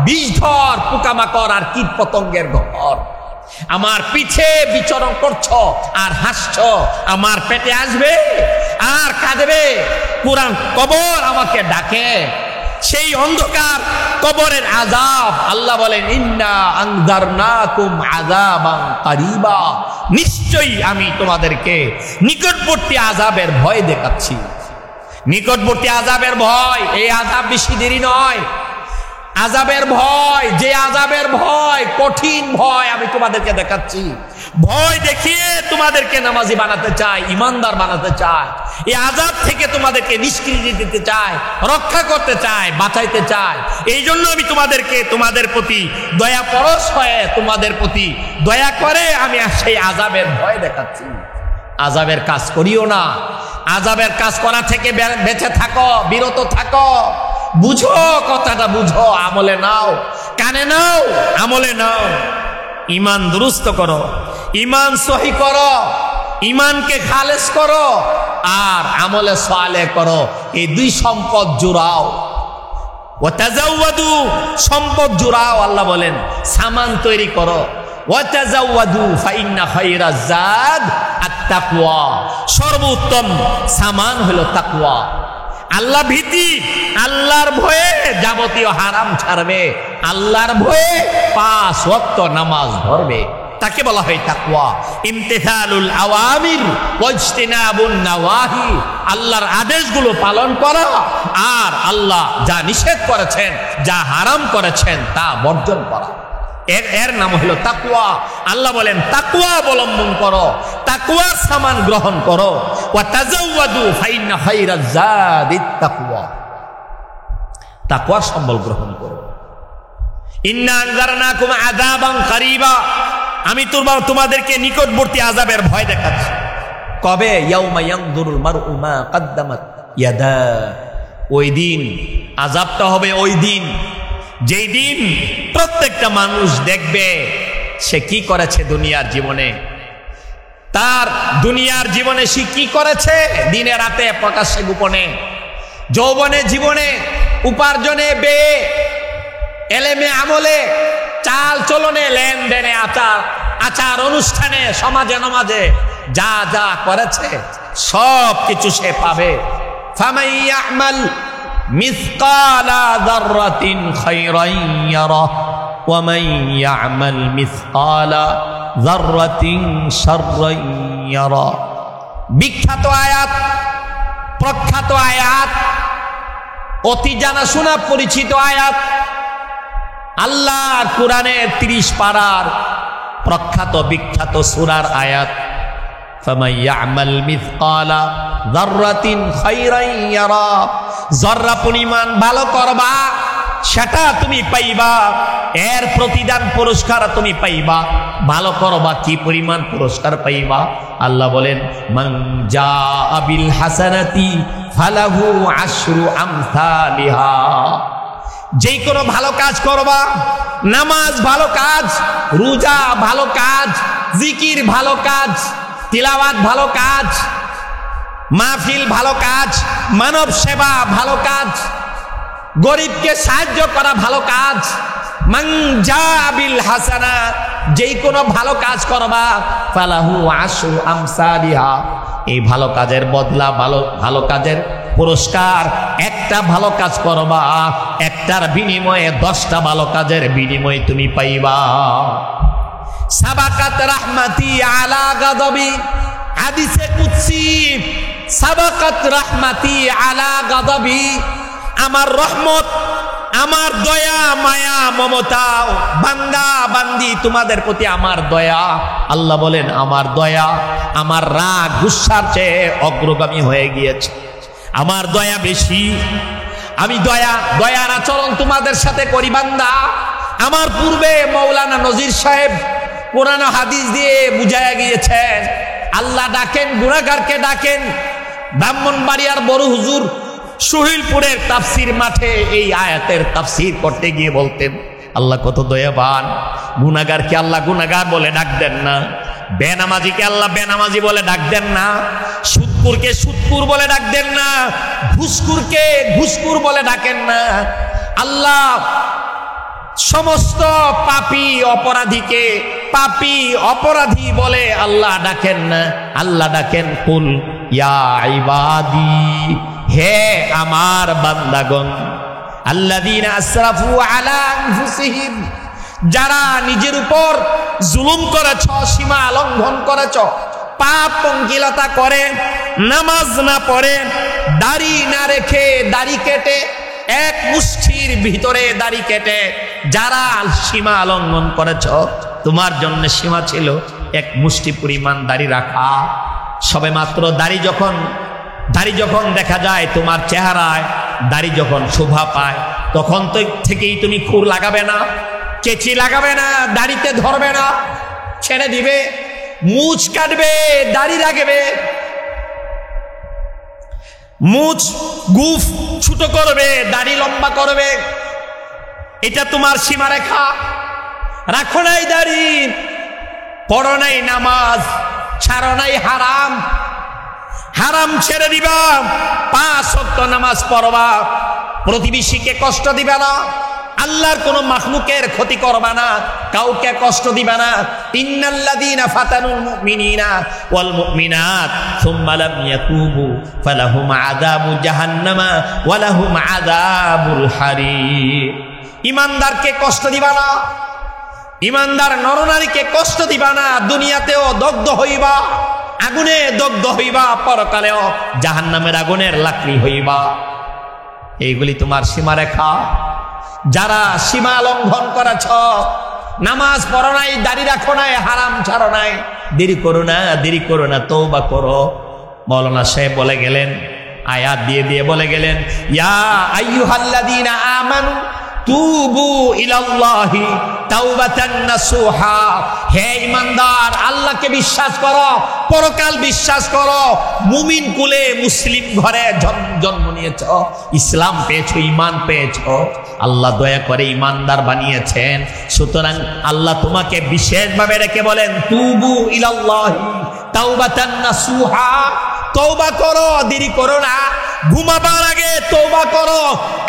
বিষধর পোকামাকড় আর কীট পতঙ্গের ঘর। আমার পিছে বিচরণ করছো আর হাসছো, আমার পেটে আসবে আর কাঁদবে। পুরান কবর আমাকে ডাকে, সেই অন্ধকার কবরের আযাব। আল্লাহ বলেন ইন্না আনযারনাকুম আযাবান কারীবা, নিশ্চয়ই আমি তোমাদেরকে নিকটবর্তী আযাবের ভয় দেখাচ্ছি। নিকটবর্তী আযাবের ভয়, এই আযাব বেশি দেরি নয়। আযাবের ভয়, যে আযাবের ভয়, কঠিন ভয় আমি তোমাদেরকে দেখাচ্ছি। ভয় দেখিয়ে তোমাদেরকে নামাজি বানাতে চাই, ইমানদার বানাতে চাই। এই আযাব থেকে তোমাদেরকে নিষ্কৃতি দিতে চাই, রক্ষা করতে চাই, বাঁচাইতে চাই। এই জন্য আমি তোমাদের প্রতি দয়া পরশ হয়ে তোমাদের প্রতি দয়া করে আমি সেই আযাবের ভয় দেখাচ্ছি। আযাবের কাজ করিও না, আযাবের কাজ করা থেকে বেঁচে থাকো, বিরত থাকো। বুঝো, কথাটা বুঝো, আমলে নাও, কানে নাও, আমলে নাও। ইমান দুরুস্ত করো, ইমান সহি করো, ইমানকে খালেস করো, আর আমলে সালেহ করো। এই দুই সম্পদ জুড়াও। ওয়াতাজাওয়াদু, সম্পদ জুড়াও। আল্লাহ বলেন সামান তৈরি করো। ওয়াতাজাওয়াদু ফাইন্না খায়রাজ জাদ আত-তাকওয়া, সর্বোত্তম সামান হলো তাকওয়া। আল্লাহ ভীতি, আল্লাহর ভয়ে যাবতীয় হারাম ছাড়বে, আল্লাহর ভয়ে 5 ওয়াক্ত নামাজ ধরবে, তাকে বলা হয় তাকওয়া। ইমতিসালুল আওয়ামির ওয়াজতিনাবুন নাওয়াহি, আল্লাহর আদেশগুলো পালন করা আর আল্লাহ যা নিষেধ করেছেন, যা হারাম করেছেন তা বর্জন করা, এর নাম হলো তাকওয়া। আল্লাহ বলেন তাকওয়া অবলম্বন করো, তাকওয়ার সামান গ্রহণ করো। ওয়া তাজাওয়াদু ফাইন্না খায়রাজ জাদিত তাকওয়া, তাকওয়ার সম্বল গ্রহণ করো। ইন্না আনযারনাকুম আযাবান কারীবা, আমি তোমাদেরকে নিকটবর্তী আযাবের ভয় দেখাচ্ছি। কবে? ইয়াউমা ইয়ানজুরুল মারউ মা কদ্দামাত ইয়াদা, ওই দিন আযাবটা হবে, ওই দিন যেই দিন প্রত্যেকটা মানুষ দেখবে সে কি করেছে দুনিয়ার জীবনে, তার দুনিয়ার জীবনে সে কি করেছে, দিনে রাতে, প্রকাশ্যে গোপনে, যৌবনে জীবনে, উপার্জনে, ব্যয়ে, এলেমে আমলে, চাল চলনে, লেনদেনে, আচার অনুষ্ঠানে, সমাজে নমাজে যা যা করেছে সব কিছু সে পাবে। ফামান ইয়ামাল মিসকালা যাররাতিন খায়রান ইয়ারা ওয়া মান ইয়ামাল মিসকালা যাররাতিন শাররান ইয়ারা। বিখ্যাত আয়াত, প্রখ্যাত আয়াত, অতি জানাশোনা পরিচিত আয়াত, আল্লাহর কোরআনের 30 পারার প্রখ্যাত বিখ্যাত সূরার আয়াত। ফামান ইয়ামাল মিসকালা যাররাতিন খায়রান ইয়ারা, যররা পরিমাণ ভালো করবা সেটা তুমি পাইবা, এর প্রতিদান পুরস্কার তুমি পাইবা। ভালো করবা, কি পরিমাণ পুরস্কার পাইবা? আল্লাহ বলেন মান জাআ বিল হাসানাতি ফালাহু আশরু আমসালিহা। যেই কোনো ভালো কাজ করবা, নামাজ ভালো কাজ, রোজা ভালো কাজ, জিকির ভালো কাজ, তিলাওয়াত ভালো কাজ, মাহফিল ভালো কাজ, মানব সেবা ভালো কাজ, গরিবকে সাহায্য করা ভালো কাজ। মান জাআ বিল হাসানাত, যেই কোনো ভালো কাজ করবা, ফালাহু আশরু আমসালিহা, এই ভালো কাজের বদলা, ভালো কাজের পুরস্কার। একটা ভালো কাজ করবা, একটার বিনিময়ে 10টা ভালো কাজের বিনিময়ে তুমি পাইবা। সাবাকাত রাহমাতি আলা গাদাবি, হাদিসে কুদসি, সাবাকাত রাহমাতি আলা গাদাবি, আমার রহমত, আমার দয়া, মায়া, মমতা, বান্দা বান্দি তোমাদের প্রতি আমার দয়া, আল্লাহ বলেন আমার দয়া আমার রাগ গুসার চেয়ে অগ্রগামী হয়ে গিয়েছে, আমার দয়া বেশি, আমি দয়ার আচরণ তোমাদের সাথে করি বান্দা। আমার পূর্বে মৌলানা নজির সাহেব কোরআন হাদিস দিয়ে বুঝায়া গিয়েছেন, আল্লাহ ডাকেন গুনাহগারকে ডাকেন। ব্রাহ্মণবাড়িয়ার বড় হুজুর সুহিলপুরের তাফসির মাঠে এই আয়াতের তাফসির করতে গিয়ে বলতেন, আল্লাহ কত দয়াবান, গুনাহগারকে আল্লাহ গুনাহগার বলে ডাক দেন না, বেনামাজিকে আল্লাহ বেনামাজি বলে ডাক দেন না, সুদকুরকে সুদকুর বলে ডাক দেন না, ঘুষখুরকে ঘুষখুর বলে ডাকেন না। আল্লাহ সমস্ত পাপী অপরাধীকে পাপী অপরাধী বলে আল্লাহ ডাকেন না, আল্লাহ ডাকেন কুল ইয়া ইবাদি, হে আমার বান্দাগণ, আল্লাযীনা আসরাফু আলা আনফুসিহিম, যারা নিজের উপর জুলুম করেছ, সীমা লঙ্ঘন করেছ, পাপ পঙ্কিলতা করে, নামাজ না পড়ে, দাড়ি না রেখে দাড়ি কেটে, এক মুষ্টির ভিতরে দাড়ি কেটে যারা সীমা লঙ্ঘন করেছ, তোমার জন্য সীমা ছিল এক মুষ্টি পরিমাণ দাড়ি রাখা। সবে মাত্র দাড়ি যখন দেখা যায় তোমার চেহারায়, দাড়ি যখন শোভা পায়, তখন তো থেকেই তুমি খুর লাগাবে না, কেচি লাগাবে না, দাড়িতে ধরবে না, ছেড়ে দিবে, মুছ কাটবে, দাড়ি রাখবে, মুছ গুফ ছোট করবে, দাড়ি লম্বা করবে, এটা তোমার সীমারেখা। রাখো নাই দাড়ি, পড়ো নাই নামাজ, ছাড়ো নাই হারাম, হারাম ছেড়ে দিবা, 5 ওয়াক্ত নামাজ পড়বা, প্রতিবেশীকে কষ্ট দিবা না, আল্লাহর কোন মাখলুকের ক্ষতি করবা না, কাউকে কষ্ট দিবা না। ইন্নাল্লাযীনা ফাতানুল মুমিনিনা ওয়াল মুমিনাত সুম্মা লাম ইয়াতুবু ফালাহুম আযাবু জাহান্নামা ওয়া লাহুম আযাবুল হারির। ঈমানদারকে কষ্ট দিবা না, ঈমানদার নরনারীকে কষ্ট দিবা না, দুনিয়াতেও দগ্ধ হইবা, আগুনে দগ্ধ হইবা, পরকালেও জাহান্নামের আগুনের লাকড়ি হইবা। এইগুলি তোমার সীমারেখা। যারা সীমা লঙ্ঘন করেছ, নামাজ পড়ো নাই, দাড়ি রাখো নাই, হারাম ছাড়ো নাই, দেরি করো না, তওবা করো। মাওলানা সাহেব বলে গেলেন, আয়াত দিয়ে বলে গেলেন, ইয়া আইয়ুহাল্লাযীনা আমানু তুবু ইলাল্লাহি তাওবাতান নাসুহা, হে ঈমানদার আল্লাহকে বিশ্বাস করো, পরকাল বিশ্বাস করো, মুমিন কুলে মুসলিম ঘরে জন্ম নিয়েছ, ইসলাম পেয়েছো, ঈমান পেয়েছো, আল্লাহ দয়া করে ঈমানদার বানিয়েছেন। সুতরাং আল্লাহ তোমাকে বিশেষভাবে রেখে বলেন, তুবু ইলাল্লাহি তাওবাতান নাসুহা, তওবা করো, দেরি করো না, ঘুমাবার আগে তওবা করো,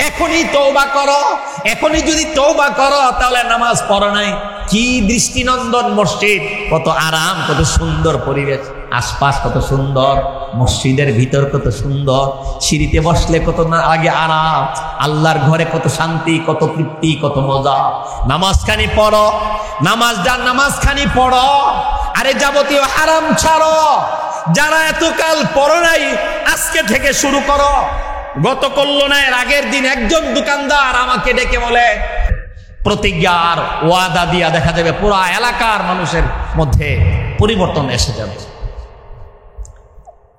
এখনই তওবা করো। এখনই যদি তওবা করো তাহলে নামাজ পড়ো নাই। কি দৃষ্টিনন্দন মসজিদ, কত আরাম, কত সুন্দর পরিবেশ, আশপাশ কত সুন্দর, মসজিদের ভিতর কত সুন্দর, সিঁড়িতে বসলে কত না আগে আরাম, আল্লাহর ঘরে কত শান্তি, কত তৃপ্তি, কত মজা। নামাজখানি পড়ো, নামাজখানি পড়ো, আরে যাবতীয় হারাম ছাড়ো। যারা এতকাল পড়ো নাই, আজকে থেকে শুরু করো। গত কল্যাণের আগের দিন একজন দোকানদার আমাকে ডেকে বলে, প্রতিজ্ঞা আর ওয়াদা দিয়া দেখা যাবে পুরা এলাকার মানুষের মধ্যে পরিবর্তন এসে যাবে।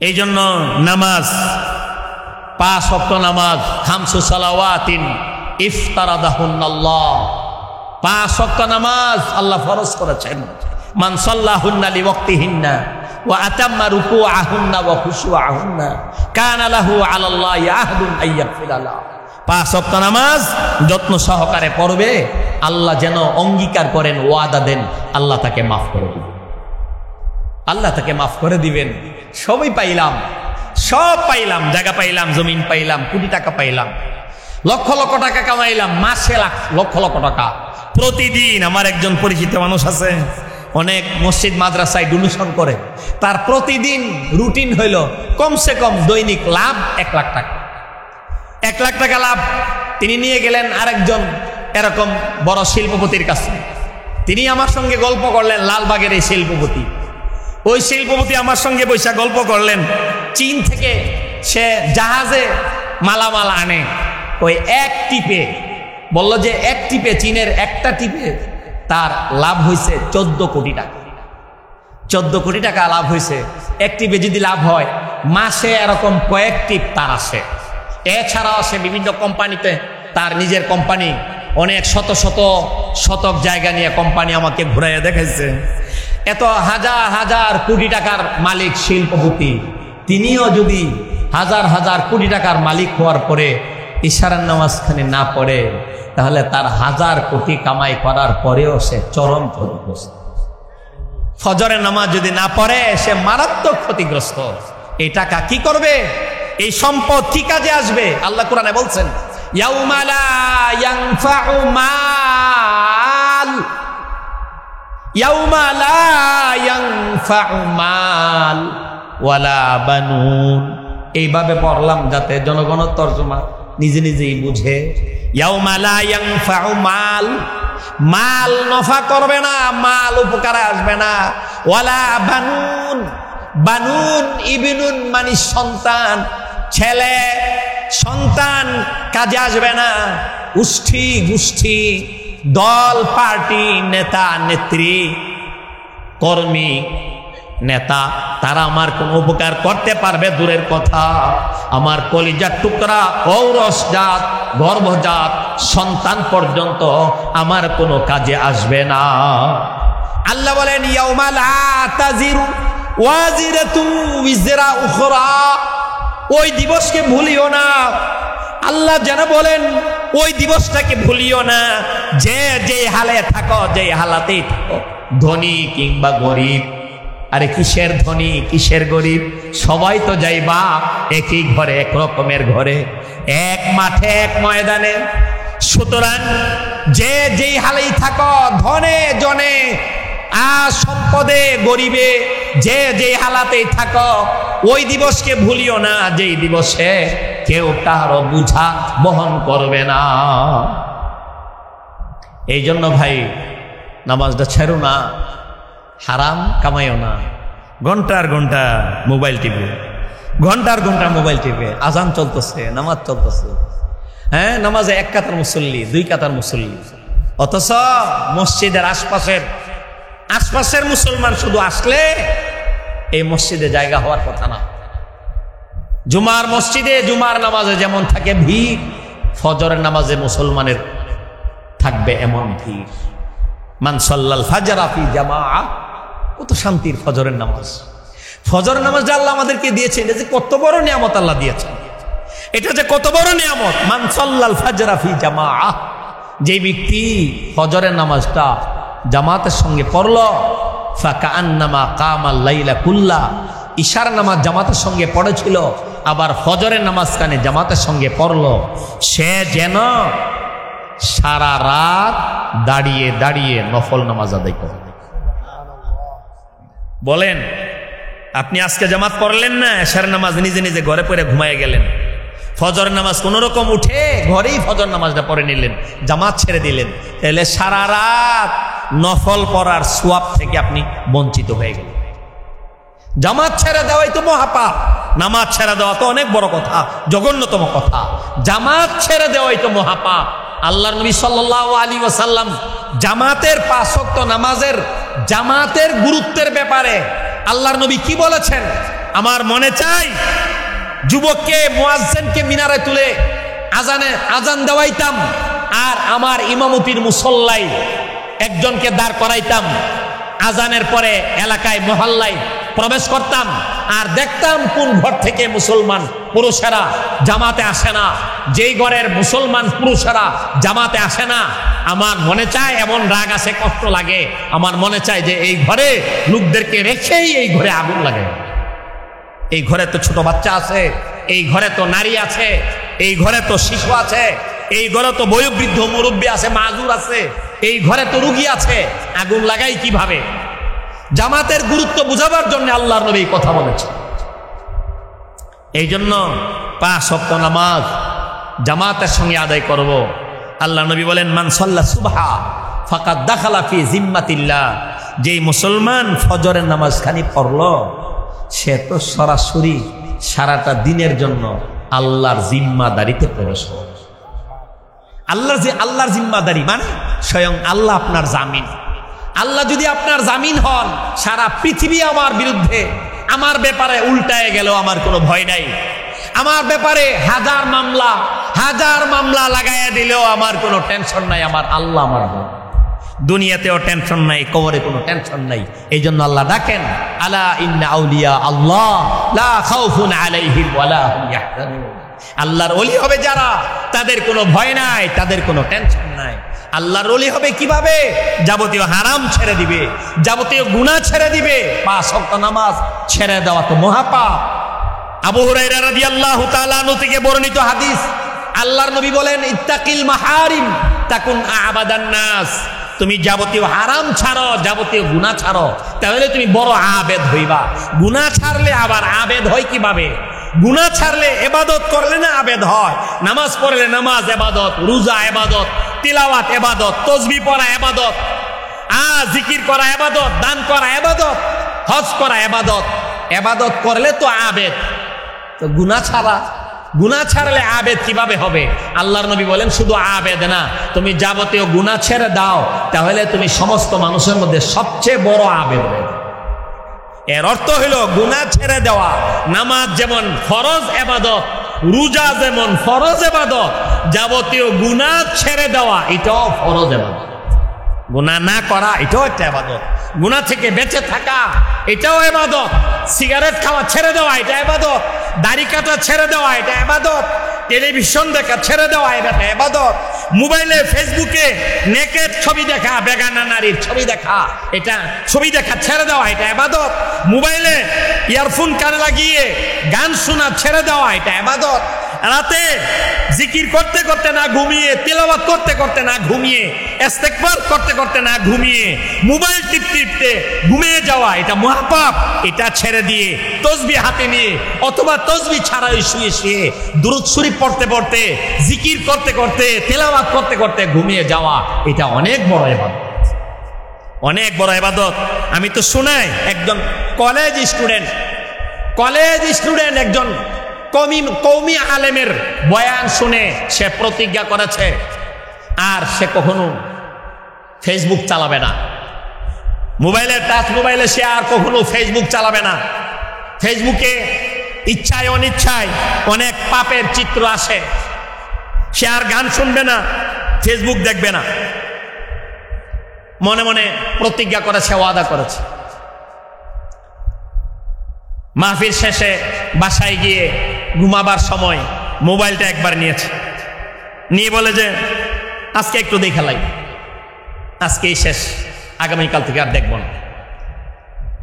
এই জন্য নামাজ, 5 ওয়াক্ত নামাজ, 5 সালাওয়াতিন ইফতারাদাহুন্নাল্লাহ, 5 ওয়াক্ত নামাজ আল্লাহ ফরজ করেছেন। মান সাল্লাহুন্না লিওয়াক্তিহিন্না ওয়া আতাম্মা রুকুআহুন্না ওয়া খুশুআহুন্না কানা লাহু আলাল্লাহি আহদুন আইয়াগফিরা লাহু। 5 ওয়াক্ত নামাজ যত্ন সহকারে পড়বে, আল্লাহ যেন অঙ্গীকার করেন, ওয়াদা দেন, আল্লাহ তাকে মাফ করে দিবেন, আল্লাহ তাকে মাফ করে দিবেন। সবই পাইলাম, সব পাইলাম, জায়গা পাইলাম, জমিন পাইলাম, কোটি টাকা পাইলাম, লক্ষ লক্ষ টাকা কামাইলাম, মাসে লক্ষ লক্ষ টাকা। প্রতিদিন আমার একজন পরিচিত মানুষ আছে, অনেক মসজিদ মাদ্রাসায় ডোনেশন করে, তার প্রতিদিন রুটিন হইল কমসে কম দৈনিক লাভ 1 লাখ টাকা, 1 লাখ টাকা লাভ। তিনি নিয়ে গেলেন আরেকজন এরকম বড় শিল্পপতির কাছে, তিনি আমার সঙ্গে গল্প করলেন, লালবাগের এই শিল্পপতি, ওই শিল্পপতি আমার সঙ্গে বৈশা গল্প করলেন। চীন থেকে সে জাহাজে মালামাল আনে, ওই এক টিপে বলল যে এক টিপে, চীনের একটা টিপে তার লাভ হয়েছে 14 কোটি টাকা। 14 কোটি টাকা লাভ হয়েছে। এক টিপে যদি লাভ হয়, মাসে এরকম কয়েক টিপ তার আসে। এছাড়াও সে বিভিন্ন কোম্পানিতে, তার নিজের কোম্পানি, অনেক শত শত শতক জায়গা নিয়ে কোম্পানি আমাকে ঘুরাইয়া দেখাইছে। এত হাজার হাজার কোটি টাকার মালিক শিল্পপতি, তিনিও যদি হাজার হাজার কোটি টাকার মালিক হওয়ার পরে ইশারার নামাজখানে না পড়ে, তাহলে তার হাজার কোটি কামাই করার পরেও সে চরম ক্ষতিগ্রস্ত। ফজরের নামাজ যদি না পড়ে, সে মারাত্মক ক্ষতিগ্রস্ত। এই টাকা কি করবে? এই সম্পদ কি কাজে আসবে? আল্লাহ কোরআনে বলছেন, ইয়াউমা লা ইয়ানফাউ মাল, ইয়াউমা লা ইয়ানফাউ মাল ওয়ালা বানুন। এইভাবে পড়লাম যাতে জনগণের তর্জমা নিজে নিজেই বুঝে। ইয়াউমা লা ইয়ানফাউ মাল, মাল নফা করবে না, মাল উপকারে আসবে না। ওয়ালা বানুন, বানুন ইবনুন মানে সন্তান, ছেলে সন্তান কাজে আসবে না। গোষ্ঠী গোষ্ঠী, দল পার্টি, নেতা নেত্রী, কর্মী নেতা, তারা আমার কোন উপকার করতে পারবে দূরের কথা। আমার কলিজার টুকরা ঔরসজাত গর্ভজাত সন্তান পর্যন্ত আমার কোনো কাজে আসবে না। আল্লাহ বলেন, ইয়াউমা লা তাজিরু ওয়াজিরাতু উযরা উখরা। ওই দিবসকে ভুলিও না। আল্লাহ যেন বলেন, ওই দিবসটাকে ভুলিও না। যে হালে থাকো, যে হালাতেই থাকো, ধনী কিংবা গরিব, আরে কিসের ধনী কিসের গরিব, সবাই তো যাইবা একই ঘরে, এক রকমের ঘরে, এক মাঠে এক ময়দানে। সুতরাং যেই হালেই থাকো, ধনে জনে আর সম্পদে গরিবে, যে হালাতেই থাকো, ওই দিবসকে ভুলিও না, যেই দিবসে কেউ কারো বুঝা বহন করবে না। এই জন্য ভাই, নামাজটা ছেড়ো না, হারাম কামাইও না। ঘন্টার ঘন্টা মোবাইল টিপে, ঘন্টার ঘন্টা মোবাইল টিপে, আজান চলতেছে, নামাজ চলতেছে। হ্যাঁ, নামাজে এক কাতার মুসল্লি, 2 কাতার মুসল্লি, অথচ মসজিদের আশপাশের মুসলমান শুধু আসলে এই মসজিদে জায়গা হওয়ার কথা না। জুমার মসজিদে জুমার নামাজে যেমন থাকে ভিড়, ফজরের নামাজে মুসলমানের থাকবে এমন ভিড়। মান সাল্লাল ফাজরা ফি জামাআ, কত শান্তির ফজরের নামাজ। ফজরের নামাজ যে আল্লাহ আমাদেরকে দিয়েছেন, এটা যে কত বড় নিয়ামত আল্লাহ দিয়েছেন, এটা যে কত বড় নিয়ামত। মান সাল্লাল ফাজরা ফি জামাআ, যে ব্যক্তি ফজরের নামাজটা জামাতের সঙ্গে পড়ল, ফাকান্নামা কামাল লাইলা কুল্লা, ইশার নামাজ জামাতের সঙ্গে পড়েছিল, আবার ফজরের নামাজ কানে জামাতের সঙ্গে পড়ল, সে যেন সারা রাত দাঁড়িয়ে দাঁড়িয়ে নফল নামাজ আদায় করে। বলেন, আপনি আজকে জামাত পড়লেন না, এশার নামাজ নিজে নিজে ঘরে পড়ে ঘুমায় গেলেন, ফজর নামাজ কোন রকম উঠে ঘরেই ফজর নামাজটা পড়ে নিলেন, জামাত ছেড়ে দিলেন, তাহলে সারা রাত নফল পড়ার সোয়াব থেকে আপনি বঞ্চিত হয়ে গেলেন। জামাত ছেড়ে দেওয়াই তো মহাপাপ, নামাজ ছেড়ে দেওয়া তো অনেক বড় কথা, জঘন্যতম কথা। জামাত ছেড়ে দেওয়াই তো মহাপাপ। আল্লাহর নবী সাল্লাল্লাহু আলাইহি ওয়াসাল্লাম জামাতের 5 ওয়াক্ত নামাজের জামাতের গুরুত্বের ব্যাপারে আল্লাহর নবী কি বলেছেন? আমার মনে চাই যুবককে মুয়াজ্জিনকে মিনারে তুলে আজান দেওয়াইতাম, আর আমার ইমামতির মুসল্লাই একজনকে দাঁড় করাইতাম, আজানের পরে এলাকায় মহল্লায় প্রবেশ করতাম আর দেখতাম কোন ঘর থেকে মুসলমান পুরুষেরা জামাতে আসে না, যেই ঘরের মুসলমান পুরুষেরা জামাতে আসে না, আমার মনে চায়, এমন রাগ আসে, কষ্ট লাগে, আমার মনে চায় যে এই ঘরে লোকদেরকে রেখেই এই ঘরে আগুন লাগে। এই ঘরে তো ছোট বাচ্চা আছে, এই ঘরে তো নারী আছে, এই ঘরে তো শিশু আছে, এই ঘরে তো বয়োবৃদ্ধ মুরব্বী আছে, মাজুর আছে, এই ঘরে তো রুগী আছে, আগুন লাগাই কিভাবে? জামাতের গুরুত্ব বুঝাবার জন্য আল্লাহর নবী কথা বলেছে। এই জন্য 5 ওয়াক্ত নামাজ জামাতের সঙ্গে আদায় করব। আল্লাহ নবী বলেন, মান সাল্লা সুবহা ফাকাদ দাখালা ফি জিম্মাতিল্লাহ, যেই মুসলমান ফজরের নামাজ খানি পড়ল সে তো সরাসরি সারাটা দিনের জন্য আল্লাহর জিম্মাদারিতে প্রবেশ করল। আল্লাহর জিম্মাদারি মানে স্বয়ং আল্লাহ আপনার জামিন। আল্লাহ যদি আপনার জামিন হন, সারা পৃথিবী আমার বিরুদ্ধে, আমার ব্যাপারে উল্টায় গেল, আমার কোনো ভয় নাই। আমার ব্যাপারে হাজার মামলা লাগাইয়া দিলেও আমার কোনো টেনশন নাই। আমার আল্লাহ আমার দুনিয়াতেও টেনশন নাই, কবরে কোনো টেনশন নাই। এই জন্য আল্লাহ ডাকেন, আলা ইন্না আউলিয়া আল্লাহ লা খাউফুন আলাইহিম ওয়ালা হুম ইয়াহজানুন। আল্লাহর ওলি হবে যারা, তাদের কোনো ভয় নাই, তাদের কোনো টেনশন নাই। আল্লাহর ওলি হবে কিভাবে? যাবতীয় হারাম ছেড়ে দিবে, যাবতীয় গুনাহ ছেড়ে দিবে। 5 ওয়াক্ত নামাজ ছেড়ে দেওয়া তো মহাপাপ। আবু হুরায়রা রাদিয়াল্লাহু তাআলা আনহু থেকে বর্ণিত হাদিস, আল্লাহর নবী বলেন, ইত্তাকিল মাহারিম তাকুন আবাদান নাস। তুমি যাবতীয় হারাম ছাড়ো, যাবতীয় গুনাহ ছাড়ো, তাহলে তুমি বড় আবেদ হইবা। গুনাহ ছাড়লে আবার আবেদ হয় কিভাবে? গুনাহ ছাড়লে ইবাদত করলে না আবেদ হয়। নামাজ পড়লে নামাজ ইবাদত, রোজা ইবাদত, তিলাওয়াত ইবাদত, তাসবিহ পড়া ইবাদত, জিকির করা ইবাদত, দান করা ইবাদত, হজ করা ইবাদত। ইবাদত করলে তো আবেদ। তো গুনাহ ছাড়লে আবেদ কিভাবে হবে? আল্লাহর নবী বলেন, শুধু আবেদ না, তুমি যাবতীয় গুনাহ ছেড়ে দাও, তাহলে তুমি সমস্ত মানুষের মধ্যে সবচেয়ে বড় আবেদ হয়ে যাবে। এর অর্থ হইল গুনাহ ছেড়ে দেওয়া। নামাজ যেমন ফরজ ইবাদত, রোজা যেমন ফরজ ইবাদত, যাবতীয় গুনাহ ছেড়ে দেওয়া এটাও ফরজ ইবাদত। গুনাহ না করা এটাও একটা ইবাদত। গুনাহ থেকে বেঁচে থাকা এটাও ইবাদত। সিগারেট খাওয়া ছেড়ে দেওয়া এটা ইবাদত। দাড়ি কাটা ছেড়ে দেওয়া এটা ইবাদত। টেলিভিশন দেখা ছেড়ে দেওয়া এটা ইবাদত। মোবাইলে ফেসবুকে নেকেড ছবি দেখা, বেগানা নারীর ছবি দেখা, এটা ছবি দেখা ছেড়ে দেওয়া এটা ইবাদত। মোবাইলে ইয়ারফোন কানে লাগিয়ে গান শোনা ছেড়ে দেওয়া এটা ইবাদত। রাতে জিকির করতে করতে না ঘুমিয়ে, তিলাওয়াত করতে করতে না ঘুমিয়ে, ইস্তেগফার করতে করতে না ঘুমিয়ে, মোবাইল টিপতে ঘুমিয়ে যাওয়া এটা মহাপাপ। এটা ছেড়ে দিয়ে তাসবিহ হাতে নিয়ে অথবা তাসবিহ ছাড়াই শুয়ে শুয়ে দুরূদ শরীফ পড়তে পড়তে, জিকির করতে করতে, তিলাওয়াত করতে করতে ঘুমিয়ে যাওয়া এটা অনেক বড় ইবাদত, অনেক বড় ইবাদত। আমি তো শুনাই, একজন কলেজ স্টুডেন্ট একজন কওমি আলেমের বয়ান শুনে সে প্রতিজ্ঞা করেছে আর সে কখনো ফেসবুক চালাবে না। টাচ মোবাইলে সে আর কখনো ফেসবুক চালাবে না। ফেসবুকে ইচ্ছায় অনিচ্ছায় অনেক পাপের চিত্র আসে। সে আর গান শুনবে না, ফেসবুক দেখবে না। মনে মনে প্রতিজ্ঞা করেছে, ওয়াদা করেছে। মাহফিল শেষে বাসায় গিয়ে ঘুমাবার সময় মোবাইলটা একবার নিয়েছে, নিয়ে বলে যে আজকে একটু দেখে লাই, আজকেই শেষ, আগামীকাল থেকে আর দেখব না।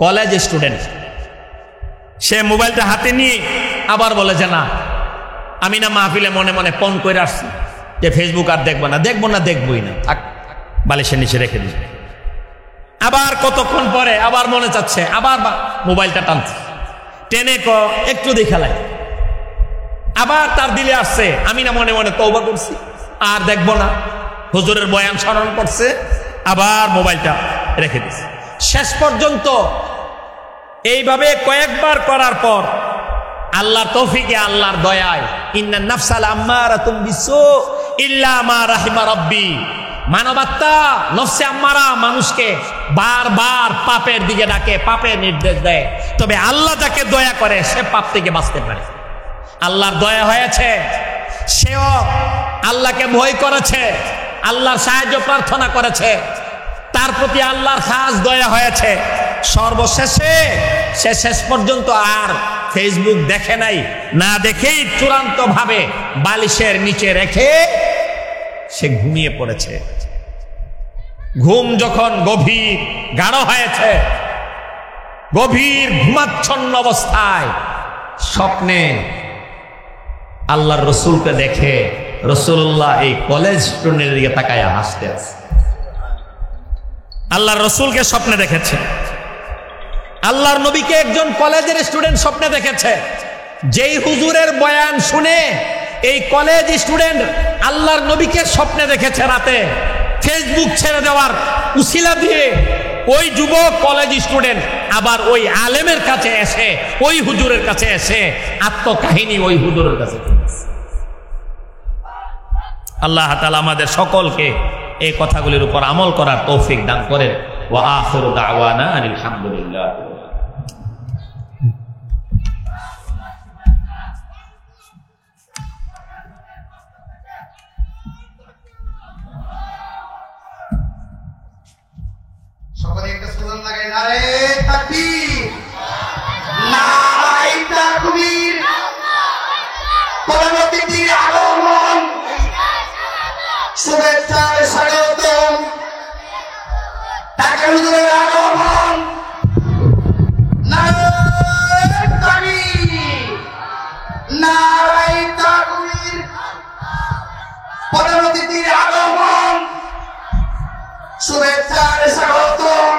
কলেজ স্টুডেন্ট সে মোবাইলটা হাতে নিয়ে আবার বলে যে না, আমি না মাহফিলে মনে মনে পণ করে আসছি যে ফেসবুক আর দেখবো না, দেখবই না, থাক, বালিশের নিচে রেখে দিই। আবার কতক্ষণ পরে আবার মনে চাচ্ছে, আবার মোবাইলটা টানছে, টেনে একটু দেখে লাই। আবার তার দিলে আসছে, আমি না মনে মনে তওবা করছি, আর দেখবো না, হুজুরের বয়ান স্মরণ করছে, আবার মোবাইলটা রেখে দিচ্ছে। শেষ পর্যন্ত এইভাবে কয়েকবার করার পর আল্লাহর তৌফিকে, আল্লাহর দয়ায়, ইন্নান নাফসাল আম্মারাতুম বিসু ইল্লা মা রাহিমা রাব্বি, মানবাত্মা নফসে আম্মারা মানুষকে বারবার পাপের দিকে ডাকে, পাপের নির্দেশ দেয়, তবে আল্লাহ যাকে দয়া করে সে পাপ থেকে বাঁচতে পারে। আল্লাহর দয়া হয়েছে, সেও আল্লাহকে ভয় করেছে, আল্লাহর সাহায্য প্রার্থনা করেছে, তার প্রতি আল্লাহর খাস দয়া হয়েছে। সর্বশেষে সে শেষ পর্যন্ত আর ফেসবুক দেখে নাই, না দেখেই চূড়ান্ত ভাবে বালিশের নিচে রেখে সে ঘুমিয়ে পড়েছে। ঘুম যখন গভীর গাঢ় হয়েছে, গভীর ঘুমাচ্ছন্ন অবস্থায় স্বপ্নে আল্লাহর রসুলকে দেখে রাসূলুল্লাহ এই কলেজ স্টুডেন্টের দিকে তাকায়া হাসতে আছে। আল্লাহর রসুলকে স্বপ্নে দেখেছে, আল্লাহর নবীকে একজন কলেজের স্টুডেন্ট স্বপ্নে দেখেছে। যেই হুজুরের বয়ান শুনে এই কলেজ স্টুডেন্ট আল্লাহর নবীকে স্বপ্নে দেখেছে রাতে, ফেসবুক ছেড়ে দেওয়ার উসিলা দিয়ে ওই যুবক কলেজ স্টুডেন্ট আবার ওই আলেমের কাছে এসে, ওই হুজুরের কাছে এসে আত্মকাহিনী ওই হুজুরের কাছে শুনেছে। আল্লাহ তাআলা আমাদের সকলকে এই কথাগুলির উপর আমল করার তৌফিক দান করেন। ওয়া আখিরু দাওয়ানা আনিল হামদুলিল্লাহ। সকলে একটা স্লোগান লাগাই, নারে তাকবীর, নারে তাকবীর, প্রধান অতিথির আগমন, শুভেচ্ছার স্বাগতম, ঢাকা হুজুরের আগমন, নারে তাকবীর, নারে তাকবীর, প্রধান অতিথির আগমন, শুভেচ্ছার স্বাগতম।